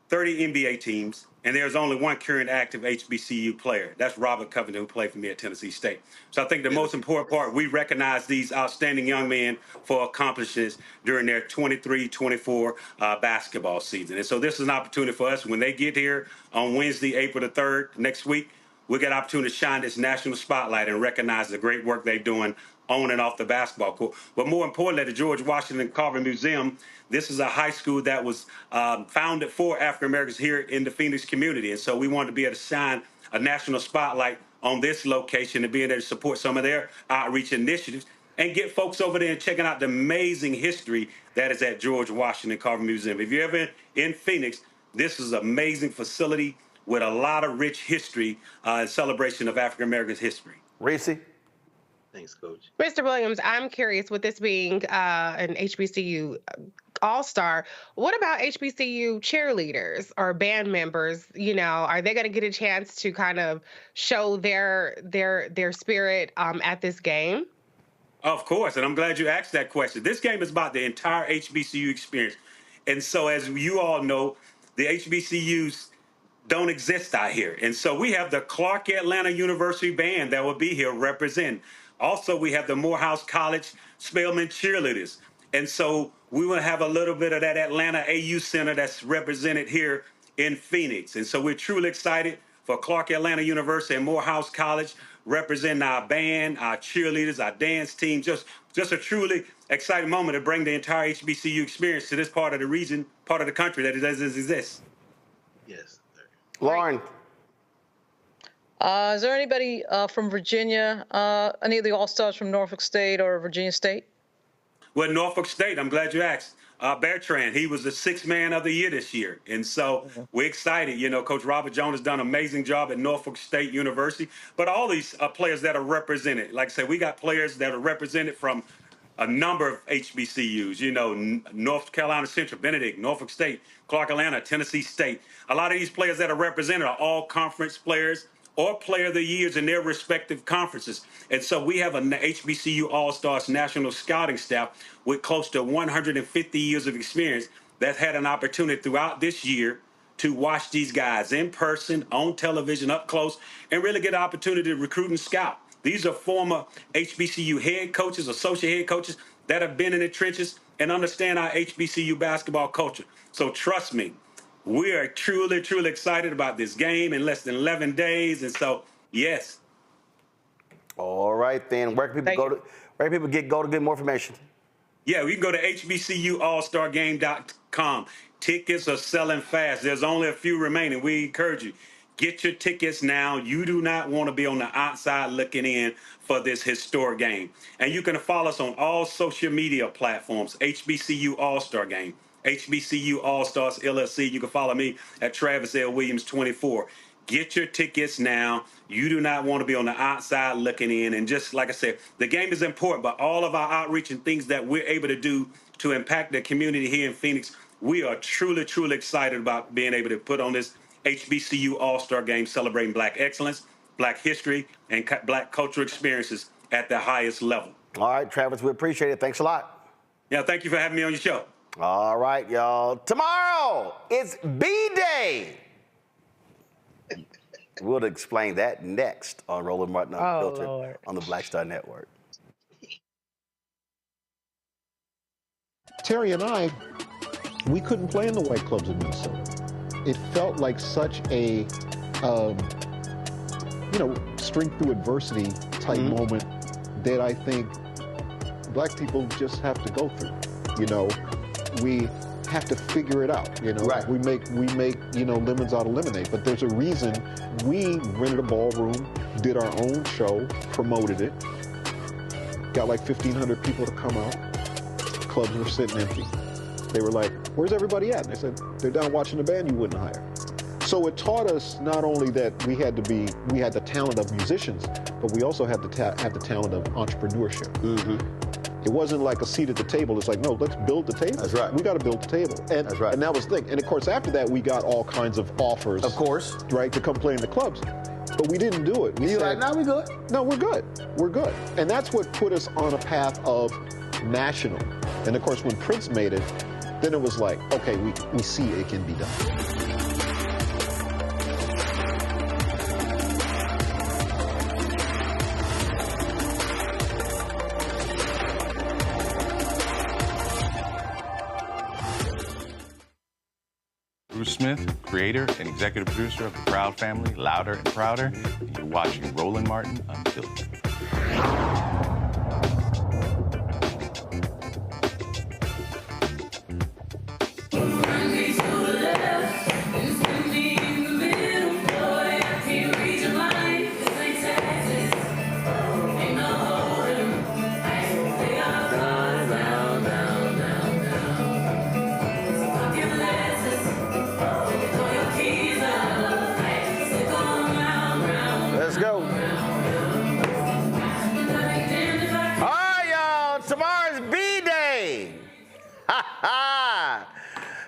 30 NBA teams, and there's only one current active HBCU player. That's Robert Covington, who played for me at Tennessee State. So I think the most important part, we recognize these outstanding young men for accomplishments during their 23-24 basketball season. And so this is an opportunity for us. When they get here on Wednesday, April the 3rd, next week, we get an opportunity to shine this national spotlight and recognize the great work they're doing on and off the basketball court. But more importantly, at the George Washington Carver Museum, this is a high school that was founded for African Americans here in the Phoenix community. And so we wanted to be able to shine a national spotlight on this location and being able to support some of their outreach initiatives and get folks over there and checking out the amazing history that is at George Washington Carver Museum. If you're ever in Phoenix, this is an amazing facility with a lot of rich history and celebration of African Americans' history. Reese? Thanks, Coach. Mr. Williams, I'm curious, with this being an HBCU All-Star, what about HBCU cheerleaders or band members? Are they going to get a chance to kind of show their spirit at this game? Of course, and I'm glad you asked that question. This game is about the entire HBCU experience. And so as you all know, the HBCUs don't exist out here. And so we have the Clark Atlanta University Band that will be here representing. Also, we have the Morehouse College Spelman cheerleaders. And so we will have a little bit of that Atlanta AU Center that's represented here in Phoenix. And so we're truly excited for Clark Atlanta University and Morehouse College representing our band, our cheerleaders, our dance team. Just a truly exciting moment to bring the entire HBCU experience to this part of the region, part of the country that it doesn't exist. Yes. Lauren. Is there anybody from Virginia, any of the All-Stars from Norfolk State or Virginia State? Well, Norfolk State, I'm glad you asked. Bertrand, he was the sixth man of the year this year. And so we're excited. Coach Robert Jones has done an amazing job at Norfolk State University. But all these players that are represented, like I said, we got players that are represented from a number of HBCUs, North Carolina Central, Benedict, Norfolk State, Clark Atlanta, Tennessee State. A lot of these players that are represented are all conference players or player of the years in their respective conferences. And so we have an HBCU All-Stars national scouting staff with close to 150 years of experience that's had an opportunity throughout this year to watch these guys in person, on television, up close, and really get an opportunity to recruit and scout. These are former HBCU head coaches, associate head coaches that have been in the trenches and understand our HBCU basketball culture. So trust me, we are truly, truly excited about this game in less than 11 days. And so, yes. All right, then. Where can people go to get more information? Yeah, you can go to HBCUallstargame.com. Tickets are selling fast. There's only a few remaining. We encourage you. Get your tickets now. You do not want to be on the outside looking in for this historic game. And you can follow us on all social media platforms, HBCU All-Star Game, HBCU All-Stars LLC. You can follow me at Travis L. Williams 24. Get your tickets now. You do not want to be on the outside looking in. And just like I said, the game is important, but all of our outreach and things that we're able to do to impact the community here in Phoenix, we are truly, truly excited about being able to put on this HBCU All-Star Game celebrating Black excellence, Black history, and Black cultural experiences at the highest level. All right, Travis, we appreciate it. Thanks a lot. Yeah, thank you for having me on your show. All right, y'all. Tomorrow, it's B-Day. We'll explain that next on Roland Martin Unfiltered on the Black Star Network. Terry and I, we couldn't play in the white clubs in Minnesota. It felt like such a, strength through adversity type moment that I think black people just have to go through. We have to figure it out. Right. We make lemons out of lemonade. But there's a reason we rented a ballroom, did our own show, promoted it, got like 1,500 people to come out. Clubs were sitting empty. They were like, "Where's everybody at?" And I said, "They're down watching the band you wouldn't hire." So it taught us not only that we had the talent of musicians, but we also had to have the talent of entrepreneurship. It wasn't like a seat at the table. It's like, no, let's build the table. That's right. We got to build the table. And, that's right. And that was the thing. And of course, after that, we got all kinds of offers. Of course. Right, to come play in the clubs. But we didn't do it. We said, "No, we're good. No, we're good. We're good." And that's what put us on a path of national. And of course, when Prince made it, then it was like, okay, we see it can be done. Bruce Smith, creator and executive producer of the Proud Family, Louder and Prouder, and you're watching Roland Martin Unfiltered.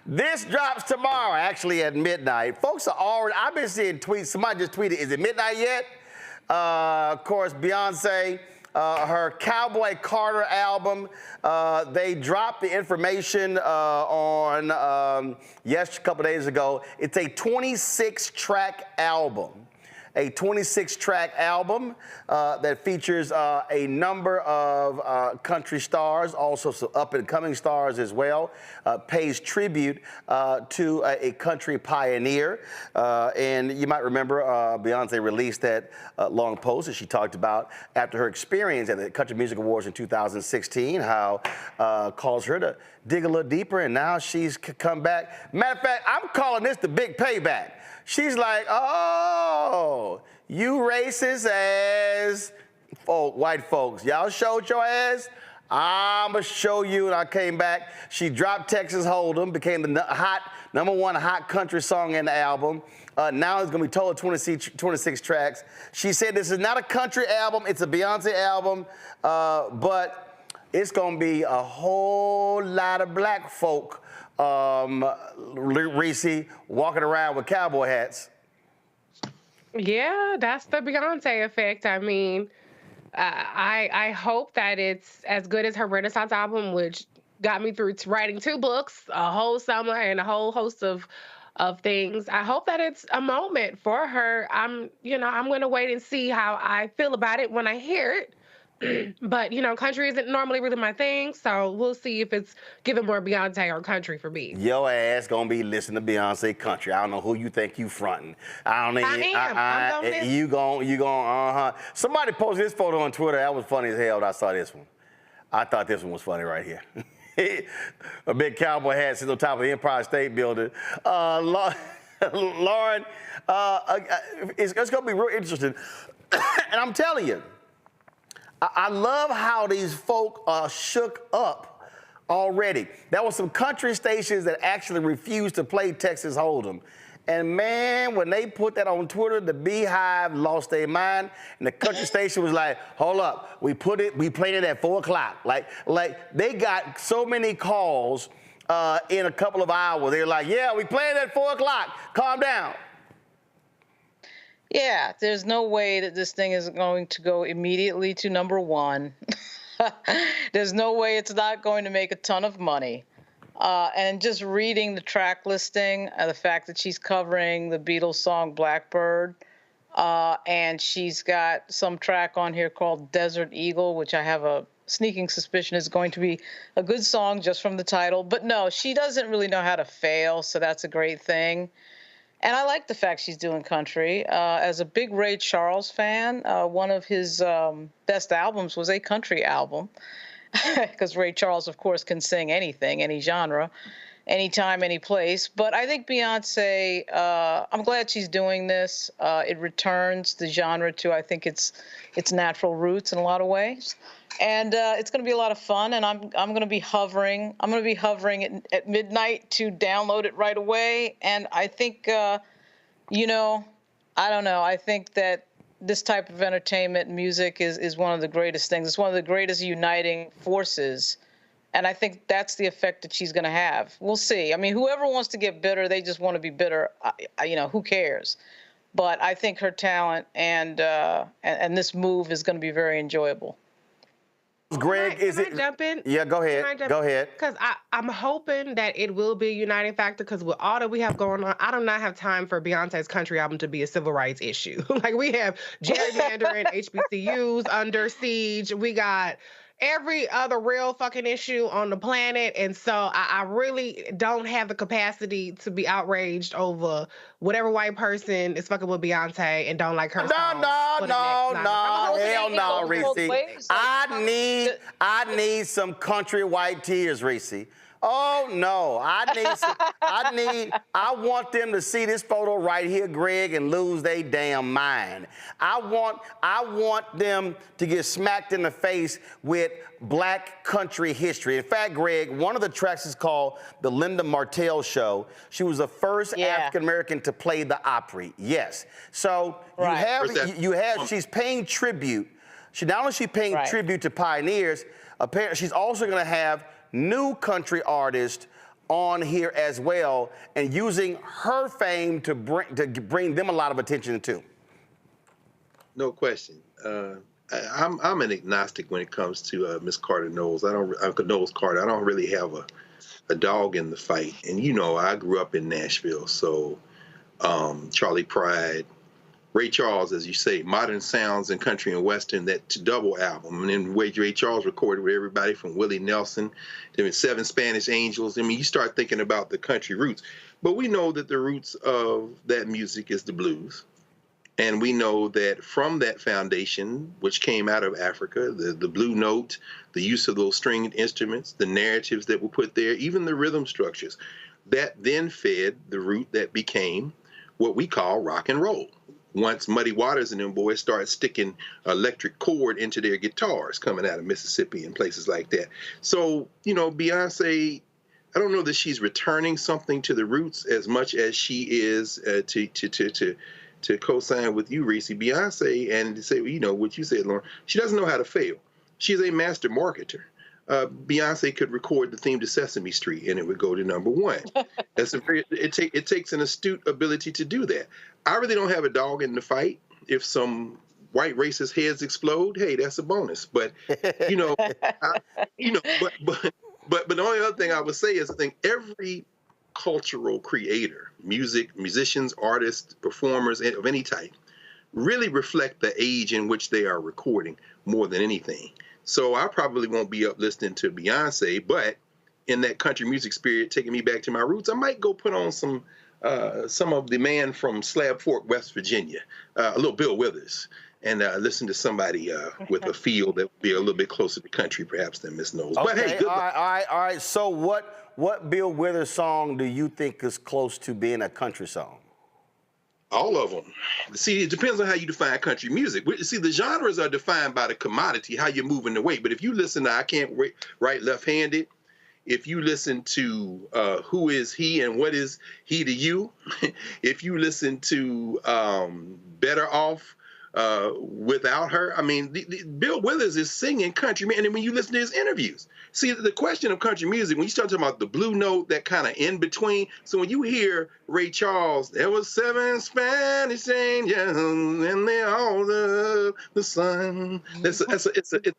This drops tomorrow, actually at midnight. Folks are already, I've been seeing tweets. Somebody just tweeted, "Is it midnight yet?" Of course, Beyonce, her Cowboy Carter album, they dropped the information on, a couple days ago. It's a 26-track album. A 26-track album that features a number of country stars, also some up-and-coming stars as well, pays tribute to a country pioneer. And you might remember Beyonce released that long post that she talked about after her experience at the Country Music Awards in 2016, how caused her to dig a little deeper, and now she's come back. Matter of fact, I'm calling this the big payback. She's like, "Oh, you racist ass white folks. Y'all showed your ass. I'ma show you." And I came back. She dropped Texas Hold'em, became the number one hot country song in the album. Now it's gonna be total 26 tracks. She said this is not a country album, it's a Beyonce album, but it's gonna be a whole lot of black folk, Reese, walking around with cowboy hats. Yeah, that's the Beyonce effect. I mean, I hope that it's as good as her Renaissance album, which got me through writing 2 books, a whole summer, and a whole host of things. I hope that it's a moment for her. I'm going to wait and see how I feel about it when I hear it. But, country isn't normally really my thing, so we'll see if it's giving more Beyonce or country for me. Your ass gonna be listening to Beyonce country. I don't know who you think you fronting. I'm you gon' Somebody posted this photo on Twitter. That was funny as hell when I saw this one. I thought this one was funny right here. A big cowboy hat sitting on top of the Empire State Building. Lauren, it's gonna be real interesting. And I'm telling you, I love how these folk are shook up already. There were some country stations that actually refused to play Texas Hold'em. And man, when they put that on Twitter, the Beehive lost their mind. And the country station was like, "Hold up, we played it at 4 o'clock. Like they got so many calls in a couple of hours. They're like, "Yeah, we played it at 4 o'clock. Calm down." Yeah, there's no way that this thing is going to go immediately to number 1. There's no way it's not going to make a ton of money. And just reading the track listing, the fact that she's covering the Beatles song Blackbird, and she's got some track on here called Desert Eagle, which I have a sneaking suspicion it's going to be a good song just from the title. But no, she doesn't really know how to fail, so that's a great thing. And I like the fact she's doing country. As a big Ray Charles fan, one of his best albums was a country album, because Ray Charles, of course, can sing anything, any genre, anytime, any place. But I think Beyonce, I'm glad she's doing this. It returns the genre to, I think, its natural roots in a lot of ways. And it's going to be a lot of fun, and I'm going to be hovering. I'm going to be hovering at midnight to download it right away. And I think, you know, I don't know. I think that this type of entertainment and music is one of the greatest things. It's one of the greatest uniting forces. And I think that's the effect that she's going to have. We'll see. I mean, whoever wants to get bitter, they just want to be bitter. You know, who cares? But I think her talent and this move is going to be very enjoyable. Greg, can I jump in? Yeah, go ahead. Go ahead. Because I'm hoping that it will be a uniting factor, because with all that we have going on, I do not have time for Beyonce's country album to be a civil rights issue. Like, we have gerrymandering, HBCUs under siege. We got every other real fucking issue on the planet. And so I really don't have the capacity to be outraged over whatever white person is fucking with Beyonce and don't like her song. No, hell no, Reese. I need some country white tears, Reese. Oh no, I want them to see this photo right here, Greg, and lose their damn mind. I want them to get smacked in the face with black country history. In fact, Greg, one of the tracks is called The Linda Martell Show. She was the first African-American to play the Opry. Yes. So she's paying tribute. Not only is she paying tribute to pioneers, apparently she's also going to have new country artists on here as well, and using her fame to bring them a lot of attention too. No question. I'm an agnostic when it comes to Miss Carter Knowles. Knowles Carter. I don't really have a dog in the fight. And you know, I grew up in Nashville, so Charlie Pride, Ray Charles, as you say, Modern Sounds and Country and Western, that double album. And then Ray Charles recorded with everybody from Willie Nelson to 7 Spanish Angels. I mean, you start thinking about the country roots. But we know that the roots of that music is the blues. And we know that from that foundation, which came out of Africa, the blue note, the use of those stringed instruments, the narratives that were put there, even the rhythm structures, that then fed the root that became what we call rock and roll. Once Muddy Waters and them boys started sticking electric cord into their guitars coming out of Mississippi and places like that. So, you know, Beyonce, I don't know that she's returning something to the roots as much as she is to co-sign with you, Reese. Beyonce, and to say, you know, what you said, Lauren, she doesn't know how to fail. She's a master marketer. Beyonce could record the theme to Sesame Street and it would go to #1. It takes an astute ability to do that. I really don't have a dog in the fight. If some white racist heads explode, hey, that's a bonus. But you know, but the only other thing I would say is I think every cultural creator, musicians, artists, performers of any type, really reflect the age in which they are recording more than anything. So I probably won't be up listening to Beyonce, but in that country music spirit, taking me back to my roots, I might go put on some of the man from Slab Fork, West Virginia, a little Bill Withers, and listen to somebody with a feel that would be a little bit closer to country, perhaps, than Miss Knowles. Okay, but hey, good luck. All right. So what Bill Withers song do you think is close to being a country song? All of them. See, it depends on how you define country music. See, the genres are defined by the commodity, how you're moving the weight. But if you listen to I Can't Write Left-Handed, if you listen to Who Is He and What Is He to You, if you listen to Better Off Without Her, I mean, Bill Withers is singing country, man. And when you listen to his interviews, see, the question of country music, when you start talking about the blue note, that kind of in between. So when you hear Ray Charles, there was 7 Spanish angels and they all loved the sun. It's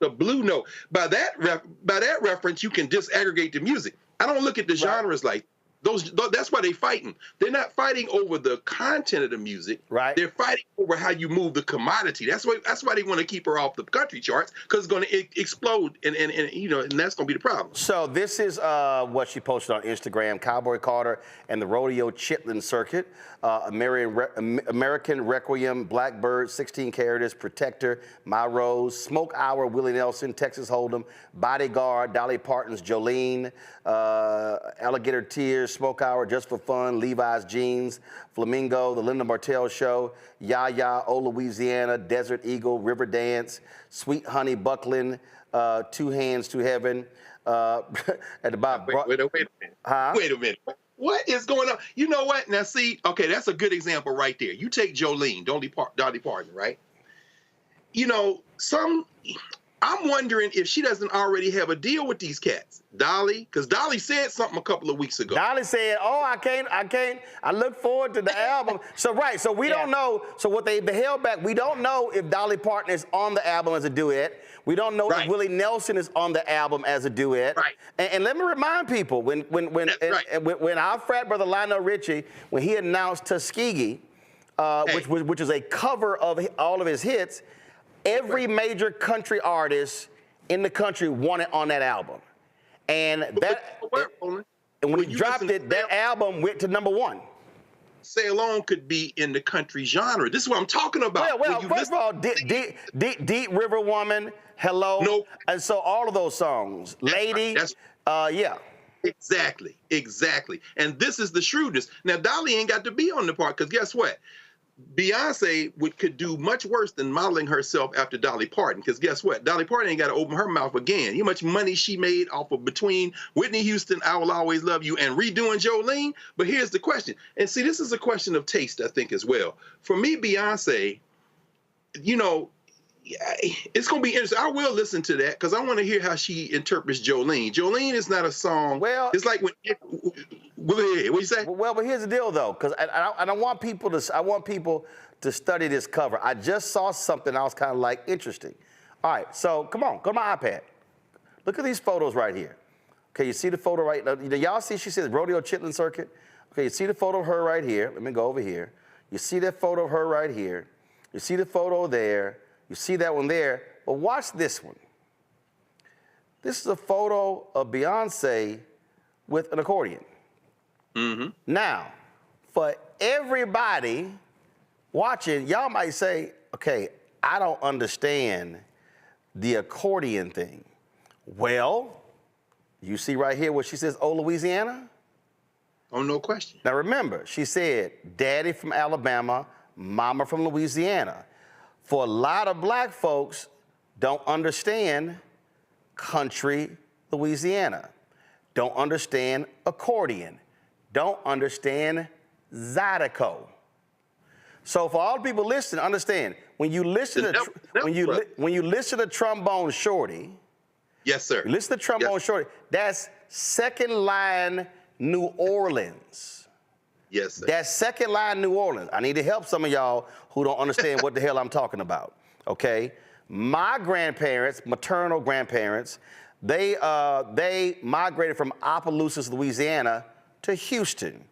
a blue note. By that reference, you can disaggregate the music. I don't look at the genres like. That's why they're fighting. They're not fighting over the content of the music. Right. They're fighting over how you move the commodity. That's why they want to keep her off the country charts, because it's going to explode, and that's going to be the problem. So this is what she posted on Instagram: Cowboy Carter and the Rodeo Chitlin Circuit, American Requiem, Blackbird, 16 Carats, Protector, My Rose, Smoke Hour, Willie Nelson, Texas Hold'em, Bodyguard, Dolly Parton's Jolene, Alligator Tears, Smoke Hour, Just for Fun, Levi's Jeans, Flamingo, The Linda Martell Show, Ya, Oh Louisiana, Desert Eagle, River Dance, Sweet Honey Buckland, Two Hands to Heaven. At the bottom. Wait a minute. Huh? Wait a minute. What is going on? You know what? Now, see, okay, that's a good example right there. You take Jolene, Dolly Parton, right? I'm wondering if she doesn't already have a deal with these cats. Dolly, because Dolly said something a couple of weeks ago. Dolly said, "Oh, I can't. I look forward to the album." So we don't know. So what they held back, we don't know if Dolly Parton is on the album as a duet. We don't know if Willie Nelson is on the album as a duet. Right. And let me remind people, when our frat brother Lionel Richie, when he announced Tuskegee, which is a cover of all of his hits, every major country artist in the country wanted on that album. And when he dropped it, that album went to #1. Say Alone could be in the country genre. This is what I'm talking about. Well, first of all, Deep River Woman, Hello. Nope. And so all of those songs. Lady, yeah. Exactly. And this is the shrewdness. Now, Dolly ain't got to be on the part, because guess what? Beyonce could do much worse than modeling herself after Dolly Parton, because guess what? Dolly Parton ain't got to open her mouth again. You know how much money she made off of between Whitney Houston, I Will Always Love You, and redoing Jolene? But here's the question. And see, this is a question of taste, I think, as well. For me, Beyonce, it's going to be interesting. I will listen to that, because I want to hear how she interprets Jolene. Jolene is not a song. Well, it's like when. What do you say? Well, but here's the deal, though, because I want people to study this cover. I just saw something I was kind of like interesting. All right, so come on, go to my iPad. Look at these photos right here. Okay, you see the photo right now? Y'all see? She says Rodeo Chitlin Circuit. Okay, you see the photo of her right here? Let me go over here. You see that photo of her right here? You see the photo there? You see that one there? But watch this one. This is a photo of Beyonce with an accordion. Mm-hmm. Now, for everybody watching, y'all might say, okay, I don't understand the accordion thing. Well, you see right here what she says, Oh, Louisiana? Oh, no question. Now remember, she said, Daddy from Alabama, Mama from Louisiana. For a lot of black folks, don't understand country Louisiana, don't understand accordion, don't understand Zydeco. So for all the people listening, understand, when you listen to Trombone Shorty, yes, sir. You listen to Trombone Shorty, that's second line New Orleans. Yes, sir. That's second line New Orleans. I need to help some of y'all who don't understand what the hell I'm talking about, okay? My grandparents, maternal grandparents, they migrated from Opelousas, Louisiana to Houston.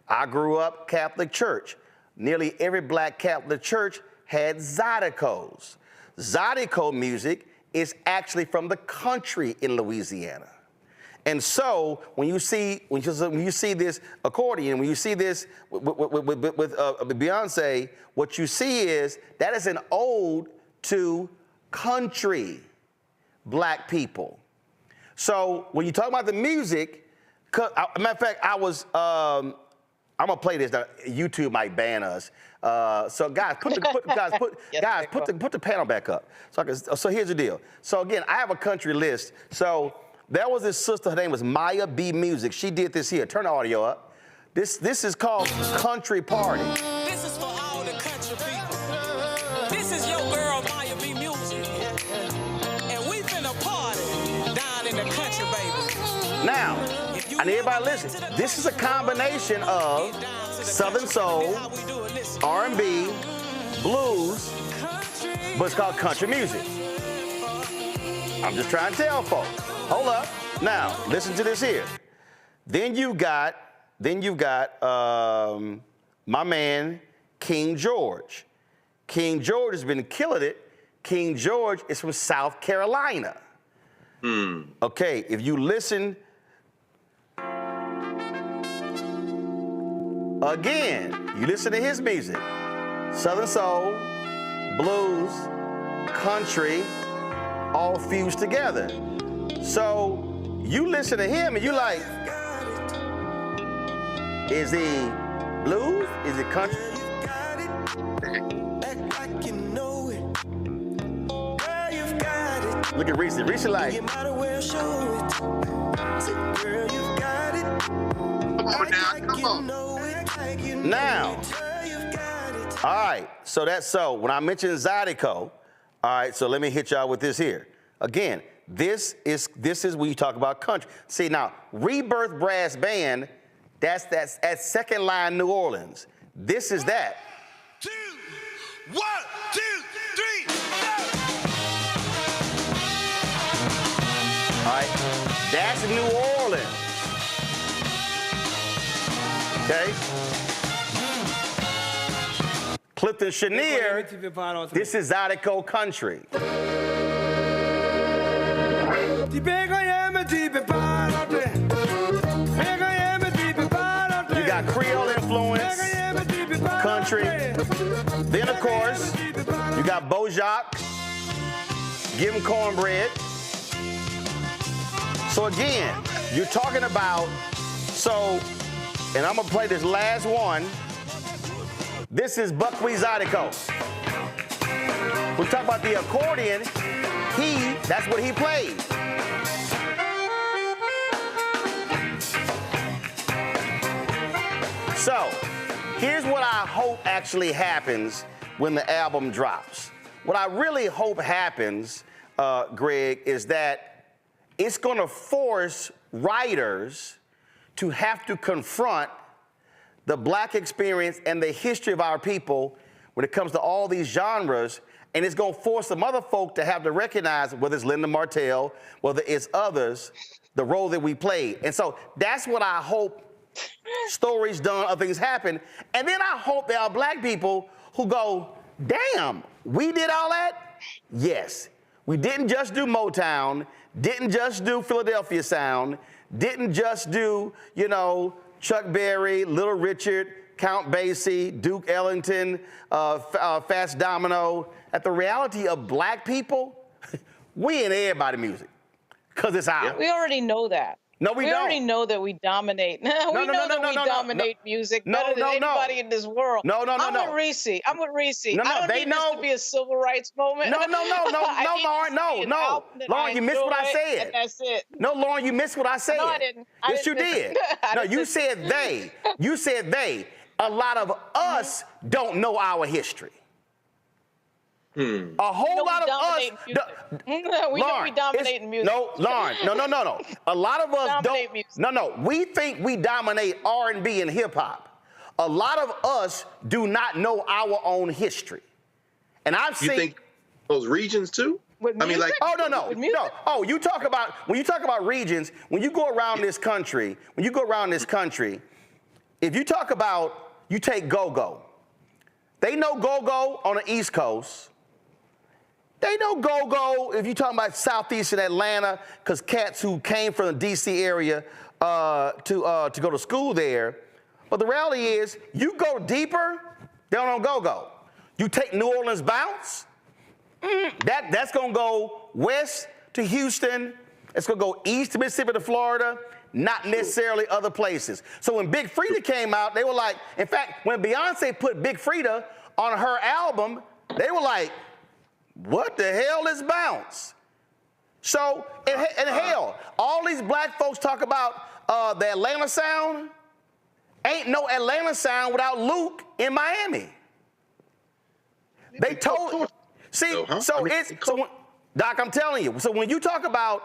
I grew up Catholic church. Nearly every black Catholic church had Zydeco's. Zydeco music is actually from the country in Louisiana. And so when you see this accordion, when you see this with Beyonce, what you see is that is an ode to country black people. So when you talk about the music, matter of fact, I'm gonna play this. Now, YouTube might ban us. So guys, put the panel back up. So here's the deal. So again, I have a country list. So there was this sister. Her name was Maya B Music. She did this here. Turn the audio up. This is called Country Party. This is for all the country people. This is your girl Maya B Music, and we finna party down in the country, baby. Now, I need everybody to listen. This is a combination of Southern soul, R&B, blues, but it's called country music. I'm just trying to tell folks. Hold up. Now, listen to this here. Then you got Then you've got my man, King George. King George has been killing it. King George is from South Carolina. Okay, if you listen, again, you listen to his music, Southern soul, blues, country, all fused together. So you listen to him and you like, is he blues? Is it country? Look at Reese. Reese like. Now. All right. So that's so. When I mentioned Zydeco, all right. So let me hit y'all with this here. Again, this is when you talk about country. See now, Rebirth Brass Band. That's at second line New Orleans. This is that. 1, 2, 3, All right, that's New Orleans. Okay. Clifton Chenier, this is Zydeco Country. You got Creole influence, country. Then, of course, you got Bojack, Give 'em Cornbread. So again, you're talking about, and I'm gonna play this last one. This is Buckwheat Zydeco. We talk about the accordion, that's what he played. So, here's what I hope actually happens when the album drops. What I really hope happens, Greg, is that it's gonna force writers to have to confront the Black experience and the history of our people when it comes to all these genres, and it's gonna force some other folk to have to recognize, whether it's Linda Martell, whether it's others, the role that we played. And so that's what I hope stories done, other things happen. And then I hope there are Black people who go, damn, we did all that? Yes. We didn't just do Motown, didn't just do Philadelphia Sound, didn't just do, Chuck Berry, Little Richard, Count Basie, Duke Ellington, Fats Domino. At the reality of Black people, we in everybody's music, because it's ours. We already know that. No, we don't. We already know that we dominate. We know that we dominate music better than anybody in this world. I'm with Reese. I'm with Reese. I don't need this to be a civil rights moment. No, Lauren, no. Lauren, you missed what I said. And that's it. No, Lauren, you missed what I said. No, I didn't. Yes, you did. No, you said they. You said they. A lot of us don't know our history. A whole lot of us. We know we dominate in music. No, Lauren, no. A lot of us don't. Music. No. We think we dominate R&B and hip hop. A lot of us do not know our own history. And I've seen. You think those regions too? I mean, like. Oh no. Oh, when you talk about regions, when you go around this country, if you talk about, you take go-go. They know go-go on the East Coast. They know go-go if you're talking about southeastern Atlanta, because cats who came from the D.C. area to go to school there. But the reality is, you go deeper, they don't know go-go. You take New Orleans bounce, that's going to go west to Houston. It's going to go east to Mississippi to Florida, not necessarily other places. So when Big Freedia came out, they were like, in fact, when Beyonce put Big Freedia on her album, they were like, what the hell is bounce? So, and hell, all these Black folks talk about the Atlanta sound. Ain't no Atlanta sound without Luke in Miami. They told. See, Doc, I'm telling you. So when you talk about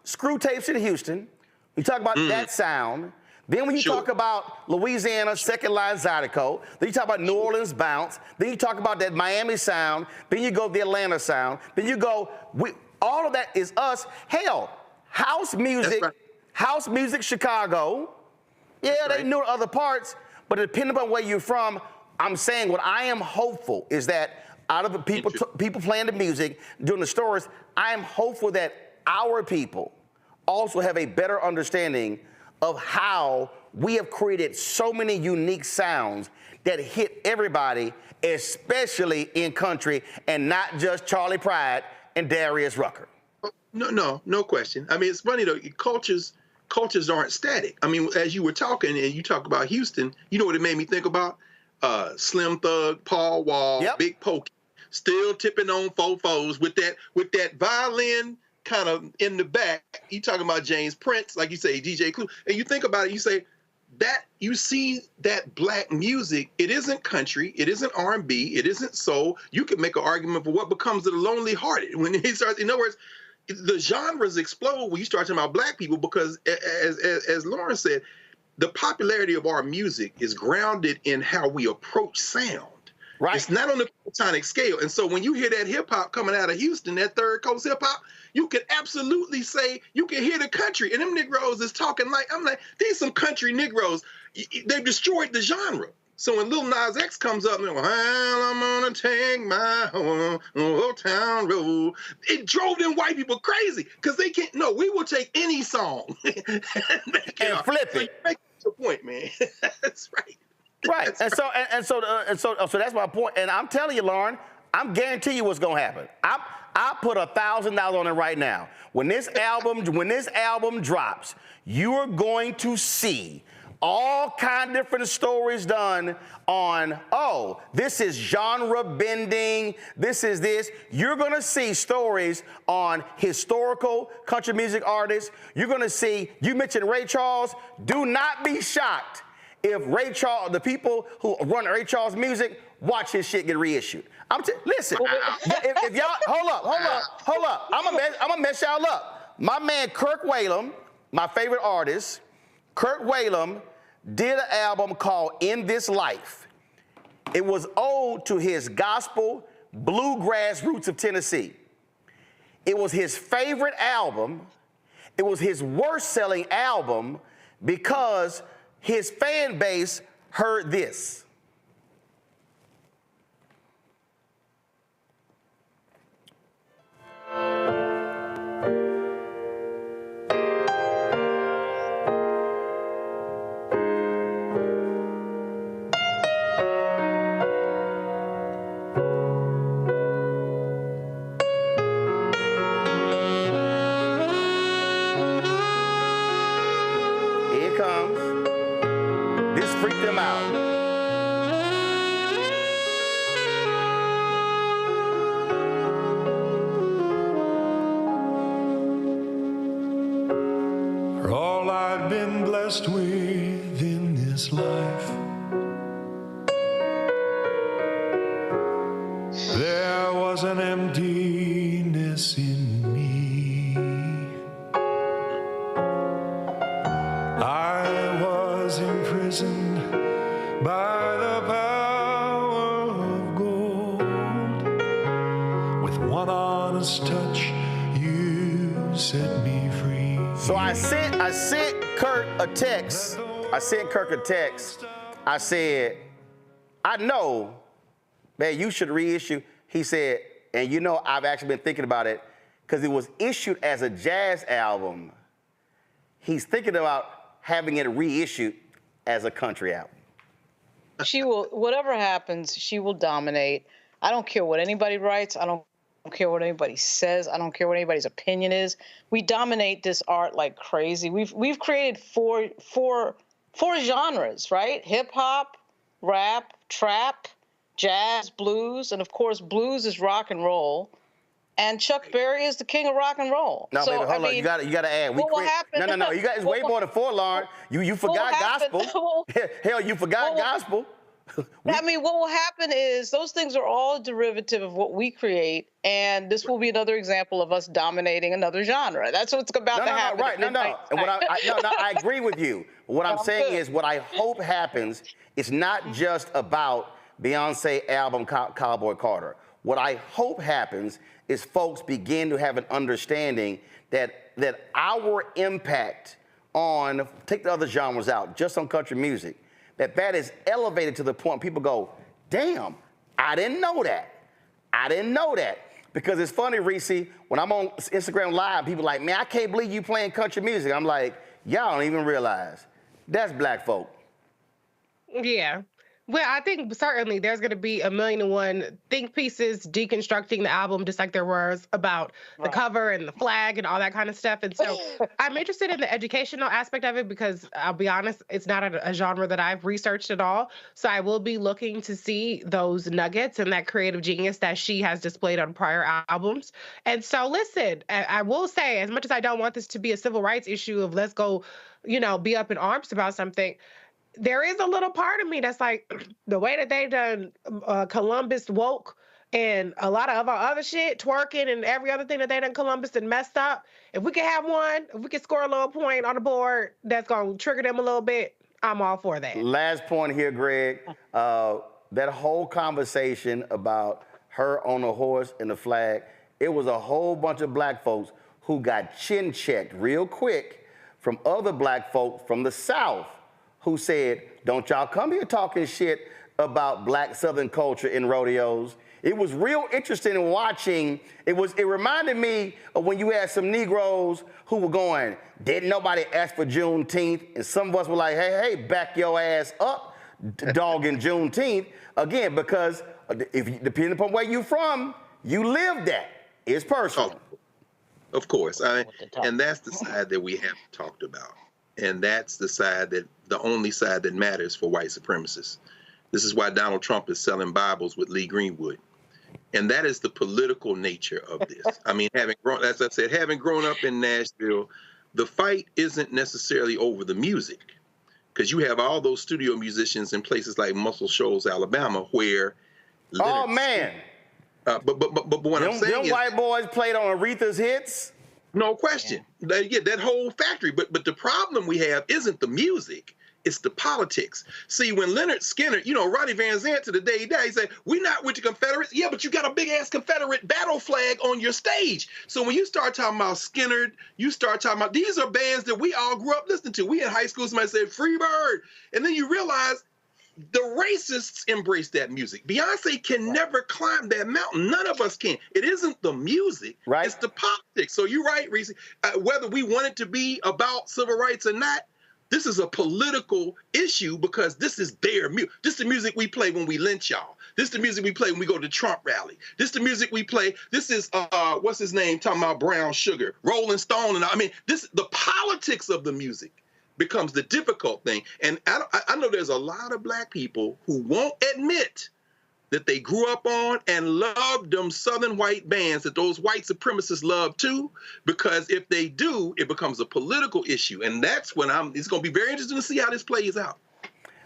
screw tapes in Houston, you talk about that sound. Then when you talk about Louisiana, second line Zydeco, then you talk about New Orleans bounce, then you talk about that Miami sound, then you go the Atlanta sound, then you go, all of that is us. Hell, house music House Music Chicago. Yeah, they knew other parts, but depending on where you're from, I'm saying what I am hopeful is that out of the people playing the music, doing the stories, I am hopeful that our people also have a better understanding of how we have created so many unique sounds that hit everybody, especially in country, and not just Charlie Pride and Darius Rucker. No question. I mean, it's funny though, cultures aren't static. I mean, as you were talking and you talk about Houston, you know what it made me think about? Slim Thug, Paul Wall, Big Pokey, still tipping on fofos with that violin kind of in the back. You talking about James Prince, like you say, DJ Clue, and you think about it, you say that you see that black music. It isn't country, it isn't R&B, it isn't soul. You could make an argument for what becomes of the lonely hearted when he starts. In other words, the genres explode when you start talking about black people because, as Lauren said, the popularity of our music is grounded in how we approach sound. Right. It's not on the platonic scale. And so when you hear that hip hop coming out of Houston, that third coast hip hop, you can absolutely say, you can hear the country. And them Negroes is talking like, I'm like, these some country Negroes. They've destroyed the genre. So when Lil Nas X comes up and they're like, well, I'm gonna take my old town road, it drove them white people crazy because they can't. No, we will take any song and flip it. Make your point, man. That's right. Right, so that's my point. And I'm telling you, Lauren, I'm guarantee you what's gonna happen. I put $1,000 on it right now. When this album drops, you are going to see all kind of different stories done on, oh, this is genre bending, this is this. You're gonna see stories on historical country music artists. You're gonna see, you mentioned Ray Charles, do not be shocked if Ray Charles, the people who run Ray Charles music, watch his shit get reissued. Listen, if y'all, hold up. I'm gonna mess y'all up. My man Kirk Whalum, my favorite artist, Kirk Whalum did an album called In This Life. It was ode to his gospel bluegrass roots of Tennessee. It was his favorite album. It was his worst selling album because his fan base heard this. Within this life, there was an emptiness in me. I was imprisoned by the power of gold. With one honest touch, you set me free. So I sent Kirk a text. I said, I know, man, you should reissue. He said, and you know, I've actually been thinking about it because it was issued as a jazz album. He's thinking about having it reissued as a country album. She will, whatever happens, she will dominate. I don't care what anybody writes. I don't care what anybody says. I don't care what anybody's opinion is. We dominate this art like crazy. We've created four genres, right? Hip hop, rap, trap, jazz, blues, and of course blues is rock and roll. And Chuck Berry is the king of rock and roll. No, baby, hold on. You gotta add. What will happen? No. You got, it's way more than four, Lauren. You forgot gospel. Hell, you forgot gospel. I mean, what will happen is those things are all a derivative of what we create, and this will be another example of us dominating another genre. That's what's about to happen. Right? No. And I agree with you. What I'm saying is, what I hope happens is not just about Beyonce album Cowboy Carter. What I hope happens is folks begin to have an understanding that our impact on, take the other genres out, just on country music, that is elevated to the point people go, damn, I didn't know that. I didn't know that. Because it's funny, Reese, when I'm on Instagram Live, people are like, man, I can't believe you playing country music. I'm like, y'all don't even realize. That's black folk. Yeah. Well, I think certainly there's going to be 1,000,001 think pieces deconstructing the album, just like there was about the cover and the flag and all that kind of stuff. And so I'm interested in the educational aspect of it because I'll be honest, it's not a genre that I've researched at all. So I will be looking to see those nuggets and that creative genius that she has displayed on prior albums. And so listen, I will say, as much as I don't want this to be a civil rights issue of let's go, be up in arms about something, there is a little part of me that's like, the way that they done Columbus woke and a lot of our other shit, twerking and every other thing that they done Columbus and messed up, if we could have one, if we could score a little point on the board that's going to trigger them a little bit, I'm all for that. Last point here, Greg. That whole conversation about her on the horse and the flag, it was a whole bunch of black folks who got chin checked real quick from other black folk from the South who said, don't y'all come here talking shit about black Southern culture in rodeos. It was real interesting watching. It reminded me of when you had some Negroes who were going, didn't nobody ask for Juneteenth? And some of us were like, hey, back your ass up, dogging Juneteenth. Again, because depending upon where you from, you live that. It's personal. Oh, of course. And that's the side that we haven't talked about. And that's the only side that matters for white supremacists. This is why Donald Trump is selling Bibles with Lee Greenwood. And that is the political nature of this. I mean, as I said, having grown up in Nashville, the fight isn't necessarily over the music, because you have all those studio musicians in places like Muscle Shoals, Alabama, where but what I'm saying is, white boys played on Aretha's hits. No question. Yeah, that whole factory. But the problem we have isn't the music. It's the politics. See, when Leonard Skinner, Ronnie Van Zant to the day he died, he said, we're not with the Confederates. Yeah, but you got a big-ass Confederate battle flag on your stage. So when you start talking about Skinner, you start talking about, these are bands that we all grew up listening to. We in high school, somebody said, Freebird. And then you realize the racists embrace that music. Beyonce can never climb that mountain. None of us can. It isn't the music. Right. It's the politics. So you're right, Reese. Whether we want it to be about civil rights or not, this is a political issue because this is their music. This is the music we play when we lynch y'all. This is the music we play when we go to Trump rally. This is the music we play. This is, what's his name, talking about brown sugar, Rolling Stone. And the politics of the music becomes the difficult thing. And I know there's a lot of black people who won't admit that they grew up on and loved them Southern white bands that those white supremacists love too, because if they do, it becomes a political issue. And that's when it's going to be very interesting to see how this plays out.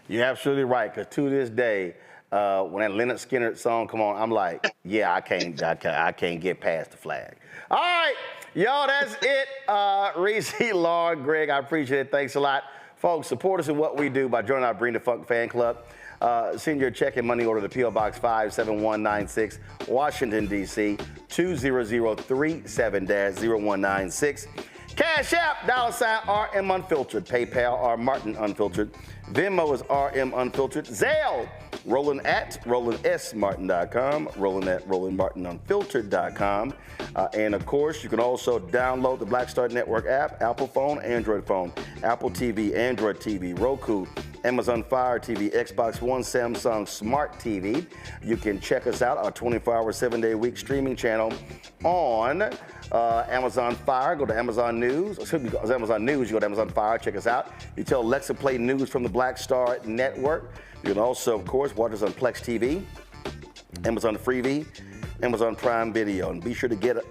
You're absolutely right, because to this day, when that Leonard Skinner song come on, I'm like, yeah, I can't get past the flag. All right. Y'all, that's it. Reese, Lauren, Greg, I appreciate it. Thanks a lot. Folks, support us in what we do by joining our Bring the Funk fan club. Send your check and money order to P.O. Box 57196, Washington, D.C., 20037-0196. Cash App, $RM Unfiltered. PayPal, R Martin Unfiltered. Venmo is RM Unfiltered. Zelle, Roland at RolandSMartin.com, Roland at RolandMartinUnfiltered.com. And of course, you can also download the Black Star Network app, Apple phone, Android phone, Apple TV, Android TV, Roku, Amazon Fire TV, Xbox One, Samsung Smart TV. You can check us out, our 24-hour, 7-day-a-week streaming channel on Amazon Fire. Go to Amazon News. Excuse me, Amazon News, you go to Amazon Fire, check us out. You tell Alexa play news from the Black Star Network. You can also, of course, watch us on Plex TV, Amazon Freevee, Amazon Prime Video. And be sure to get a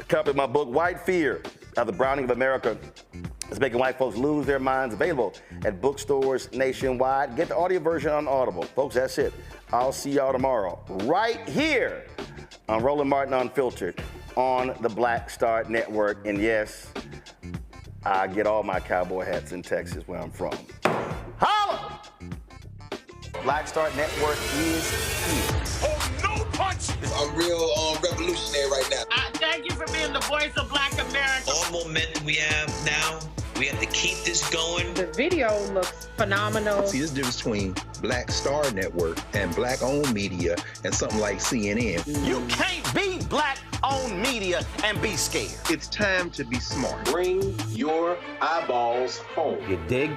copy of my book, White Fear, How the Browning of America is Making White Folks Lose Their Minds, available at bookstores nationwide. Get the audio version on Audible. Folks, that's it. I'll see y'all tomorrow right here on Roland Martin Unfiltered on the Black Star Network. And yes, I get all my cowboy hats in Texas, where I'm from. Holla! Black Star Network is here. Oh, no punch! I'm real revolutionary right now. Thank you for being the voice of Black America. All momentum we have now We have to keep this going. The video looks phenomenal. See, there's a difference between Black Star Network and Black-owned media and something like CNN. You can't be Black-owned media and be scared. It's time to be smart. Bring your eyeballs home. You dig?